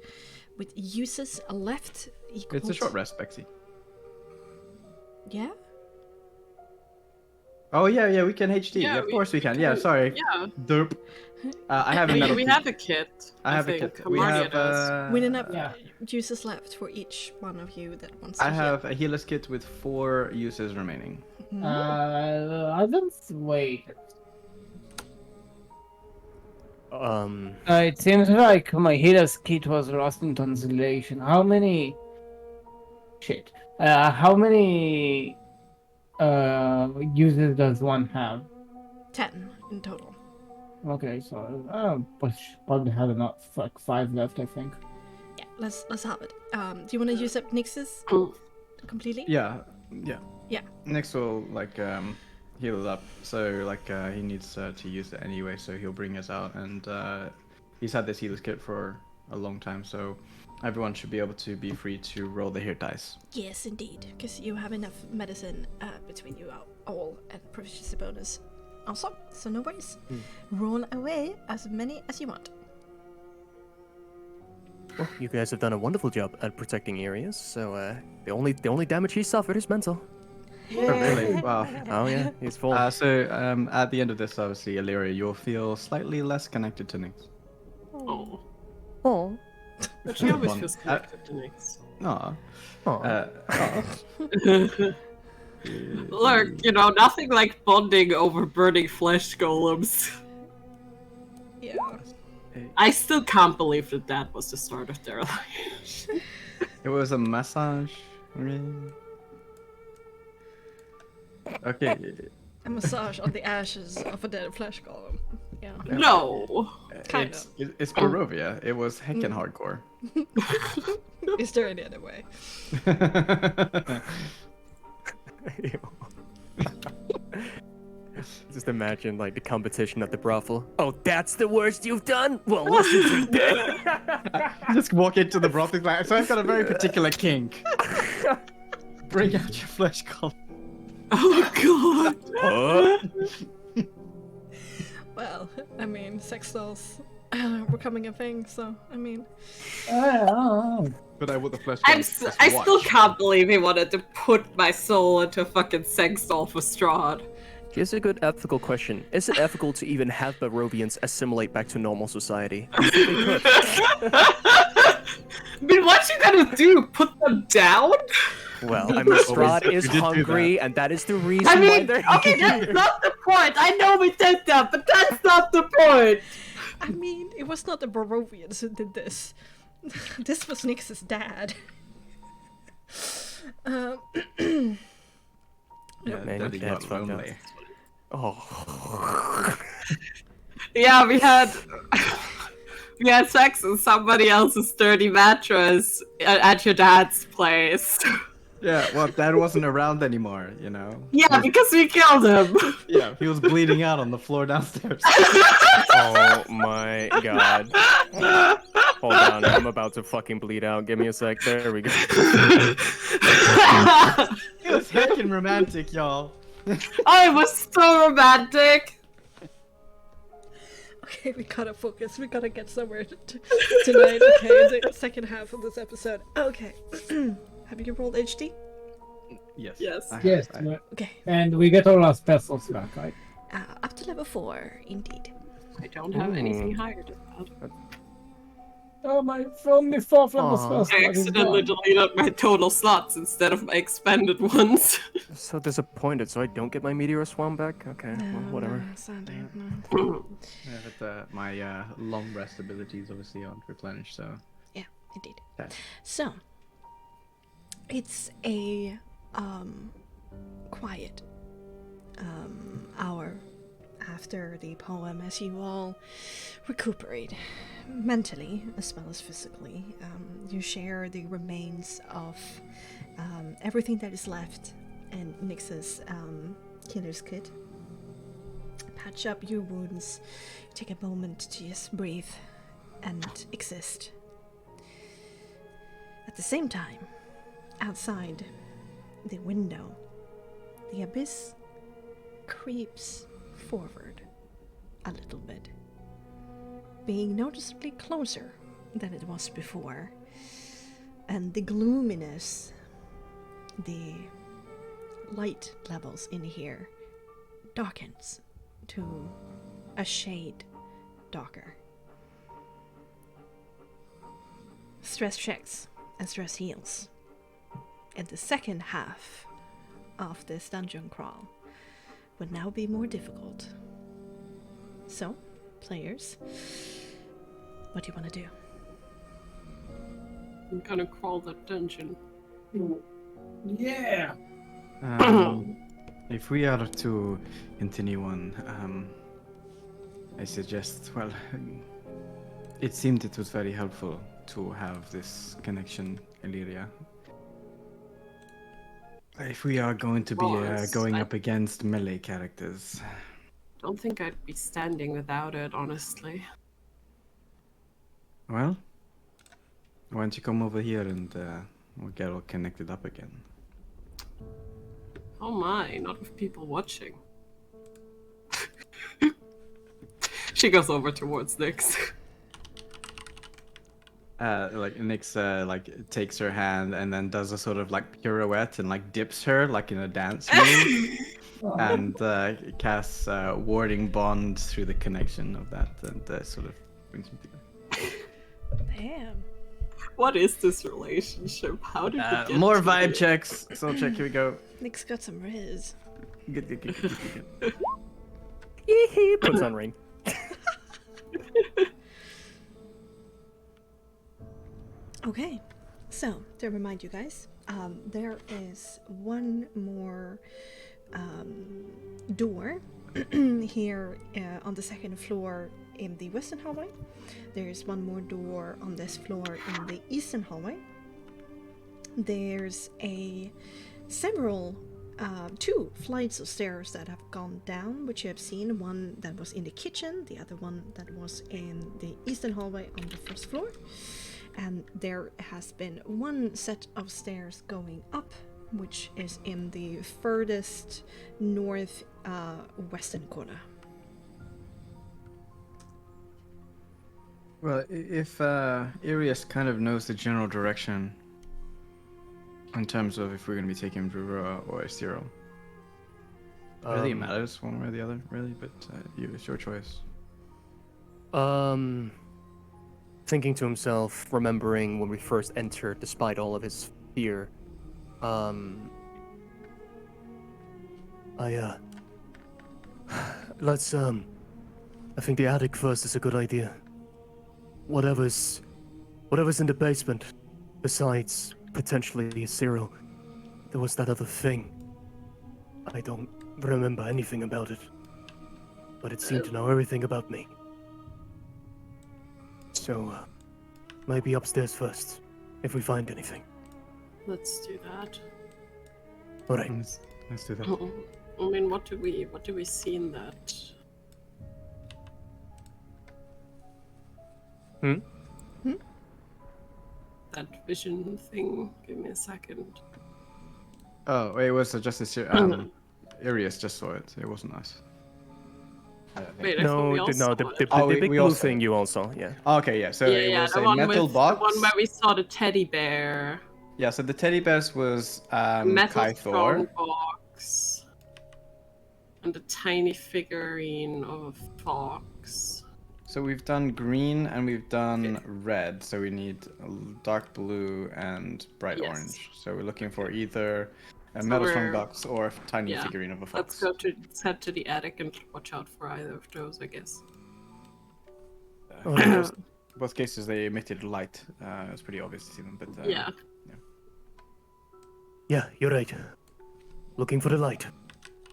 with uses left equal it's a short rest, Bexxy. Yeah? Oh yeah, we can HD. Yeah, of course we can. Yeah, sorry. Yeah. Derp. I have a medical We kit. have a kit. I have a think. kit. We Amalia have. does. With enough Yeah. juices left for each one of you that wants to I heal. have a healer's kit with 4 uses remaining. I don't wait. It seems like my healer's kit was lost in translation. How many? Shit. How many uses does one have? 10 in total. Okay, so probably have enough, like 5 left, I think. Yeah, let's have it. Do you want to use up Nix's completely? Yeah. Yeah. Next will heal it up. So he needs to use it anyway. So he'll bring us out, and he's had this healer's kit for a long time. So everyone should be able to be free to roll the hit dice. Yes, indeed, because you have enough medicine between you all and proficiency bonus. Awesome. So no worries. Roll away as many as you want. Well, you guys have done a wonderful job at protecting areas. So the only damage he suffered is mental. Oh, really? Wow. Oh yeah, he's full. So at the end of this, obviously, Illyria, you'll feel slightly less connected to Nyx. Oh. Oh. But she always One. feels connected to Nyx. Aw. Look, nothing like bonding over burning flesh golems. Yeah. I still can't believe that was the start of their life. It was a massage. Really? Okay. A massage on the ashes of a dead flesh golem. Yeah. No. Kind It's Barovia. It was heckin' hardcore. Is there any other way? Just imagine the competition at the brothel. Oh, that's the worst you've done? Well, listen to that. Just walk into the brothel like, so I've got a very particular kink. Bring out your flesh color. Oh god. Well, I mean, sex dolls were becoming a thing, so I mean. But I want the flesh. I still can't believe he wanted to put my soul into a fucking sex doll for Strahd. Here's a good ethical question. Is it ethical to even have Barovians assimilate back to normal society? I mean, what you gonna do? Put them down? Well, I mean, Strahd is hungry, and that is the reason why they're okay, that's not the point. I know we did that, but that's not the point. I mean, it was not the Barovians who did this. This was Nyx's dad. Yeah, man, Daddy your got dad's fucked up. lonely. Oh. Yeah, we had sex in somebody else's dirty mattress at your dad's place. Yeah, well, Dad wasn't around anymore, you know. Yeah, because we killed him. Yeah, he was bleeding out on the floor downstairs. Oh my god. Hold on, I'm about to fucking bleed out. Give me a sec. There we go. It was heckin' romantic, y'all. Oh, it was so romantic. Okay, we gotta focus. We gotta get somewhere tonight. Okay, the second half of this episode. Okay. Have you rolled HD? Yes. Yes. Yes, Okay. and we get all our specials back, right? Up to level 4, indeed. I don't have anything higher than that. Oh, my only 4th level Aw. spell. I accidentally deleted my total slots instead of my expended ones. So disappointed, so I don't get my Meteor Swarm back? Okay, well, whatever. Sadly, Yeah, but my long rest abilities obviously aren't replenished, so. Yeah, indeed. Okay. So, it's a quiet hour after the poem as you all recuperate mentally as well as physically. You share the remains of everything that is left in Nyx's healer's kit. Patch up your wounds, take a moment to just breathe and exist. At the same time, outside the window, the abyss creeps forward a little bit, being noticeably closer than it was before, and the gloominess, the light levels in here darkens to a shade darker. Stress checks and stress heals in the second half of this dungeon crawl would now be more difficult. So, players, what do you want to do? I'm gonna crawl that dungeon. Yeah! If we are to continue on, I suggest, well, it seemed it was very helpful to have this connection, Illyria. If we are going to be going up against melee characters. Don't think I'd be standing without it, honestly. Well, why don't you come over here and we'll get all connected up again. Oh my, not with people watching. She goes over towards Nyx. Like Nyx takes her hand and then does a sort of like pirouette and like dips her like in a dance move, and casts warding bond through the connection of that, and sort of brings them together. Damn. What is this relationship? How did we get More to vibe it? checks. Soul check. Here we go. Nick's got some riz. Good. Puts on ring. Okay, so to remind you guys, there is one more door here on the second floor in the western hallway. There's one more door on this floor in the eastern hallway. There's two flights of stairs that have gone down, which you have seen. One that was in the kitchen, the other one that was in the eastern hallway on the first floor. And there has been one set of stairs going up, which is in the furthest north western corner. Well, if Arius kind of knows the general direction in terms of if we're going to be taking Drura or Estero. I don't think it matters one way or the other, really, but it's your choice. Thinking to himself, remembering when we first entered, despite all of his fear, let's, I think the attic first is a good idea. Whatever's in the basement, besides potentially Zero, there was that other thing. I don't remember anything about it, but it seemed to know everything about me. So, maybe upstairs first, if we find anything. Let's do that. All right. Let's do that. I mean, what do we see in that? That vision thing. Give me a second. Oh, it was just a Arius just saw it. It wasn't us. Wait, I thought we all saw it. The big we blue all thing you all saw, yeah. Okay, yeah. So it was the a one metal with, box. The one where we saw the teddy bear. Yeah, so the teddy bears was Metal Kai strong Thor. box. And a tiny figurine of a fox. So we've done green and we've done red. So we need dark blue and bright orange. So we're looking for either a metal strong box or a tiny figurine of a fox. Let's head to the attic and watch out for either of those, I guess. Both cases they emitted light. It was pretty obvious to see them, but Yeah, you're right. Looking for the light.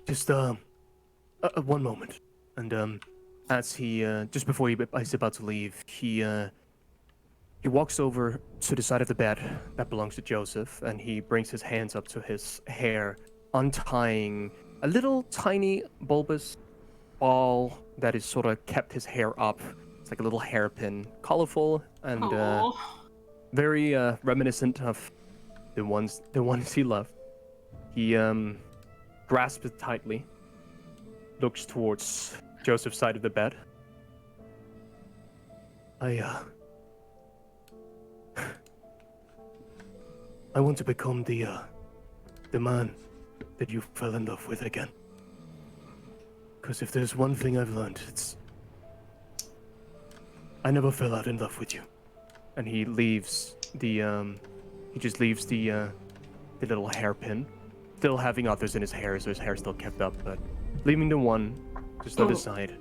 Just one moment. And as he just before he's about to leave, he walks over to the side of the bed that belongs to Joseph, and he brings his hands up to his hair, untying a little tiny bulbous ball that is sort of kept his hair up. It's like a little hairpin, colorful and very reminiscent of the ones he loved. He grasps it tightly, looks towards Joseph's side of the bed. I want to become the man that you fell in love with again. Because if there's one thing I've learned, it's I never fell out in love with you. And he leaves the he just leaves the little hairpin, still having others in his hair, so his hair's still kept up, but leaving the one just on the side.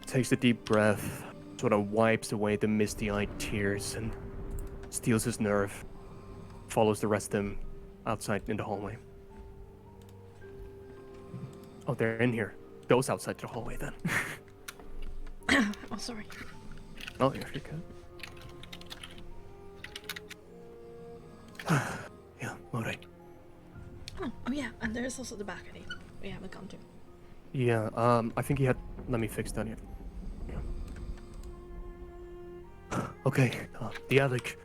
Takes a deep breath, sort of wipes away the misty-eyed tears, and steals his nerve. Follows the rest of them outside in the hallway. Oh, they're in here. Goes outside to the hallway then. Oh, sorry. Oh, here she comes. Yeah, alright. Oh, yeah, and there's also the balcony we haven't gone to. Yeah, I think he had... Let me fix that here. Yeah. Okay, the attic.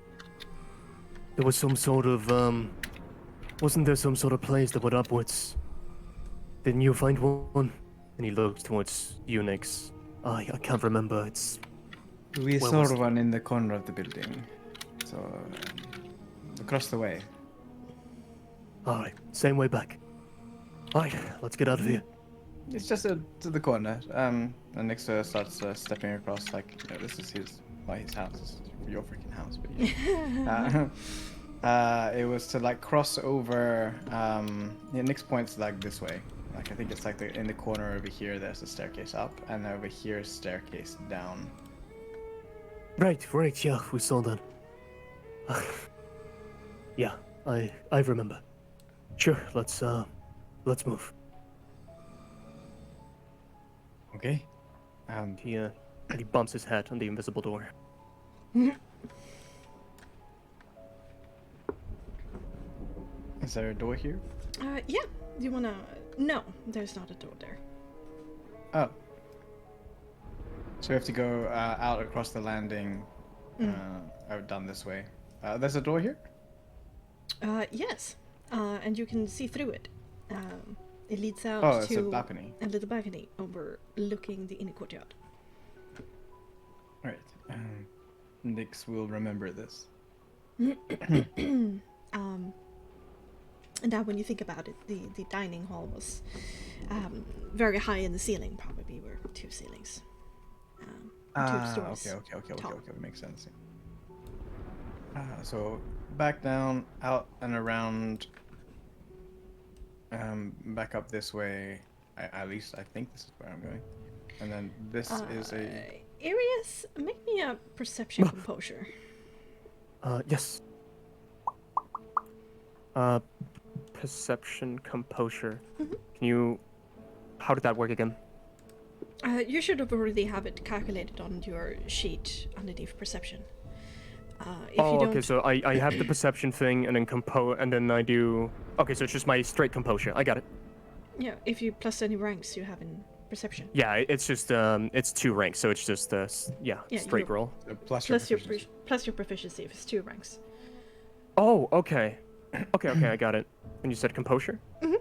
There was some sort of, wasn't there some sort of place that went upwards? Didn't you find one? And he looks towards Unix. I can't remember, it's... We saw one in the corner of the building. So, across the way. Alright, same way back. Alright, let's get out of here. It's just to the corner. And Nixer starts stepping across, like, you know, this is his house. This is your freaking house, but it was to like cross over. Nix points like this way. Like I think it's like in the corner over here. There's a staircase up, and over here is staircase down. Right, yeah, we saw that. Yeah, I remember. Sure, let's move. Okay. He bumps his head on the invisible door. Is there a door here? Yeah. Do you wanna... No, there's not a door there. Oh. So we have to go out across the landing, down this way. There's a door here? Yes. And you can see through it. It leads out it's to a balcony. a little balcony overlooking the inner courtyard. Right. Nix will remember this. And now when you think about it, the dining hall was very high in the ceiling, probably were 2 ceilings. 2 stories. Okay, makes sense. So back down, out and around, back up this way. At least I think this is where I'm going. And then this is a... Arius, make me a perception composure. Yes. Perception composure. Mm-hmm. Can you... How did that work again? You should have already have it calculated on your sheet underneath perception. If you don't... Okay, so I have the perception thing, and then and then I do... Okay, so it's just my straight composure. I got it. Yeah, if you plus any ranks you have in perception. Yeah, it's just, it's 2 ranks, so it's just, straight roll. Plus your proficiency if it's 2 ranks. Oh, okay. Okay, I got it. And you said composure? Mm-hmm.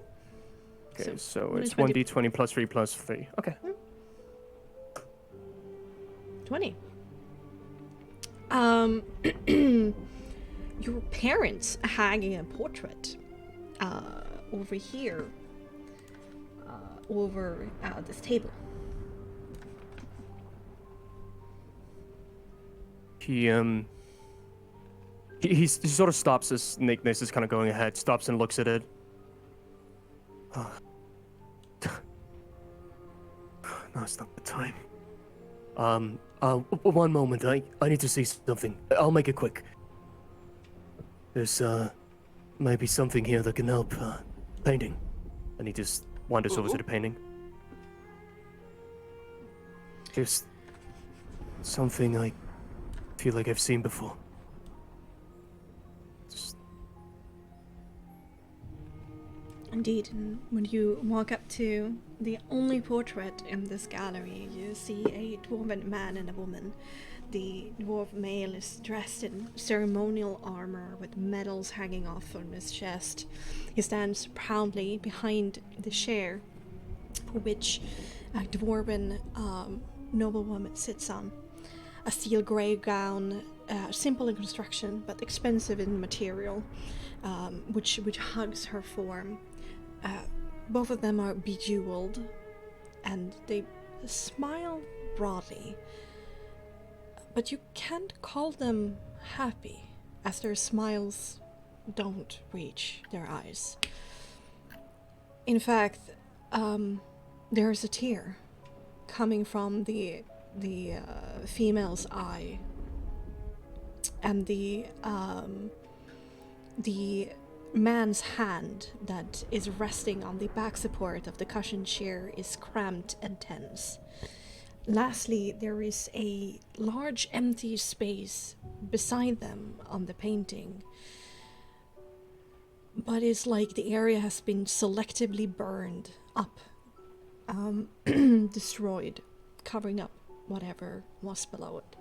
Okay, so it's 1d20. 1d20 plus 3 plus 3. Okay. 20. Your parents are hanging a portrait over here, over this table. He sort of stops as Nickness is kind of going ahead, stops and looks at it. No, it's not the time. One moment, I need to see something. I'll make it quick. There's, maybe something here that can help, painting. And he just wanders over to the painting. Just something I feel like I've seen before. Indeed, and when you walk up to the only portrait in this gallery, you see a dwarven man and a woman. The dwarf male is dressed in ceremonial armor with medals hanging off from his chest. He stands proudly behind the chair, which a dwarven noblewoman sits on. A steel grey gown, simple in construction but expensive in material, which hugs her form. Both of them are bejeweled, and they smile broadly. But you can't call them happy, as their smiles don't reach their eyes. In fact, there's a tear coming from the female's eye, and the man's hand that is resting on the back support of the cushioned chair is cramped and tense. Lastly, there is a large empty space beside them on the painting, but it's like the area has been selectively burned up, destroyed, covering up whatever was below it.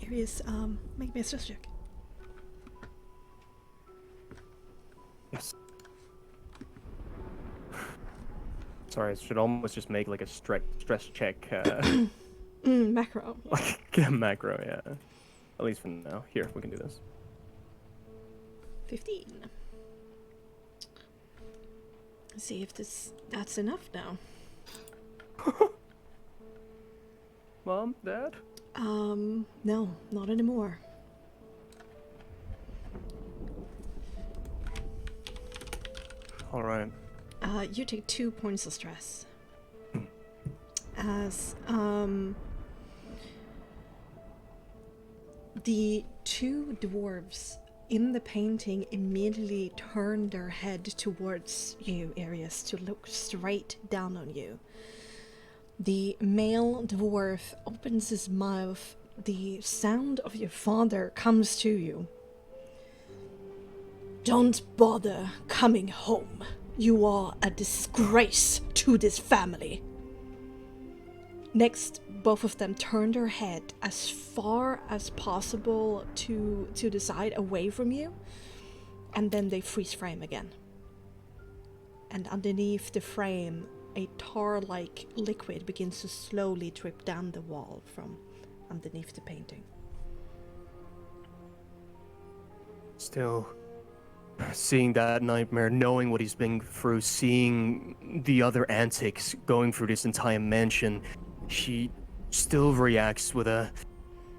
Arius, make me a stress check. Yes. Sorry, I should almost just make like a stress check. Macro. Like a macro, yeah. At least for now. Here, we can do this. 15. Let's see if that's enough now. Mom, Dad? No, not anymore. Alright. You take 2 points of stress. As, the 2 dwarves in the painting immediately turn their head towards you, Arius, to look straight down on you. The male dwarf opens his mouth. The sound of your father comes to you. Don't bother coming home. You are a disgrace to this family. Next, both of them turn their head as far as possible to the side away from you, and then they freeze frame again. And underneath the frame, a tar-like liquid begins to slowly drip down the wall from underneath the painting. Still, seeing that nightmare, knowing what he's been through, seeing the other antics going through this entire mansion, she still reacts with a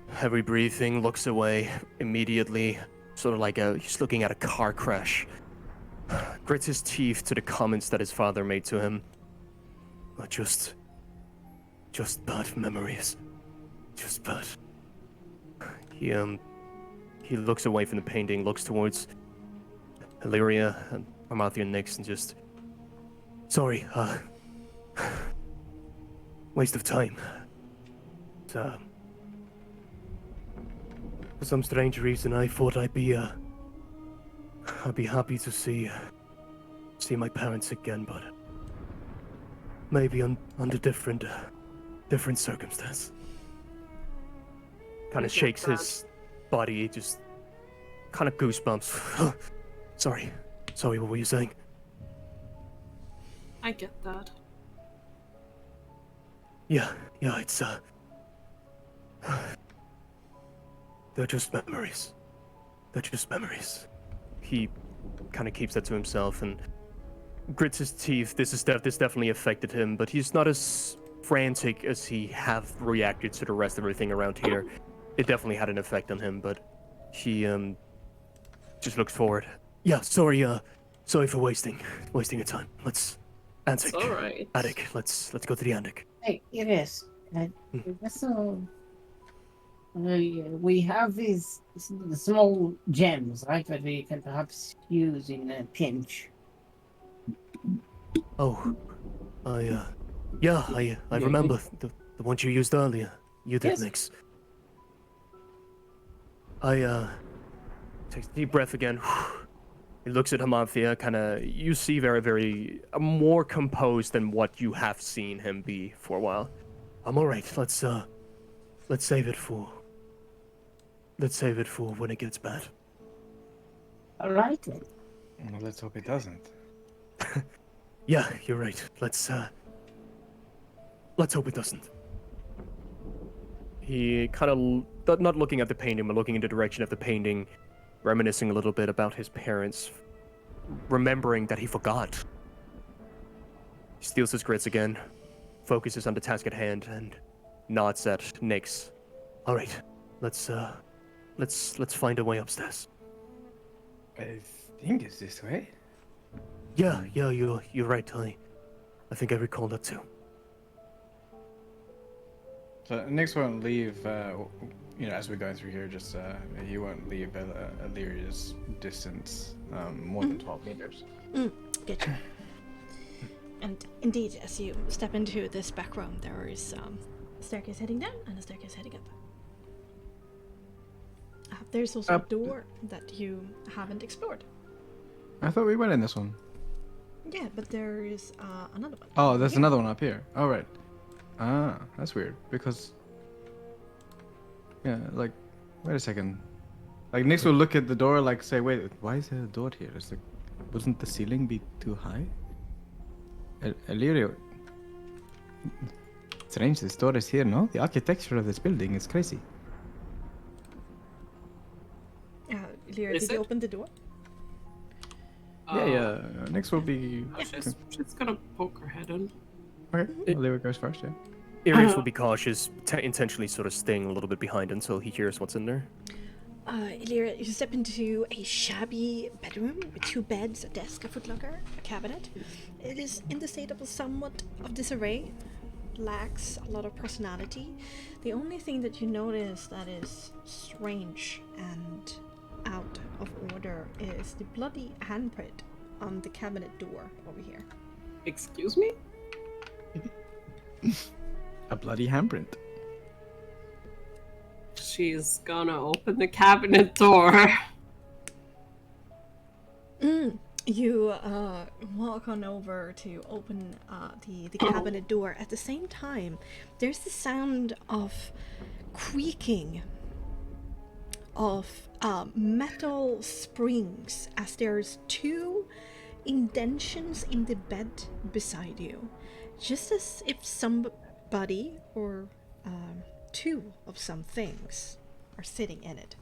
heavy breathing, looks away immediately, sort of like he's looking at a car crash. Grits his teeth to the comments that his father made to him. Just bad memories. Just bad. He looks away from the painting, looks towards Illyria and Amalthea and Nyx, and just... Sorry, waste of time. For some strange reason, I thought I'd be happy to see my parents again, but maybe under different circumstance. Kind of shakes his body, just kind of goosebumps. Sorry, what were you saying? I get that. Yeah, it's they're just memories. He kind of keeps that to himself and grits his teeth. This definitely affected him, but he's not as frantic as he have reacted to the rest of everything around here. It definitely had an effect on him, but he just looks forward. Yeah, sorry for wasting your time. Let's attic. It's all right. Attic. Let's go to the attic. Hey, yes. So, we have these small gems, right, that we can perhaps use in a pinch. Oh, I remember the ones you used earlier. You did, Yes. Nyx. I takes a deep breath again. He looks at Amalthea, you see very, very more composed than what you have seen him be for a while. I'm all right. Let's save it for when it gets bad. All right, then. Well, let's hope it doesn't. Yeah, you're right. Let's hope it doesn't. He not looking at the painting, but looking in the direction of the painting, reminiscing a little bit about his parents, remembering that he forgot. He steals his grits again, focuses on the task at hand, and nods at Nyx. All right, let's find a way upstairs. I think it's this way. Yeah, you're right, I think I recall that too. So Nyx won't leave, as we're going through here, he won't leave Illyria's distance more than 12 meters. Get you. And indeed, as you step into this back room, there is a staircase heading down and a staircase heading up. There's also a door that you haven't explored. I thought we went in this one. Yeah, but there is another one. Oh, there's Here. another one up here. All right. Ah, that's weird because. Yeah, like, wait a second. Like, Nyx will look at the door, like, say, wait, why is there a door here? It's like, wouldn't the ceiling be too high? Illyria. Strange, this door is here, no? The architecture of this building is crazy. Lyra, Is did you it? open the door? Yeah. Nyx will be. She's gonna poke her head in. Okay, Illyria goes first, yeah. Irius will be cautious, intentionally sort of staying a little bit behind until he hears what's in there. Lyra, you step into a shabby bedroom with 2 beds, a desk, a footlocker, a cabinet. It is in the state of somewhat of disarray, lacks a lot of personality. The only thing that you notice that is strange and out of order is the bloody handprint on the cabinet door over here. Excuse me? A bloody handprint. She's gonna open the cabinet door. You walk on over to open the cabinet door. At the same time, there's the sound of creaking of metal springs as there's 2 indentions in the bed beside you, just as if somebody or two of some things are sitting in it.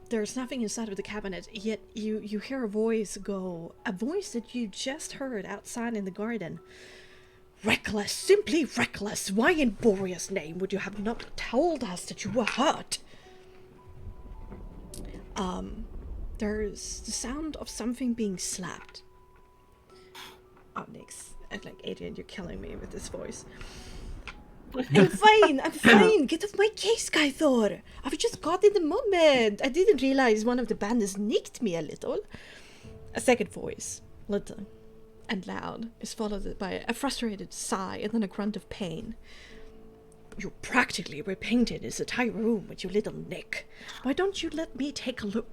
There's nothing inside of the cabinet, yet you hear a voice that you just heard outside in the garden. Reckless, simply reckless. Why in Boreas' name would you have not told us that you were hurt? There's the sound of something being slapped. Oh, Nix. Like, Adrian, you're killing me with this voice. I'm fine. Get off my case, Kythor. I've just got in the moment. I didn't realize one of the bandits nicked me a little. A second voice, little and loud, is followed by a frustrated sigh and then a grunt of pain. You practically repainted this entire room with your little nick. Why don't you let me take a look?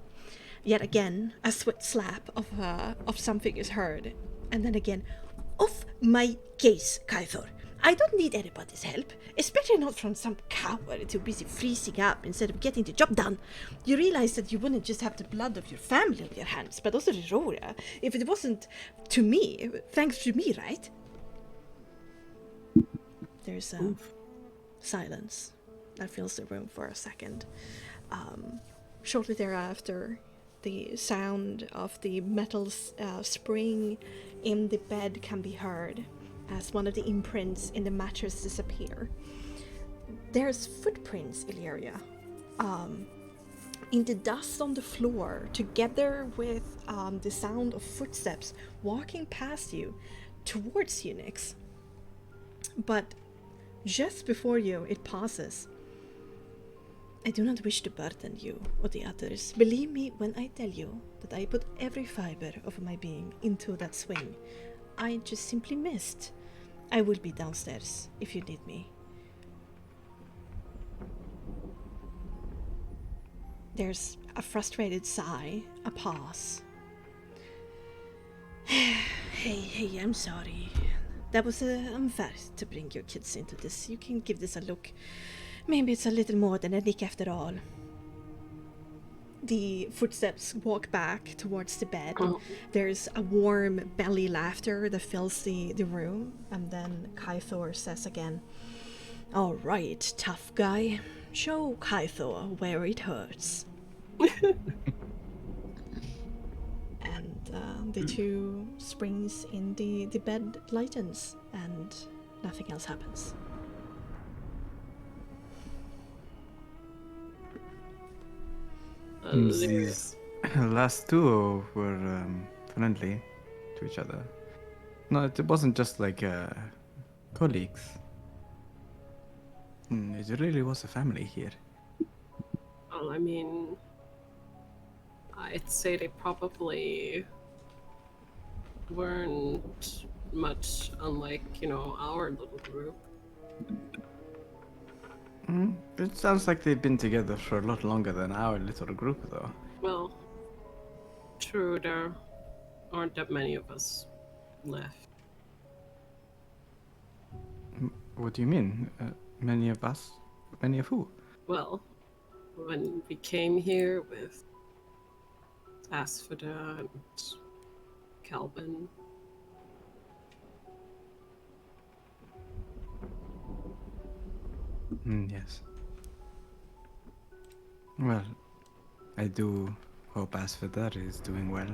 Yet again, a swift slap of something is heard, and then again, off my case, Kythor. I don't need anybody's help, especially not from some coward too busy freezing up instead of getting the job done. You realize that you wouldn't just have the blood of your family on your hands, but also the Rora, if it wasn't to me, thanks to me, right? There's a silence that fills the room for a second. Shortly thereafter, the sound of the metal spring in the bed can be heard as one of the imprints in the mattress disappear. There's footprints, Illyria, in the dust on the floor, together with the sound of footsteps walking past you towards you, Nyx. But just before you, it pauses. I do not wish to burden you or the others. Believe me when I tell you that I put every fiber of my being into that swing. I just simply missed. I will be downstairs if you need me. There's a frustrated sigh, a pause. Hey, I'm sorry. That was unfair to bring your kids into this. You can give this a look. Maybe it's a little more than a nick after all. The footsteps walk back towards the bed. There's a warm belly laughter that fills the room. And then Kythor says again, "All right, tough guy. Show Kythor where it hurts." And the two springs in the bed lightens and nothing else happens. These last two were friendly to each other. No, it wasn't just like colleagues. It really was a family here. Well, I mean, I'd say they probably weren't much unlike, our little group. It sounds like they've been together for a lot longer than our little group, though. Well, true, there aren't that many of us left. What do you mean? Many of us? Many of who? Well, when we came here with Asphoda and Calvin. Yes. Well, I do hope Asphoda is doing well.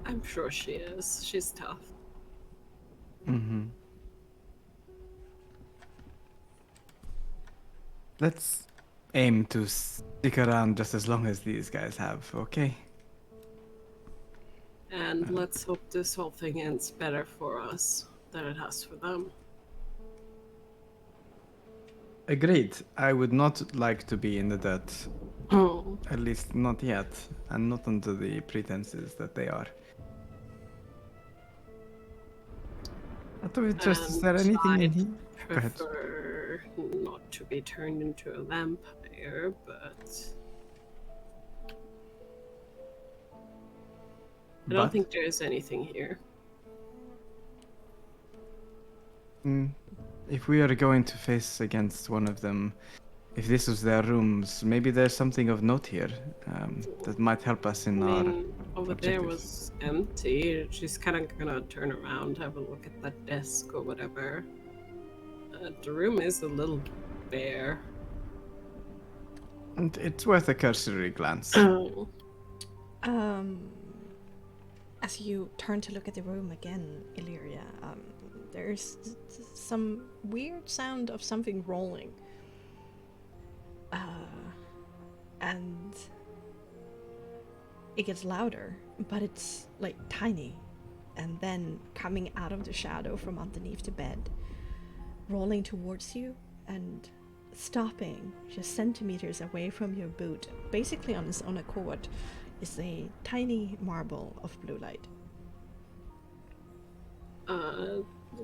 I'm sure she is. She's tough. Let's aim to stick around just as long as these guys have, okay? And let's hope this whole thing ends better for us than it has for them. Agreed. I would not like to be in the dirt. Oh. At least not yet, and not under the pretenses that they are. Out of interest, is there anything in here? Go ahead. Prefer not to be turned into a vampire, but I don't think there's anything here. If we are going to face against one of them, if this was their rooms, maybe there's something of note here that might help us in our Over there objectives. was empty. She's kind of gonna turn around, have a look at that desk or whatever. The room is a little bare. And it's worth a cursory glance. As you turn to look at the room again, Illyria, there's some weird sound of something rolling. And it gets louder, but it's like tiny. And then coming out of the shadow from underneath the bed, rolling towards you and stopping just centimeters away from your boot, basically on its own accord, is a tiny marble of blue light.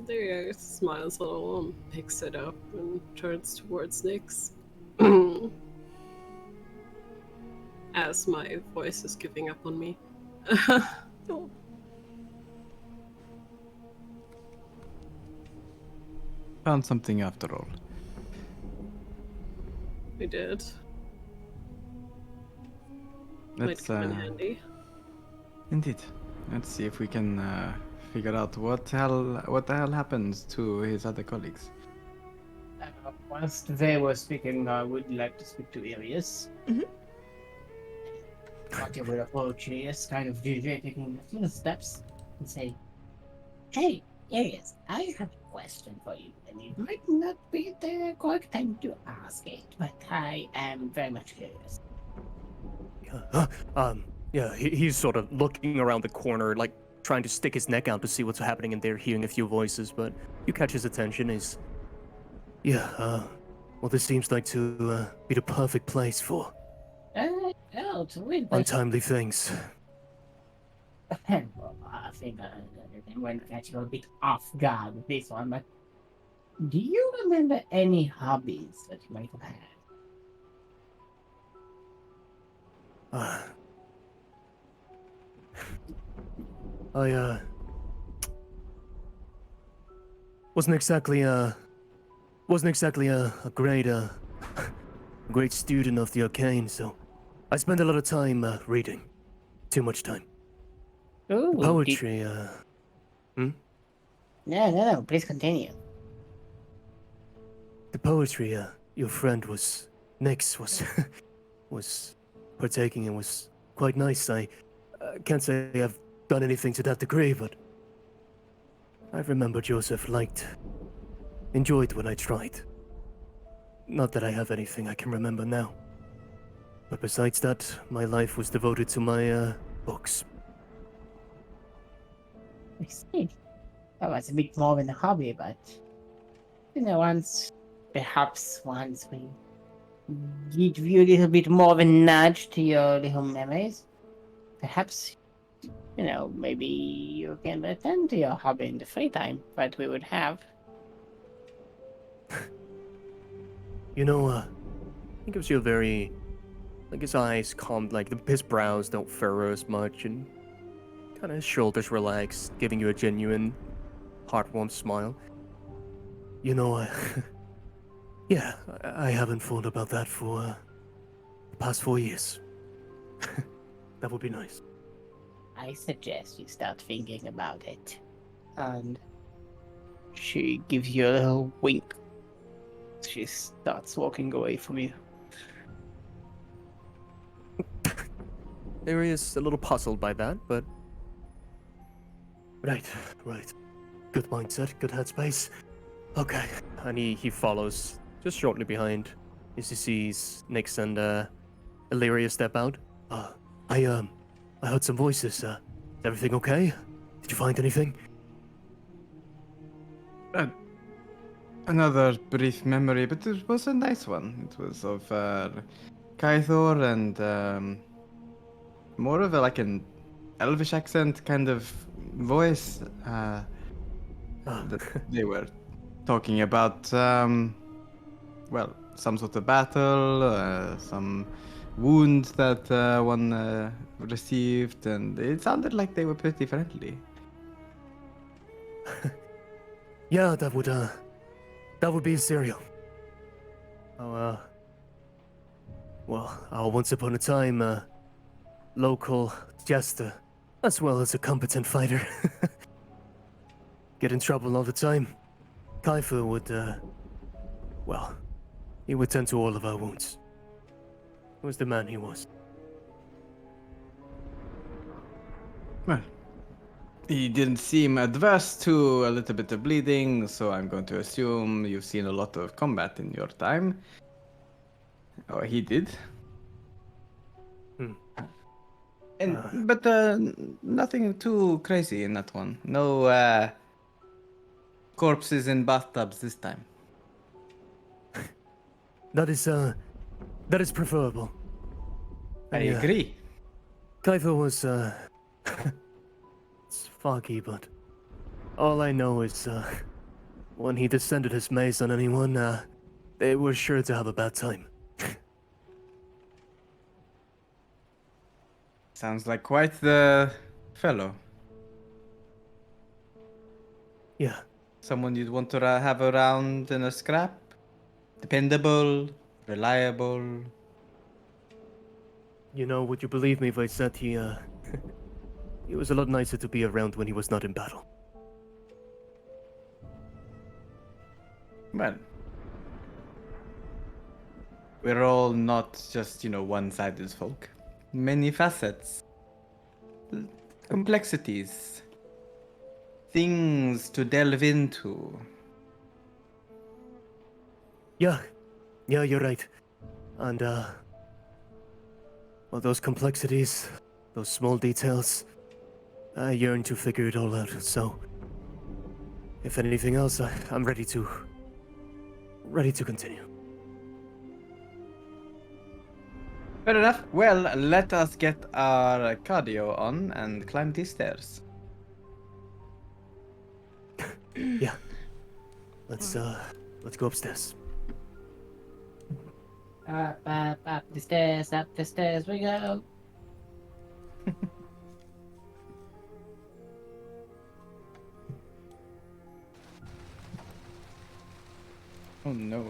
There smiles a little and picks it up and turns towards Nyx. As my voice is giving up on me. Oh. Found something after all. We did. Might Let's come in handy. indeed. Let's see if we can figure out what the hell happens to his other colleagues. Whilst they were speaking, I would like to speak to Arius. Mhm. Marty will approach Arius, kind of gingerly taking a few steps, and say, "Hey, Arius, I have a question for you, and it might not be the correct time to ask it, but I am very much curious." Yeah, he's sort of looking around the corner, like trying to stick his neck out to see what's happening in there, hearing a few voices, but you catch his attention. Well, this seems like to be the perfect place for Oh, to win. untimely things. Well, I think I'm going to catch you a bit off guard with this one, but do you remember any hobbies that you might have had? I wasn't exactly a great student of the arcane, so I spent a lot of time reading. Too much time. Ooh, Poetry, No, please continue. the poetry your friend Nyx was partaking in was quite nice. I can't say I've done anything to that degree, but I remember Joseph enjoyed when I tried. Not that I have anything I can remember now. But besides that, my life was devoted to my books. I see. That was a bit more than a hobby, but perhaps once we give you a little bit more of a nudge to your little memories, perhaps, maybe you can return to your hobby in the free time that we would have. He gives you a very, like his eyes calm, like his brows don't furrow as much, and kind of his shoulders relax, giving you a genuine, heartwarm smile. Yeah, I haven't thought about that for the past 4 years. That would be nice. I suggest you start thinking about it. And she gives you a little wink. She starts walking away from you. Ari is a little puzzled by that, but... Right. Good mindset, good headspace. Okay. And he follows, just shortly behind, as he sees Nyx and Illyria step out. I heard some voices. Is everything okay? Did you find anything? Another brief memory, but it was a nice one. It was of Kaithor and more of an elvish accent kind of voice. That they were talking about, some sort of battle, some wound that one received, and it sounded like they were pretty friendly. Yeah, that would be Serial. Once upon a time, local jester, as well as a competent fighter. Get in trouble all the time. Kaifer would, well, he would tend to all of our wounds. He was the man he was. Well, he didn't seem adverse to a little bit of bleeding, so I'm going to assume you've seen a lot of combat in your time. Or he did. But nothing too crazy in that one. No corpses in bathtubs this time. That is preferable. I agree. Kaifer was, it's foggy, but all I know is, when he descended his maze on anyone, they were sure to have a bad time. Sounds like quite the fellow. Yeah. Someone you'd want to have around in a scrap? Dependable, reliable. You know, would you believe me if I said he was a lot nicer to be around when he was not in battle. Well, we're all not just, one-sided folk. Many facets. Complexities. Things to delve into. Yeah, you're right. And, well, those complexities, those small details, I yearn to figure it all out, so... If anything else, I'm ready to continue. Fair enough. Well, let us get our cardio on and climb these stairs. Yeah. Let's go upstairs. Up the stairs we go. Oh no.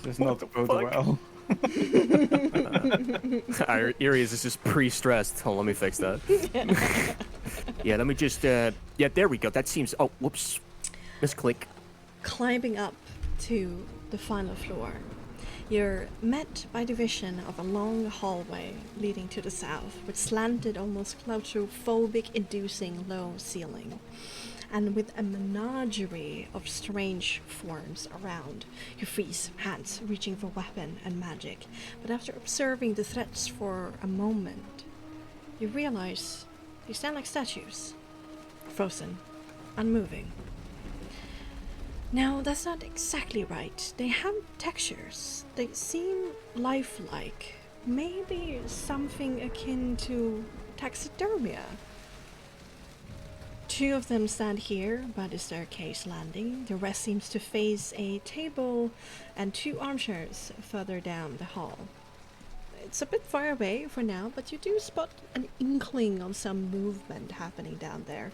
Does not bode well. Our Aries is just pre-stressed. Hold on, let me fix that. Yeah, let me just, yeah, there we go. That seems, oh, whoops. Misclick. Climbing up to the final floor, you're met by the vision of a long hallway leading to the south, with slanted, almost claustrophobic-inducing low ceiling, and with a menagerie of strange forms around. You freeze, hands reaching for weapon and magic, but after observing the threats for a moment, you realize they stand like statues, frozen, unmoving. Now, that's not exactly right. They have textures. They seem lifelike. Maybe something akin to taxidermia. Two of them stand here by the staircase landing. The rest seems to face a table and two armchairs further down the hall. It's a bit far away for now, but you do spot an inkling of some movement happening down there.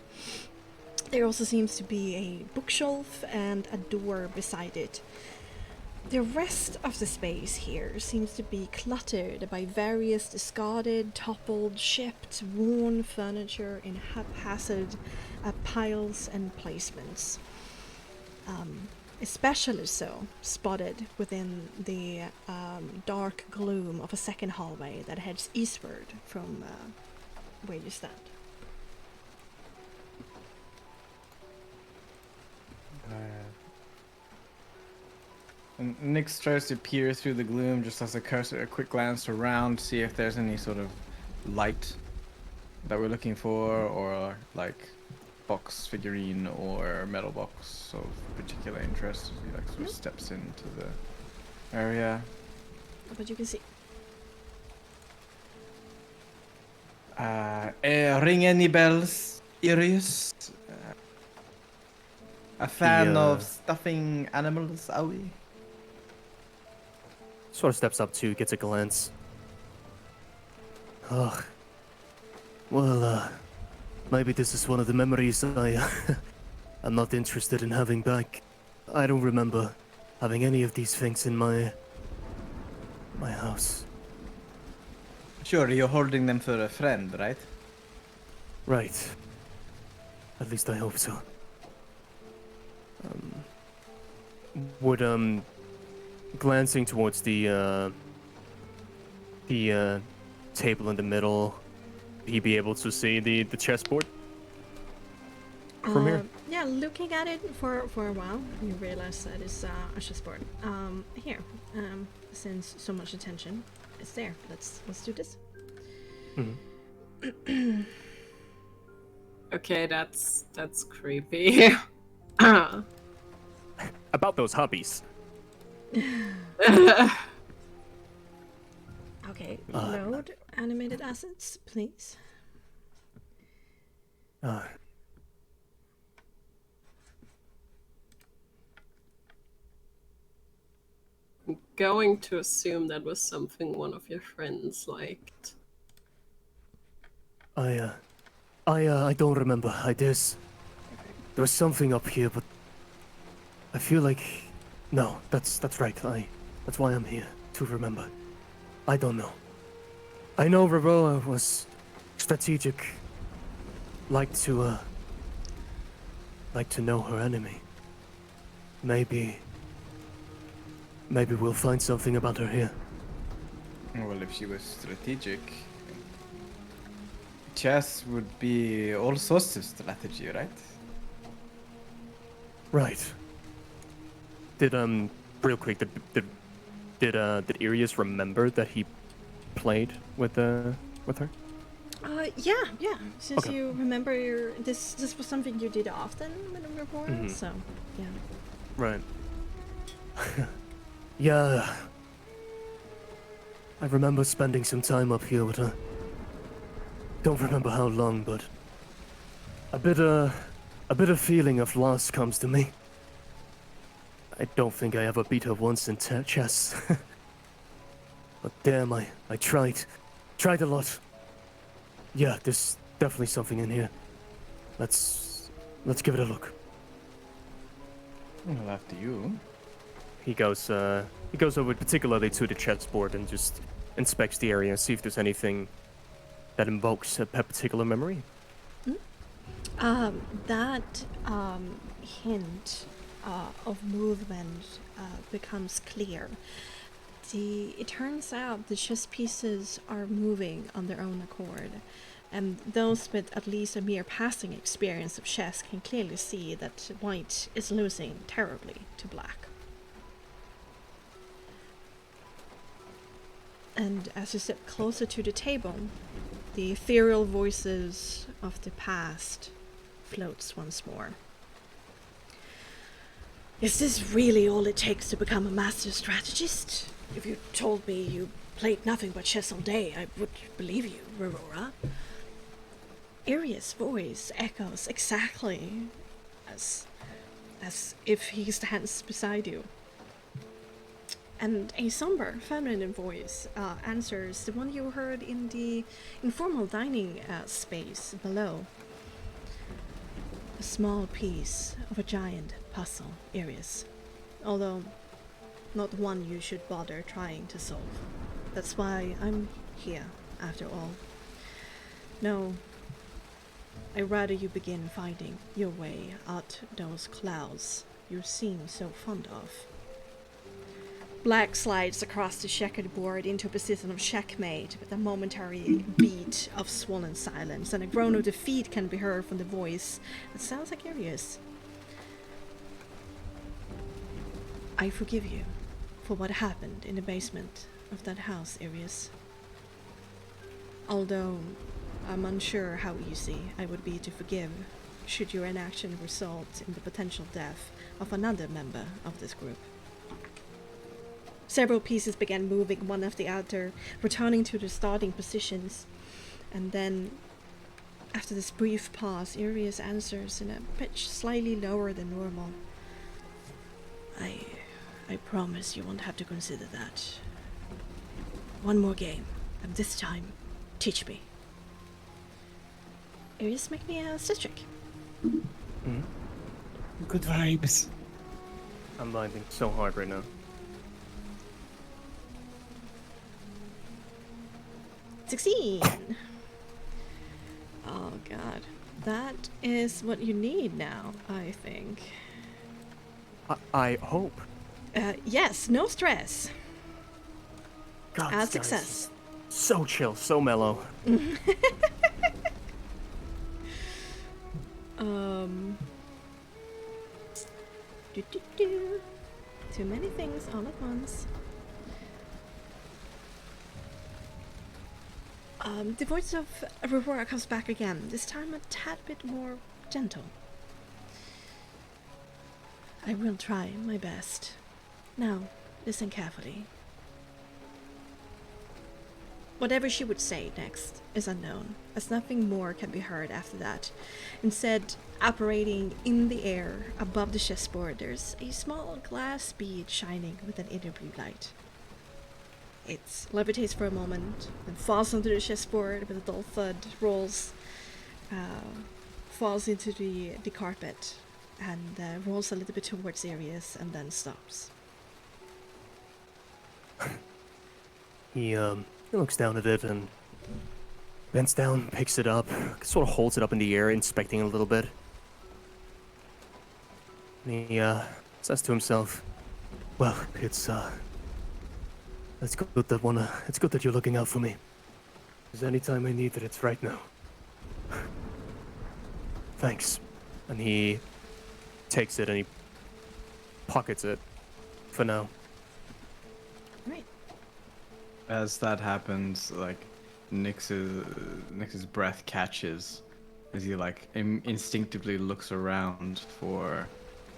There also seems to be a bookshelf and a door beside it. The rest of the space here seems to be cluttered by various discarded, toppled, shipped, worn furniture in haphazard piles and placements. Especially so spotted within the dark gloom of a second hallway that heads eastward from where you stand. And Nyx tries to peer through the gloom, just as a quick glance around, see if there's any sort of light that we're looking for, or like box figurine or metal box of particular interest. He like sort of steps into the area. But you can see. Ring any bells, Iris? A fan of stuffing animals, are we? Sort of steps up too, gets a glance. Ugh. Well, maybe this is one of the memories I'm not interested in having back. I don't remember having any of these things in my My house. Sure, you're holding them for a friend, right? Right. At least I hope so. Would glancing towards the table in the middle, he be able to see the chessboard from here? Yeah, looking at it for a while, you realize that it's a chessboard. Here, since so much attention is there, let's do this. Mm-hmm. Okay, that's creepy. About those hobbies. Okay, load animated assets, please. I'm going to assume that was something one of your friends liked. I don't remember. There was something up here, but I feel like no, that's right. That's why I'm here to remember. I don't know. I know Revoa was strategic. Like to know her enemy. Maybe we'll find something about her here. Well, if she was strategic, chess would be all sorts of strategy, right? Right. Did real quick, did Irius remember that he played with her? Yeah. Since Okay. you remember this was something you did often when you were born, so yeah. Right. Yeah. I remember spending some time up here with her. Don't remember how long, but a bit of feeling of loss comes to me. I don't think I ever beat her once in chess. But damn, I tried a lot. Yeah, there's definitely something in here. Let's give it a look. Well, after you. He goes over particularly to the chessboard and just inspects the area, see if there's anything that invokes a particular memory. That hint of movement becomes clear. It turns out the chess pieces are moving on their own accord, and those with at least a mere passing experience of chess can clearly see that white is losing terribly to black. And as you step closer to the table, the ethereal voices of the past floats once more. Is this really all it takes to become a master strategist? If you told me you played nothing but chess all day, I would believe you, Aurora. Irius' voice echoes exactly as if he stands beside you. And a somber, feminine voice answers, the one you heard in the informal dining space below. A small piece of a giant puzzle, Irius. Although, not one you should bother trying to solve. That's why I'm here, after all. No, I'd rather you begin finding your way out those clouds you seem so fond of. Black slides across the checkered board into a position of checkmate with a momentary beat of swollen silence, and a groan of defeat can be heard from the voice. It sounds like Irius. I forgive you for what happened in the basement of that house, Irius. Although I'm unsure how easy I would be to forgive should your inaction result in the potential death of another member of this group. Several pieces began moving one after the other, returning to their starting positions. And then, after this brief pause, Irius answers in a pitch slightly lower than normal. I promise you won't have to consider that. One more game, and this time, teach me. Irius, make me a sis check. Good vibes. I'm vibing so hard right now. 16. Oh god. That is what you need now, I think. I hope. Yes, no stress. God, A this guy's success. So chill, so mellow. Too many things all at once. The voice of Aurora comes back again, this time a tad bit more gentle. I will try my best. Now, listen carefully. Whatever she would say next is unknown, as nothing more can be heard after that. Instead, operating in the air above the chessboard, there's a small glass bead shining with an inner blue light. It levitates for a moment, then falls onto the chessboard with a dull thud, rolls, falls into the carpet, and rolls a little bit towards Arius, and then stops. He looks down at it and bends down, picks it up, sort of holds it up in the air, inspecting it a little bit. And he says to himself, "Well, it's good that you're looking out for me. Because anytime I need it, it's right now. Thanks." And he takes it and he pockets it for now. Right. As that happens, like Nyx's breath catches as he like instinctively looks around for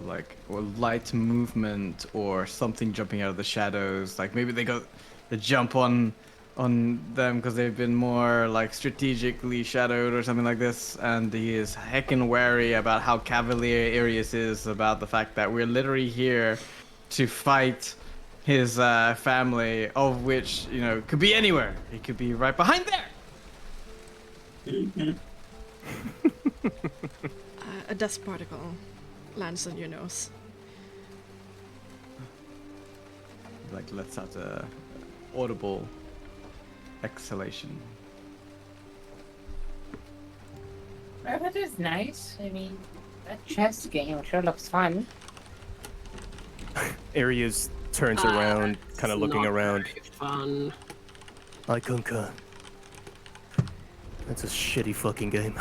like or light movement or something jumping out of the shadows. Like maybe they jump on them because they've been more like strategically shadowed or something like this. And he is heckin' wary about how cavalier Arius is about the fact that we're literally here to fight his family, of which, you know, could be anywhere. He could be right behind there. A dust particle lands on your nose. Like lets out a audible exhalation. Well, that is nice. I mean, that chess game sure looks fun. Arius turns around, kind of looking around. Fun. I concur. That's a shitty fucking game.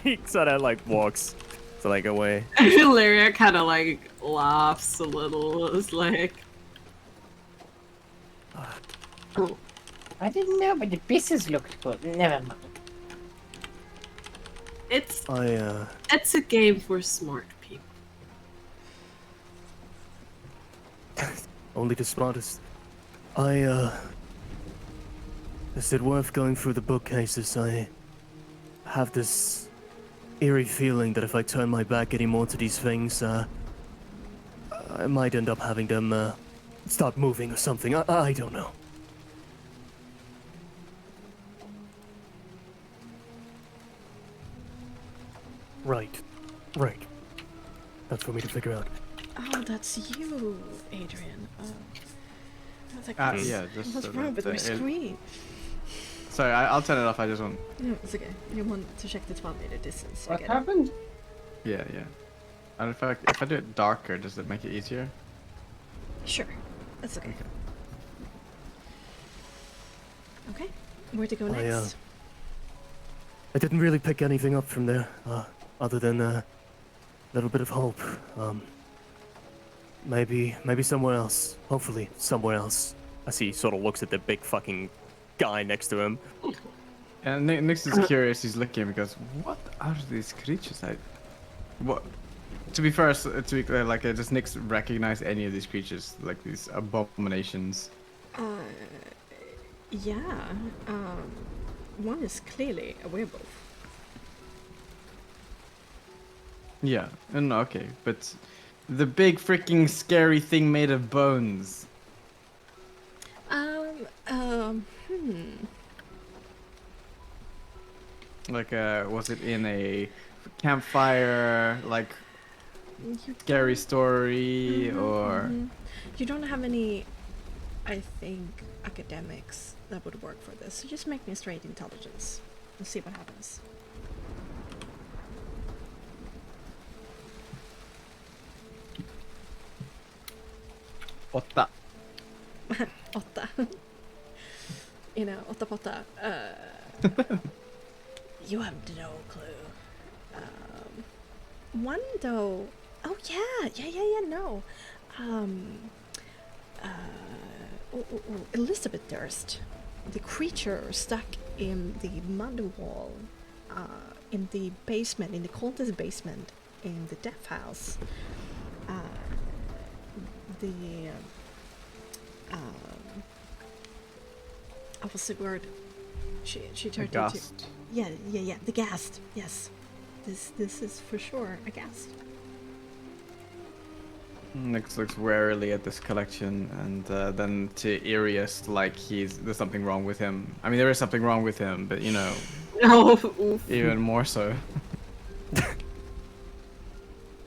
He sort of like walks to like away. Lyria kind of like laughs a little. It's like, I didn't know, but the pieces looked good. Never mind. it's I a game for smart people. only the smartest. Is it worth going through the bookcases? I have this eerie feeling that if I turn my back anymore to these things, I might end up having them start moving or something. I don't know. Right. That's for me to figure out. Oh, that's you, Adrian. Oh. I was like, Yeah, just what's so wrong that with my screen? Sorry, I'll turn it off. I just want. No, it's okay. You want to check the 12-meter distance. I What get it. happened? Yeah. I don't know if I do it darker, does it make it easier? Sure, that's okay. Okay, where to go next? I didn't really pick anything up from there, other than a little bit of hope. Maybe somewhere else. Hopefully, somewhere else. As he sort of looks at the big fucking guy next to him. And Nyx is curious. He's looking because what are these creatures? What? To be fair, to be clear, like does Nyx recognize any of these creatures, like these abominations? Yeah. One is clearly a werewolf. Yeah, and okay, but the big freaking scary thing made of bones. Like, was it in a campfire, like, scary story, or? You don't have any I think academics that would work for this. So just make me a straight intelligence and see what happens. 8. 8. You know, 8 på 8. You have no clue. One though. Oh yeah, no. Elizabeth Durst, the creature stuck in the mud wall, in the basement, in the cultist basement, in the death house. What's the word? She turned into. Ghast. Yeah, the ghast. Yes, this is for sure a ghast. Nix looks warily at this collection, and then to Irius, like there's something wrong with him. I mean, there is something wrong with him, but you know, even more so.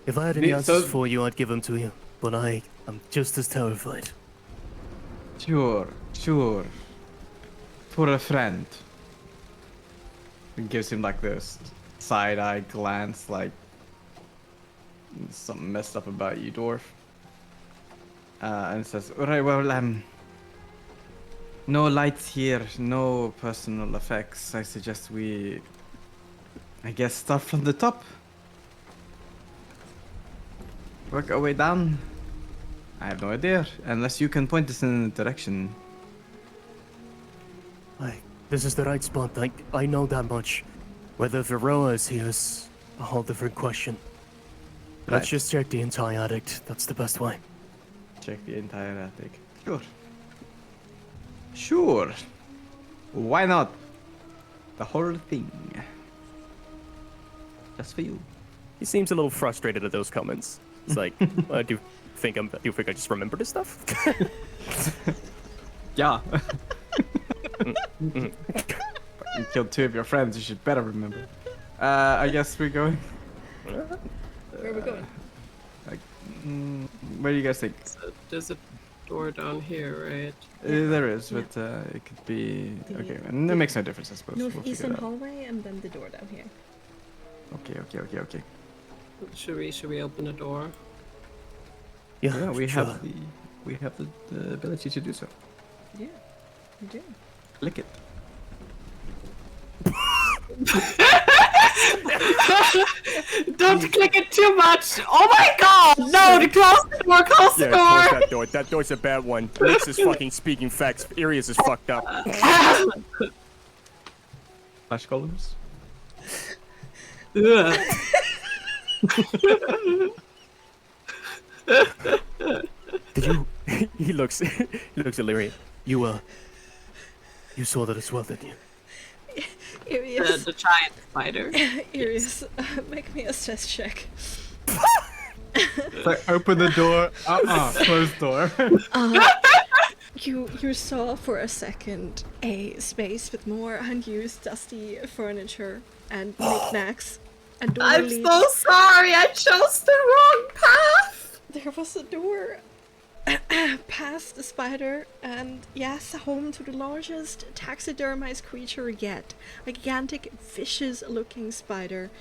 If I had any So- answers for you, I'd give them to you. But I'm just as terrified. Sure. For a friend. He gives him like this side-eye glance, like something messed up about you, dwarf. And says, "Alright, well, no lights here, no personal effects. I suggest we, I guess, start from the top. Work our way down. I have no idea, unless you can point us in a direction." This is the right spot. I know that much. Whether Varroa is here is a whole different question. Let's Right. just check the entire attic. That's the best way. Check the entire attic. Sure. Why not? The whole thing. Just for you. He seems a little frustrated at those comments. It's like, do you think I just remember this stuff? Yeah. You killed 2 of your friends, you should better remember. I guess we're going. Where are we going? Where do you guys think? So there's a door down here, right? There is, Yeah. but it could be... The- Okay, and it makes no difference, I suppose. We'll figure Northeastern it out. hallway and then the door down here. Okay. Should we open the door? Yeah, we sure. have the ability to do so. Yeah, we do. Lick it. Don't click it too much! Oh my god! No! Close the door! Close the Yeah, door! close that door. That door's a bad one. This is fucking speaking facts. Arius is fucked up. Flash columns? Ugh. Did you? He looks at Lyria. You saw that as well, didn't you? Irius, The giant spider. Irius, make me a stress check. Like, open the door. Closed door. You saw for a second a space with more unused, dusty furniture and knickknacks. A door I'm leads. so sorry! I chose the wrong path! There was a door past the spider, and yes, home to the largest taxidermized creature yet. A gigantic, vicious-looking spider.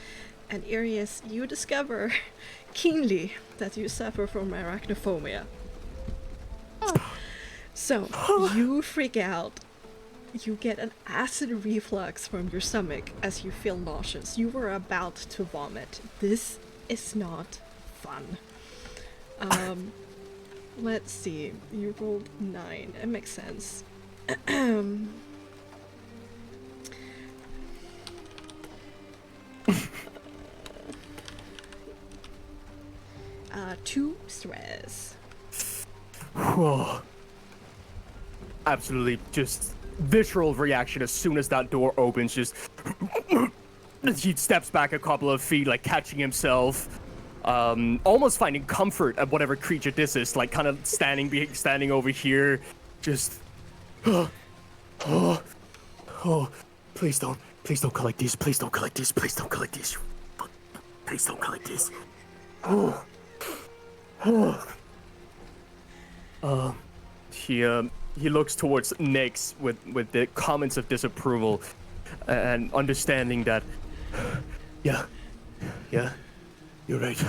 And Arius, you discover keenly that you suffer from arachnophobia. So, you freak out. You get an acid reflux from your stomach as you feel nauseous. You were about to vomit. This is not fun. Let's see. You rolled 9. It makes sense. 2 stress. Whoa. Absolutely just visceral reaction as soon as that door opens. Just he steps back a couple of feet, like catching himself, almost finding comfort at whatever creature this is, like kind of standing over here, just please don't collect these, please don't collect these, please don't collect these, please don't collect these. He he looks towards Nyx with the comments of disapproval and understanding that, yeah, you're right.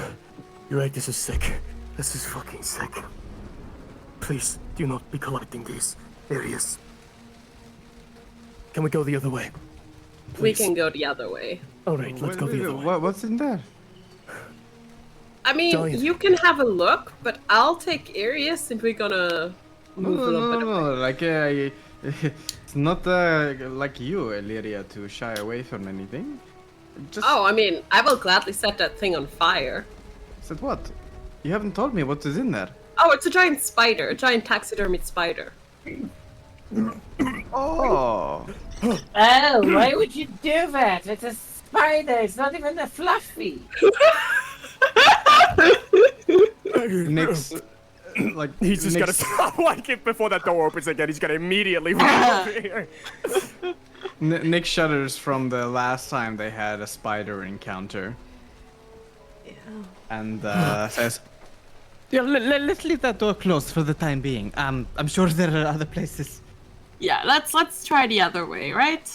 You're right, this is sick. This is fucking sick. Please, do not be collecting these areas. Can we go the other way? We Please. can go the other way. Alright, let's go the other way. What's in there? I mean, Giant. you can have a look, but I'll take areas if we're gonna move a little bit away. Like, it's not like you, Illyria, to shy away from anything. Just Oh, I mean, I will gladly set that thing on fire. said what? You haven't told me what is in there. Oh, it's a giant spider, a giant taxidermied spider. Oh, Oh, why would you do that? It's a spider. It's not even a fluffy. Nyx, like He's just gonna stop like it before that door opens again. He's gonna immediately run over here. Nyx shudders from the last time they had a spider encounter. Yeah. And says, "Yeah, let's leave that door closed for the time being. I'm sure there are other places." Yeah, let's try the other way, right?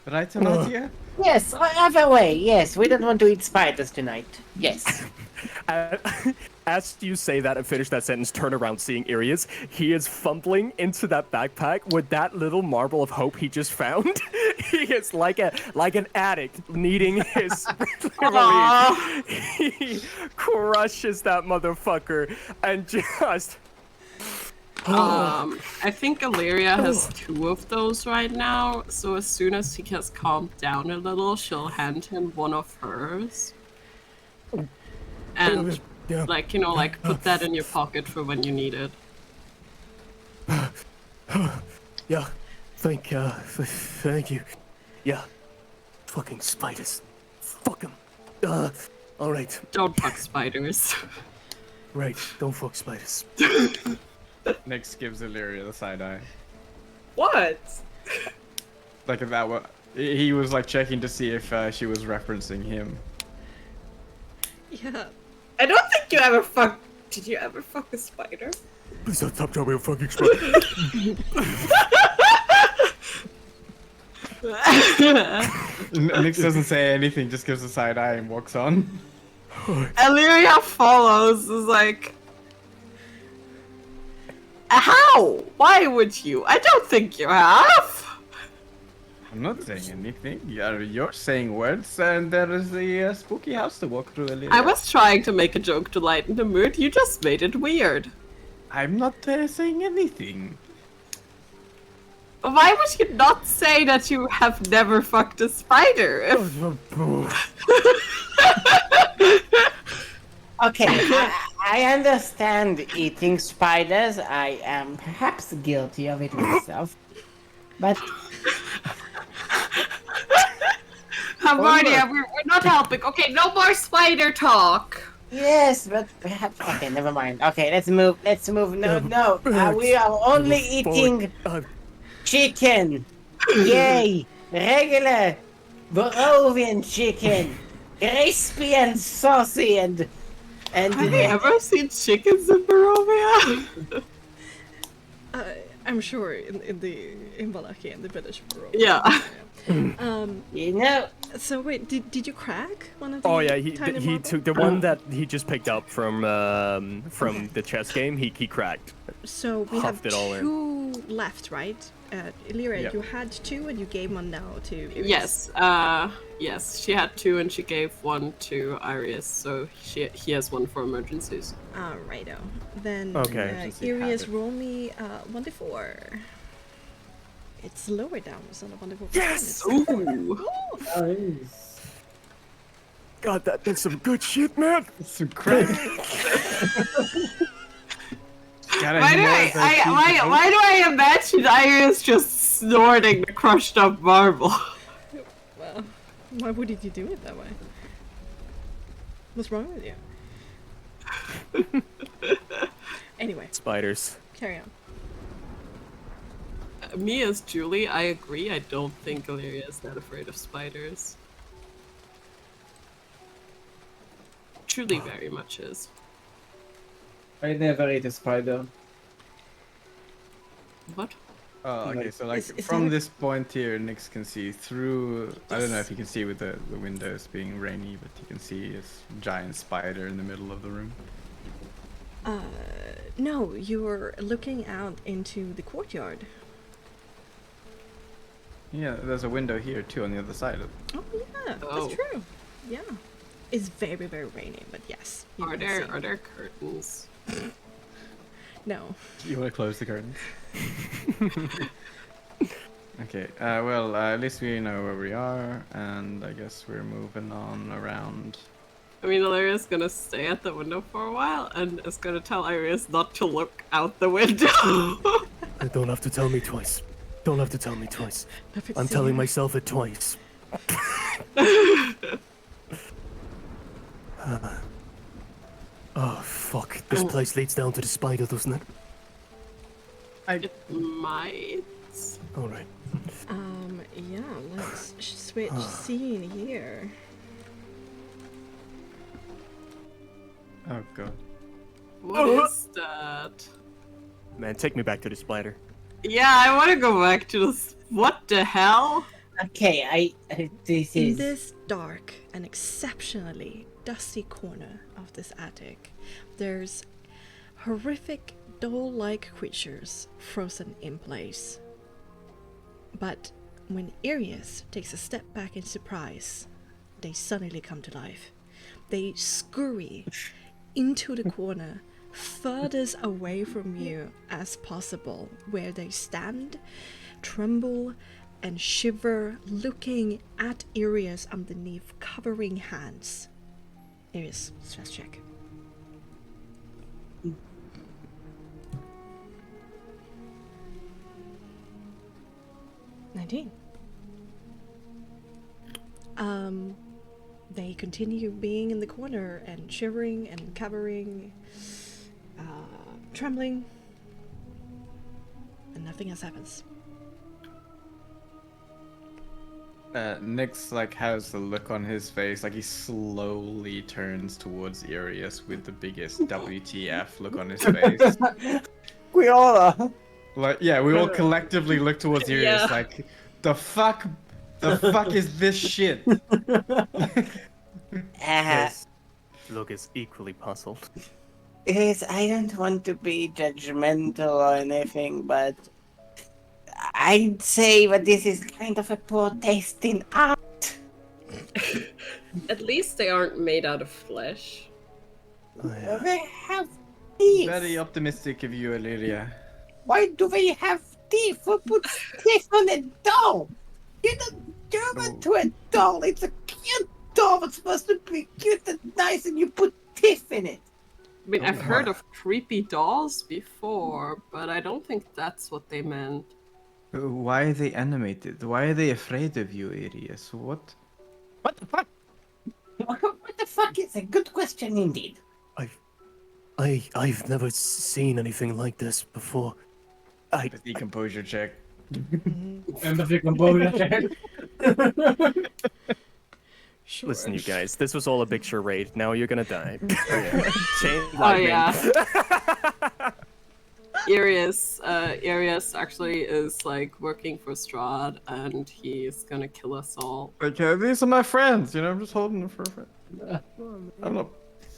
Right, Anatia? Yes, other way. Yes, we don't want to eat spiders tonight. Yes. As you say that and finish that sentence, turn around seeing Irius, he is fumbling into that backpack with that little marble of hope he just found. He is like an addict needing his relief. He crushes that motherfucker and just... I think Illyria has 2 of those right now, so as soon as he has calmed down a little, she'll hand him one of hers. And, Yeah. like, you know, like, put that in your pocket for when you need it. Yeah, thank you. Yeah, fucking spiders. Fuck them. Alright, Don't fuck spiders. right, don't fuck spiders. Nyx gives Illyria the side eye. What? Like if that was, he was like checking to see if she was referencing him. Yeah. I don't think you ever fuck. Did you ever fuck a spider? Please don't stop talking about fucking spiders. Nyx doesn't say anything, just gives a side eye and walks on. Illyria follows, is like... How? Why would you? I don't think you have. I'm not saying anything. You're saying words, and there is the spooky house to walk through, Illyria. I was trying to make a joke to lighten the mood, you just made it weird. I'm not saying anything. Why would you not say that you have never fucked a spider? Okay, I understand eating spiders. I am perhaps guilty of it myself. But Havardia, we're not helping. Okay, no more spider talk. yes, but perhaps. Okay, never mind. Okay, let's move. Let's move. No. We are only eating chicken. Yay! Regular Barovian chicken. Crispy and saucy and. Have you ever seen chickens in Barovia? I'm sure in Wallachia, in the village of Barovia. Yeah. You know. So wait, did you crack one of the Oh yeah, tiny he marbles? took the one that he just picked up from the chess game. He cracked. So we have Huffed it all in. 2 left, right? Illyria, Yeah. you had 2 and you gave one now to Iris. Yes. Yes. She had 2 and she gave 1 to Iris, so he has 1 for emergencies. Righto. Then Okay. Emergency Iris, habit. roll me 1d4. It's lower down, so not 1d4. Yes! Ooh. God, that's some good shit, man. Some crack. Why do I imagine Iris just snorting the crushed up marble? Well, why would you do it that way? What's wrong with you? Anyway, Spiders. carry on. Me as Julie, I agree. I don't think Illyria is that afraid of spiders. Truly very much is. I never ate a spider. What? Oh, okay. So like Is from that a- this point here, Nix can see through. I don't know if you can see with the windows being rainy, but you can see this giant spider in the middle of the room. No, you're looking out into the courtyard. Yeah, there's a window here too on the other side of. Oh yeah, Oh. that's true. Yeah, it's very very rainy, but yes. you Are can there see. are there curtains? No. You want to close the curtains? Okay. Well, at least we know where we are, and I guess we're moving on around. I mean, Illyria's gonna stay at the window for a while and is gonna tell Iris not to look out the window. You don't have to tell me twice. Don't have to tell me twice. If it's I'm telling serious. myself it twice. Oh, fuck. This place leads down to the spider, doesn't it? It might. Alright. Yeah, let's switch scene here. Oh god. What is that? Man, take me back to the spider. Yeah, I want to go back to this. What the hell? Okay, this In is. this dark and exceptionally dusty corner of this attic, there's horrific doll-like creatures frozen in place. But when Arius takes a step back in surprise, they suddenly come to life. They scurry into the corner, furthest away from you as possible, where they stand, tremble, and shiver, looking at Arius underneath covering hands. Arius, stress check. $19. They continue being in the corner and shivering and covering, trembling, and nothing else happens. Nix like has the look on his face, like he slowly turns towards Arius with the biggest WTF look on his face. We all are. Like, yeah, we all collectively look towards Arius, Yeah. like, the fuck is this shit? Look is equally puzzled. Yes, I don't want to be judgmental or anything, but I'd say that this is kind of a poor taste in art. At least they aren't made out of flesh. They have teeth. Very optimistic of you, Illyria. Why do they have teeth? Who puts teeth on a doll? You don't do that to a doll. It's a cute doll that's supposed to be cute and nice, and you put teeth in it. I mean, I've heard of creepy dolls before, but I don't think that's what they meant. Why are they animated? Why are they afraid of you, Arius? What? What the fuck? What the fuck is a good question indeed. I've never seen anything like this before. The composure check. Empathy composure check. Sure. Listen, you guys, this was all a big charade. Now you're gonna die. Chain Oh lightning. yeah. Arius actually is like working for Strahd, and he's gonna kill us all. Okay, these are my friends, you know, I'm just holding them for a friend. I'm not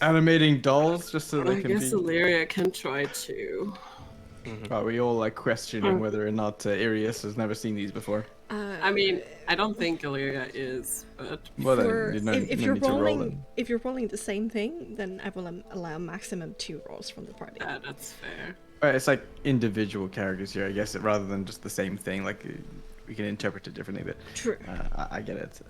animating dolls just so they I can guess be... Illyria can try to. Are we all like questioning whether or not Arius has never seen these before? I mean, I don't think Illyria is, but Well For- then, you know, if no you're need to roll rolling, them. if you're rolling the same thing, then I will allow maximum 2 rolls from the party. that's fair. Right, it's like individual characters here, I guess, rather than just the same thing. Like, we can interpret it differently, but True. I get it.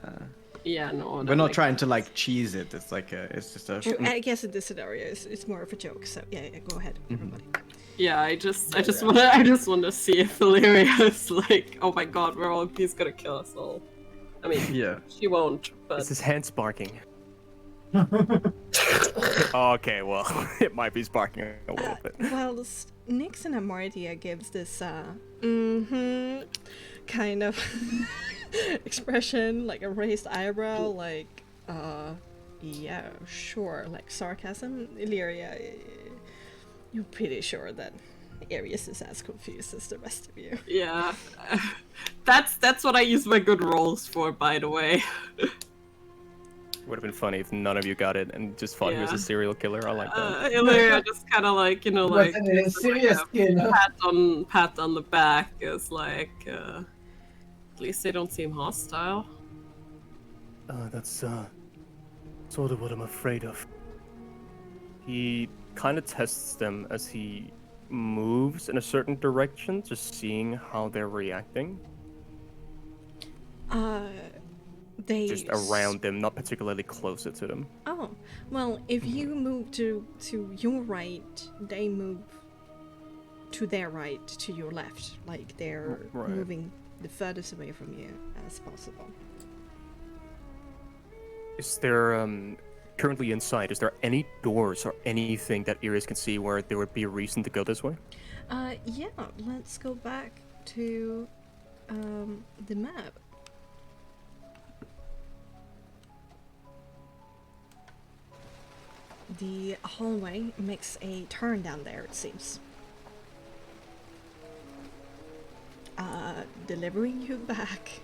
Yeah, no. We're that not makes trying to like cheese it. It's like it's just a. True. I guess in this scenario, it's more of a joke. So yeah, go ahead, everybody. Yeah, I just want to see if Illyria is like, oh my god, he's gonna kill us all. I mean, Yeah. she won't, but This is hand sparking. Okay, well, it might be sparking a little bit. Well, Nixon Amartia gives this kind of expression, like a raised eyebrow, like yeah, sure, like sarcasm. Illyria, you're pretty sure that Arius is as confused as the rest of you. Yeah. That's what I use my good rolls for, by the way. Would have been funny if none of you got it and just thought he was Yeah. a serial killer. I like that. Illyria just kind of like, you know, like, Wasn't it a serious killer? pat on the back is like, at least they don't seem hostile. That's sort of what I'm afraid of. He kind of tests them as he moves in a certain direction, just seeing how they're reacting. They Just around them, not particularly closer to them. Oh, well, if you move to your right, they move to their right, to your left. Like they're Right. moving the furthest away from you as possible. Is there, currently inside, is there any doors or anything that Iris can see where there would be a reason to go this way? Yeah, let's go back to the map. The hallway makes a turn down there, it seems. Delivering you back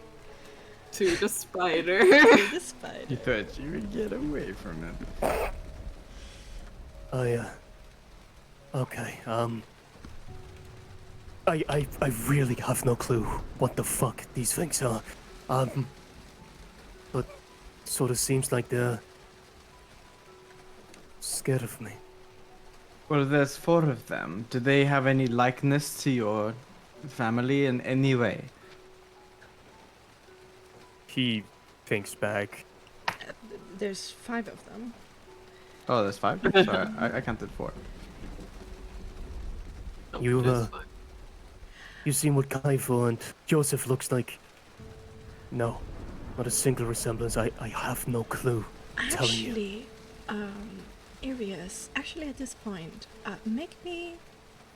To the spider. to the spider. You thought you would get away from it. Oh yeah. Okay, I really have no clue what the fuck these things are. But sort of seems like they're scared of me. Well, there's 4 of them. Do they have any likeness to your family in any way? He thinks back. There's 5 of them. Oh, there's 5? Sorry, I counted 4. You, That's fine. You seen what Kaifu and Joseph looks like? No, not a single resemblance. I have no clue. I'm telling you. Actually, Arius, actually at this point, make me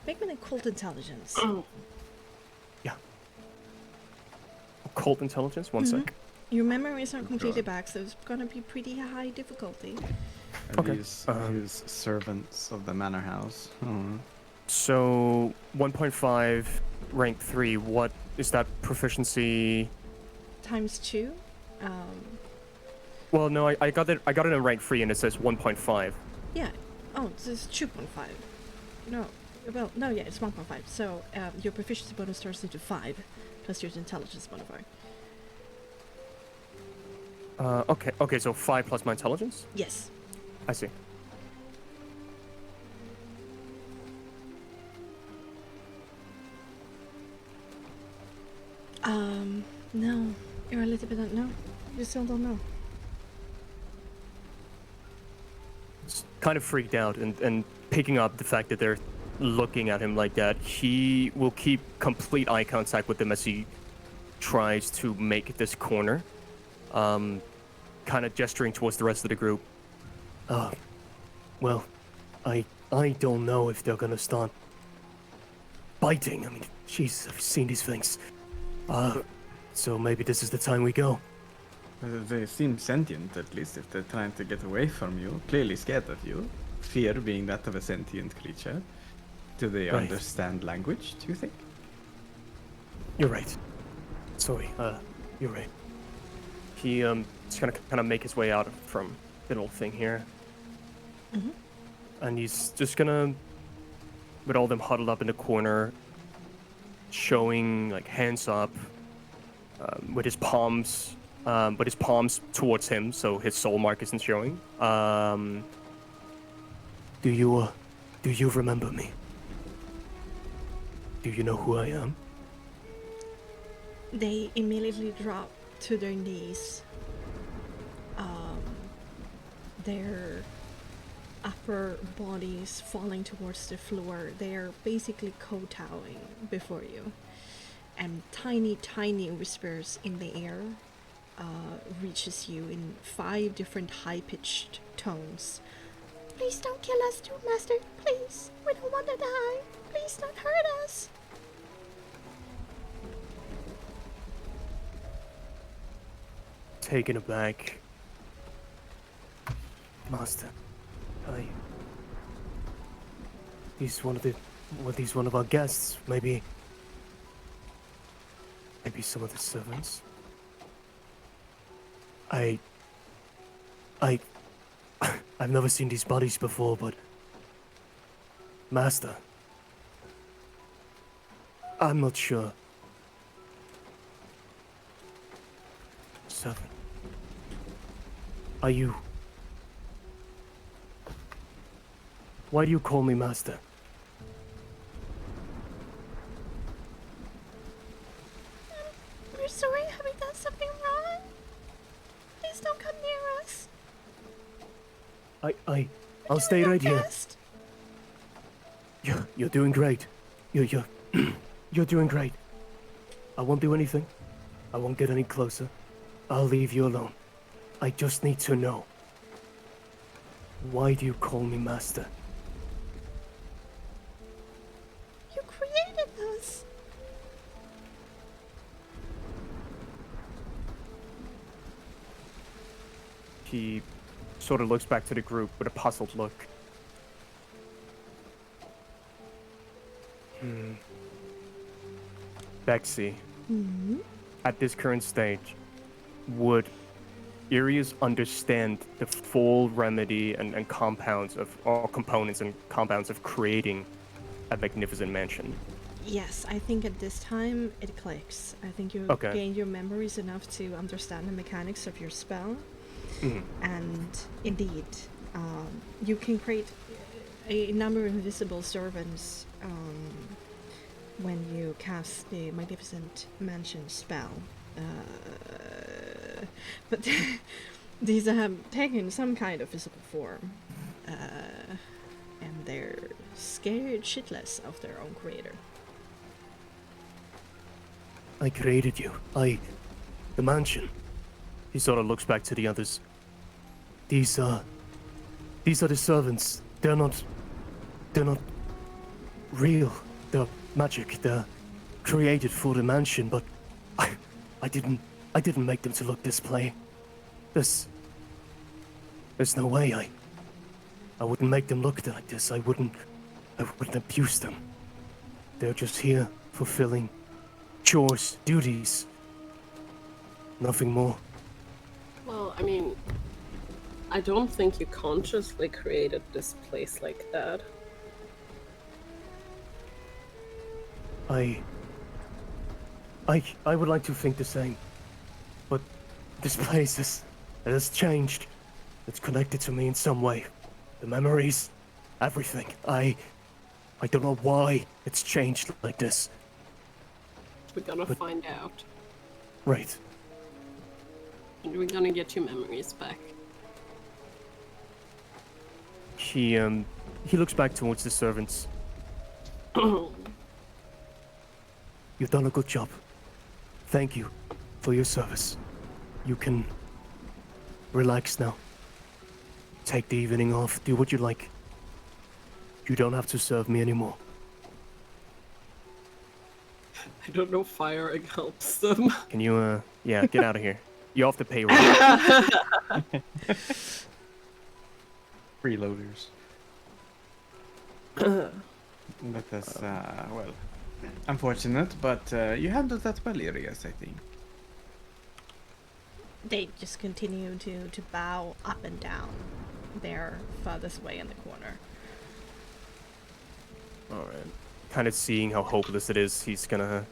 an occult intelligence. Yeah. Occult intelligence? One sec. Your memories are completely back, so it's gonna be pretty high difficulty. Okay. These servants of the manor house. So 1.5, rank 3. What is that proficiency? Times 2. Well, no, I got it. I got it in rank 3, and it says 1.5. Yeah. Oh, this is 2.5. No. Well, no, yeah, it's 1.5. So your proficiency bonus turns into 5 plus your intelligence modifier. Okay, so 5 plus my intelligence? Yes. I see. No. You're a little bit no. You still don't know. It's kind of freaked out and picking up the fact that they're looking at him like that. He will keep complete eye contact with them as he tries to make this corner. Kind of gesturing towards the rest of the group. Well, I don't know if they're gonna start biting. I mean, Jesus, I've seen these things. So maybe this is the time we go. They seem sentient, at least, if they're trying to get away from you. Clearly scared of you. Fear being that of a sentient creature. Do they Right. understand language, do you think? You're right. Sorry, you're right. He's gonna kind of make his way out from the little thing here. Mhm. And he's just gonna, with all them huddled up in the corner, showing like hands up, with his palms towards him, so his soul mark isn't showing. Do you remember me? Do you know who I am? They immediately drop to their knees. Their upper bodies falling towards the floor. They're basically kowtowing before you. And tiny, tiny whispers in the air reaches you in 5 different high-pitched tones. Please don't kill us too, Master. Please. We don't want to die. Please don't hurt us. Taken aback. Master, he's one of the Were these one of our guests? Maybe some of the servants? I've never seen these bodies before, but... Master... I'm not sure. 7. Are you... Why do you call me Master? We're sorry, have we done something wrong? Please don't come near us. I'll stay right here. Guest. You're doing great. You're you're doing great. I won't do anything. I won't get any closer. I'll leave you alone. I just need to know. Why do you call me Master? You created us. He sort of looks back to the group with a puzzled look. Bexxy, at this current stage, would Irius understand the full remedy and compounds of all components and compounds of creating a magnificent mansion? Yes, I think at this time it clicks. I think you Okay. gained your memories enough to understand the mechanics of your spell. And indeed, you can create a number of invisible servants when you cast the Magnificent Mansion spell. But these have taken some kind of physical form. And they're scared shitless of their own creator. I created you. The mansion. He sort of looks back to the others. These are the servants. They're not real. They're magic. They're created for the mansion, but I didn't make them to look this plain. There's no way I wouldn't make them look like this. I wouldn't abuse them. They're just here fulfilling chores, duties. Nothing more. Well, I mean, I don't think you consciously created this place like that. I would like to think the same, but this place has changed. It's connected to me in some way. The memories, everything. I don't know why it's changed like this. We're gonna find out. Right. And we're gonna get your memories back. He looks back towards the servants. You've done a good job. Thank you for your service. You can relax now. Take the evening off, do what you like. You don't have to serve me anymore. I don't know, firing helps them. Can you, yeah, get out of here. You're off the payroll. Freeloaders. That is, well, unfortunate, but you handled that well, Irias, I think. They just continue to bow up and down. They're farthest away in the corner. Alright. Kind of seeing how hopeless it is, he's gonna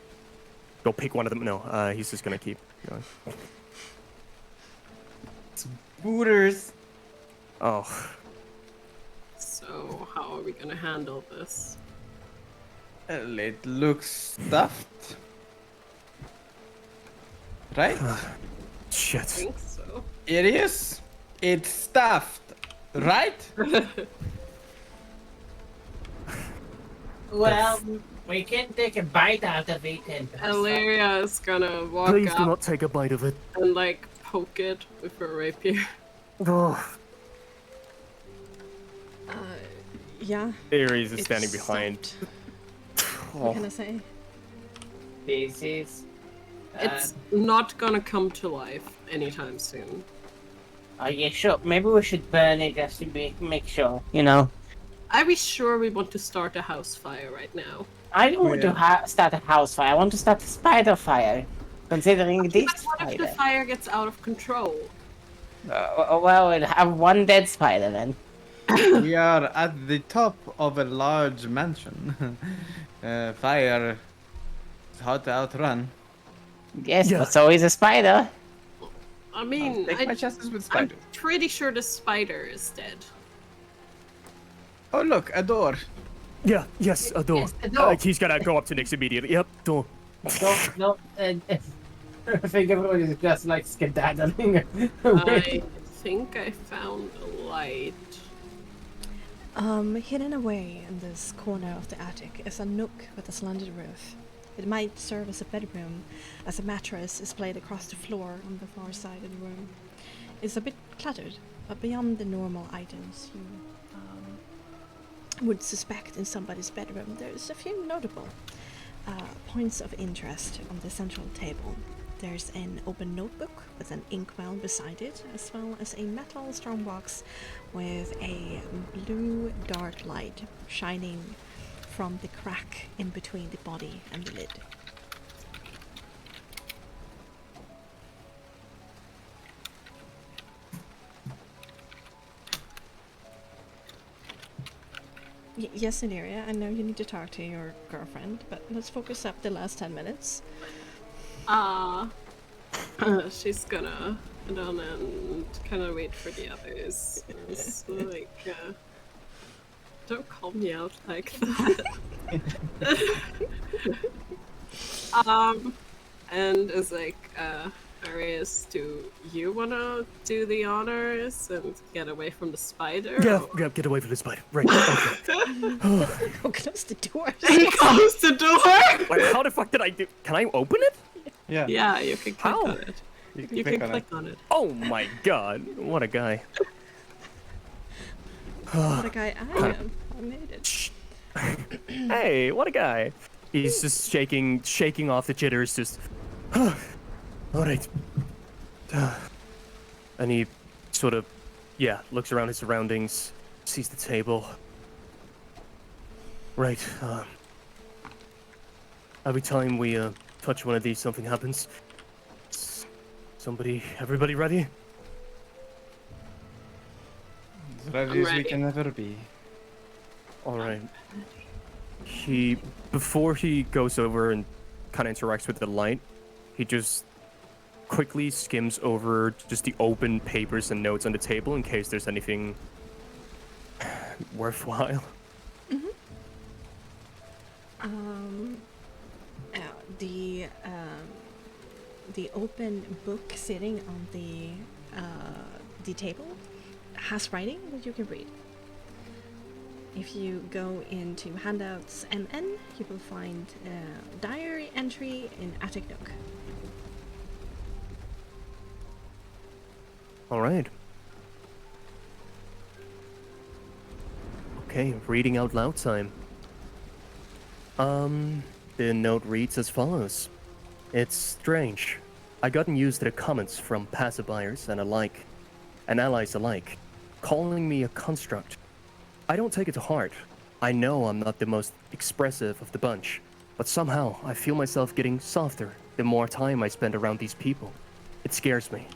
go pick one of them. No, he's just gonna keep going. Booters! Oh. So, how are we gonna handle this? Well, it looks stuffed. Right? I Shit. think so. It is. It's stuffed. Right? Well, we can take a bite out of it and... Illyria is gonna walk Please do up not take a bite of it. and like poke it with her rapier. Oh. Yeah. Ares is it's standing behind. stuffed. Oh. What can I say? This is... It's not gonna come to life anytime soon. yeah, sure. Maybe we should burn it just to make sure, you know. Are we sure we want to start a house fire right now? I don't want to start a house fire. I want to start a spider fire. Considering this But what if the spider. fire gets out of control? Well, we'll have one dead spider then. We are at the top of a large mansion. Fire is hard to outrun. Yes, Yeah. but so is a spider. I mean, Take my chances with I'm spiders. pretty sure the spider is dead. Oh look, a door. Yeah, yes, a door. Yes, a door. He's gonna go up to Nix immediately. Yep, door. No. I think everyone is just like skedaddling. I think I found a light. Hidden away in this corner of the attic is a nook with a slanted roof. It might serve as a bedroom, as a mattress is laid across the floor on the far side of the room. It's a bit cluttered, but beyond the normal items you would suspect in somebody's bedroom, there's a few notable points of interest on the central table. There's an open notebook with an inkwell beside it, as well as a metal strongbox with a blue dark light shining from the crack in between the body and the lid. Yes, Aneria, I know you need to talk to your girlfriend, but let's focus up the last 10 minutes. She's gonna head on and kind of wait for the others. It's like, don't call me out like that. And it's like, Arius, do you wanna do the honors and get away from the spider? Yeah, get away from the spider. Right, okay. Go close the door. Close the door! Wait, how the fuck did I do? Can I open it? Yeah. Yeah, you can click How? on it. You click can on click it. on it. Oh my god, what a guy. What a guy I am. I made it. Hey, what a guy. He's just shaking off the jitters, just... Alright. And he sort of, looks around his surroundings, sees the table. Right, every time we, touch one of these, something happens. Everybody ready? As ready as we ready. can ever be. Alright. Before he goes over and kind of interacts with the light, he just quickly skims over just the open papers and notes on the table in case there's anything worthwhile. The open book sitting on the table has writing that you can read. If you go into handouts MN, you will find a diary entry in Attic Nook. Alright. Okay, reading out loud time. The note reads as follows. It's strange. I gotten used to the comments from passerbyers and allies alike, calling me a construct. I don't take it to heart. I know I'm not the most expressive of the bunch, but somehow I feel myself getting softer the more time I spend around these people. It scares me.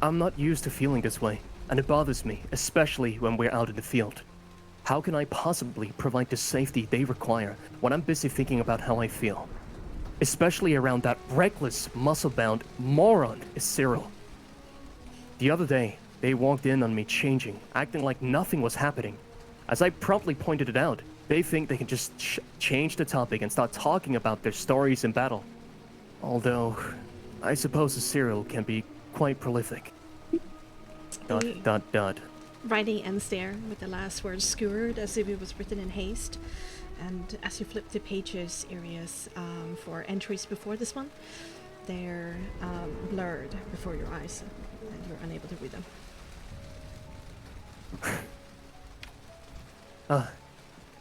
I'm not used to feeling this way, and it bothers me, especially when we're out in the field. How can I possibly provide the safety they require when I'm busy thinking about how I feel? Especially around that reckless, muscle-bound moron is Cyril. The other day, they walked in on me changing, acting like nothing was happening. As I promptly pointed it out, they think they can just change the topic and start talking about their stories in battle. Although, I suppose a Cyril can be quite prolific. ... Writing ends there with the last word skewered as if it was written in haste. And as you flip the pages areas for entries before this one, they're blurred before your eyes and you're unable to read them.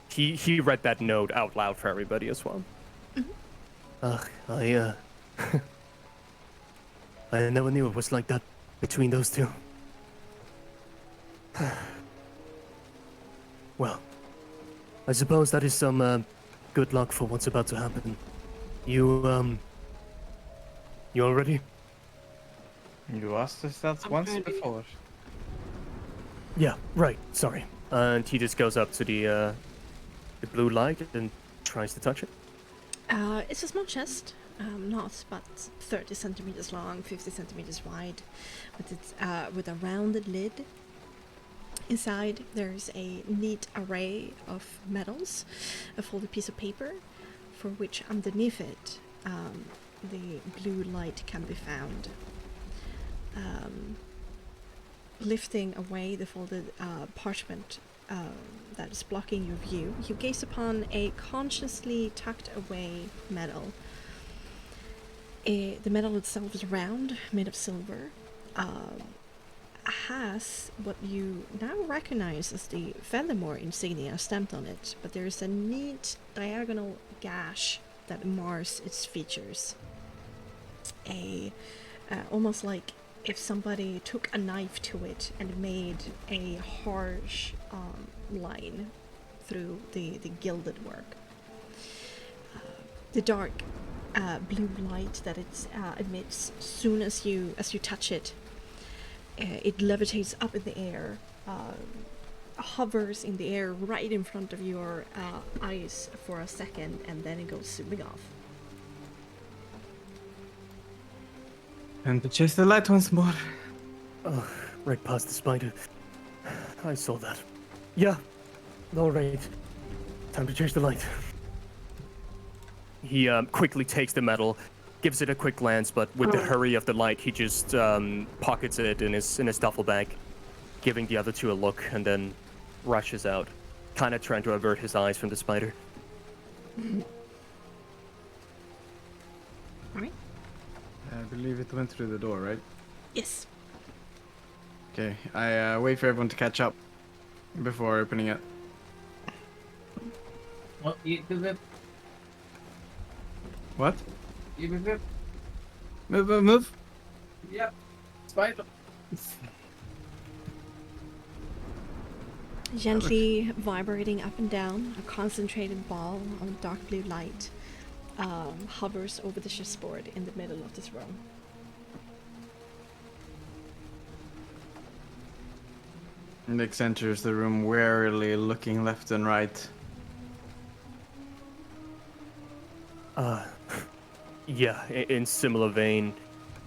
He read that note out loud for everybody as well. I never knew it was like that between those two. Well, I suppose that is some good luck for what's about to happen. You all ready? You asked us that I'm once ready. before. Yeah, right. Sorry. And he just goes up to the blue light and tries to touch it. It's a small chest, not but 30 centimeters long, 50 centimeters wide, with a rounded lid. Inside, there's a neat array of medals, a folded piece of paper, for which underneath it, the blue light can be found. Lifting away the folded parchment that is blocking your view, you gaze upon a consciously tucked away medal. The medal itself is round, made of silver, has what you now recognize as the Feathermore insignia stamped on it, but there's a neat diagonal gash that mars its features. Almost like if somebody took a knife to it and made a harsh line through the gilded work. The dark blue light that it emits soon as you touch it, it levitates up in the air, hovers in the air right in front of your eyes for a second, and then it goes zooming off. And to chase the light once more. Oh, right past the spider. I saw that. Yeah. All right. Time to change the light. He quickly takes the medal, gives it a quick glance, but with the hurry of the light, he just pockets it in his duffel bag, giving the other two a look, and then rushes out, kind of trying to avert his eyes from the spider. Alright. I believe it went through the door, right? Yes. Okay, I wait for everyone to catch up before opening it. What? What? Move. Yep. Spider. Gently vibrating up and down, a concentrated ball of dark blue light hovers over the chessboard in the middle of this room. Nix enters the room warily, looking left and right. Yeah, in similar vein,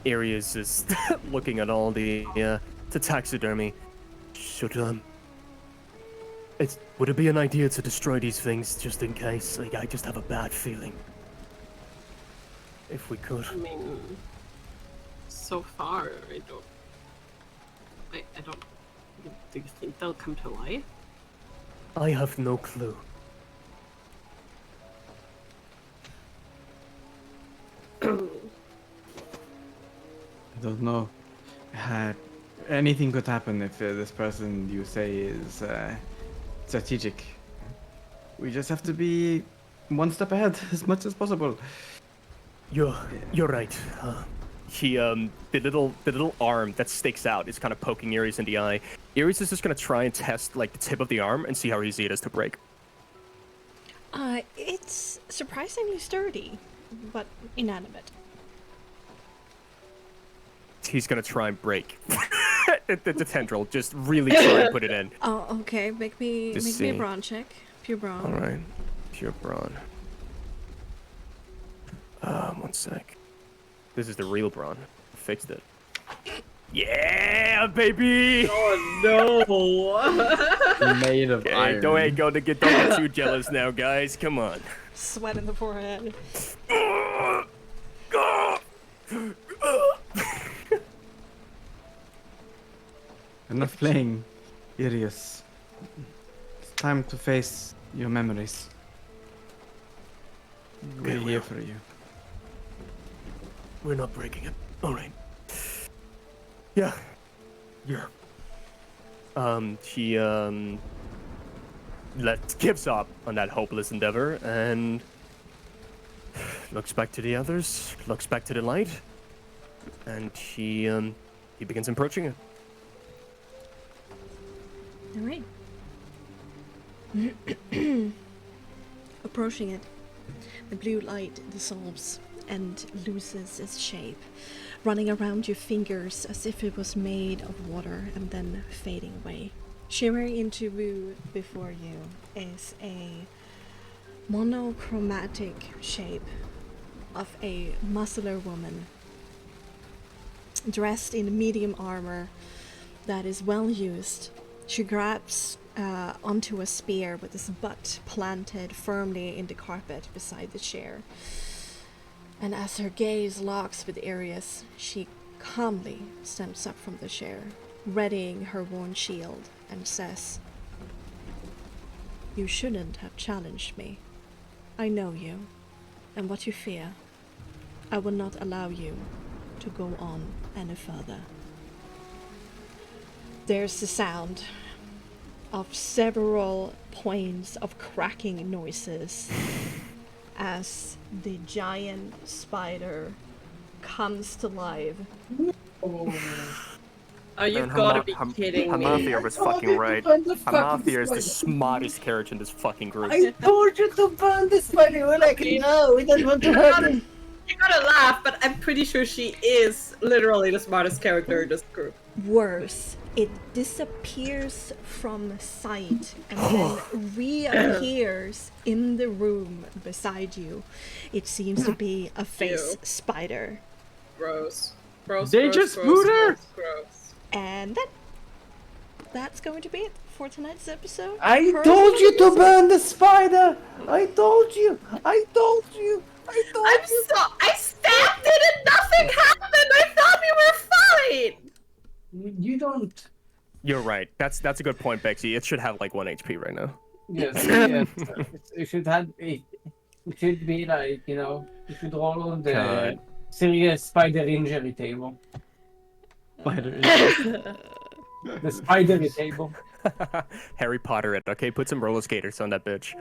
Arius is looking at all the taxidermy. Would it be an idea to destroy these things just in case? Like, I just have a bad feeling. If we could. I mean, so far, I don't. Do you think they'll come to life? I have no clue. I don't know. Anything could happen if this person you say is strategic. We just have to be one step ahead as much as possible. You're right. The little arm that sticks out is kind of poking Ares in the eye. Ares is just gonna try and test like the tip of the arm and see how easy it is to break. It's surprisingly sturdy, but inanimate. He's gonna try and break the tendril. Just really try and put it in. Oh, okay. Make me a brawn check. Pure brawn. All right, pure brawn. 1 sec. This is the real brawn. Fixed it. Yeah, baby! Oh no! Made of iron. Don't get too jealous now, guys. Come on. Sweat in the forehead. Enough playing, Irius. It's time to face your memories. We're here for you. We're not breaking it. All right. Yeah. He gives up on that hopeless endeavor and looks back to the others, looks back to the light, and he begins approaching it. All right. Approaching it, the blue light dissolves and loses its shape, running around your fingers as if it was made of water and then fading away. Shimmering into view before you is a monochromatic shape of a muscular woman dressed in medium armor that is well used. She grabs onto a spear with its butt planted firmly in the carpet beside the chair. And as her gaze locks with Arius, she calmly stands up from the chair, readying her worn shield, and says, "You shouldn't have challenged me. I know you, and what you fear. I will not allow you to go on any further." There's the sound of several points of cracking noises as the giant spider comes to life. Oh, you've gotta be kidding me. Hamathir was fucking right. Hamathir is the smartest character in this fucking group. I told you to burn the spider. We're like, no, we don't want to hurt him. You gotta laugh, but I'm pretty sure she is literally the smartest character in this group. Worse, it disappears from sight and then reappears in the room beside you. It seems to be a face spider. Gross. Gross. They gross, just gross, put her! gross, gross. And that's going to be it for tonight's episode. I Curse told of you to Medusa. burn the spider. I told you. I told you. I told I'm you. so. I stabbed it and nothing happened! I thought we were fine! You don't. You're right. That's a good point, Bexxy. It should have like 1 HP right now. Yes. Yes. It should have. It should be like, you know. You should roll on the God. serious spider injury table. Spider. The spidery table. Harry Potter it. Okay, put some roller skaters on that bitch.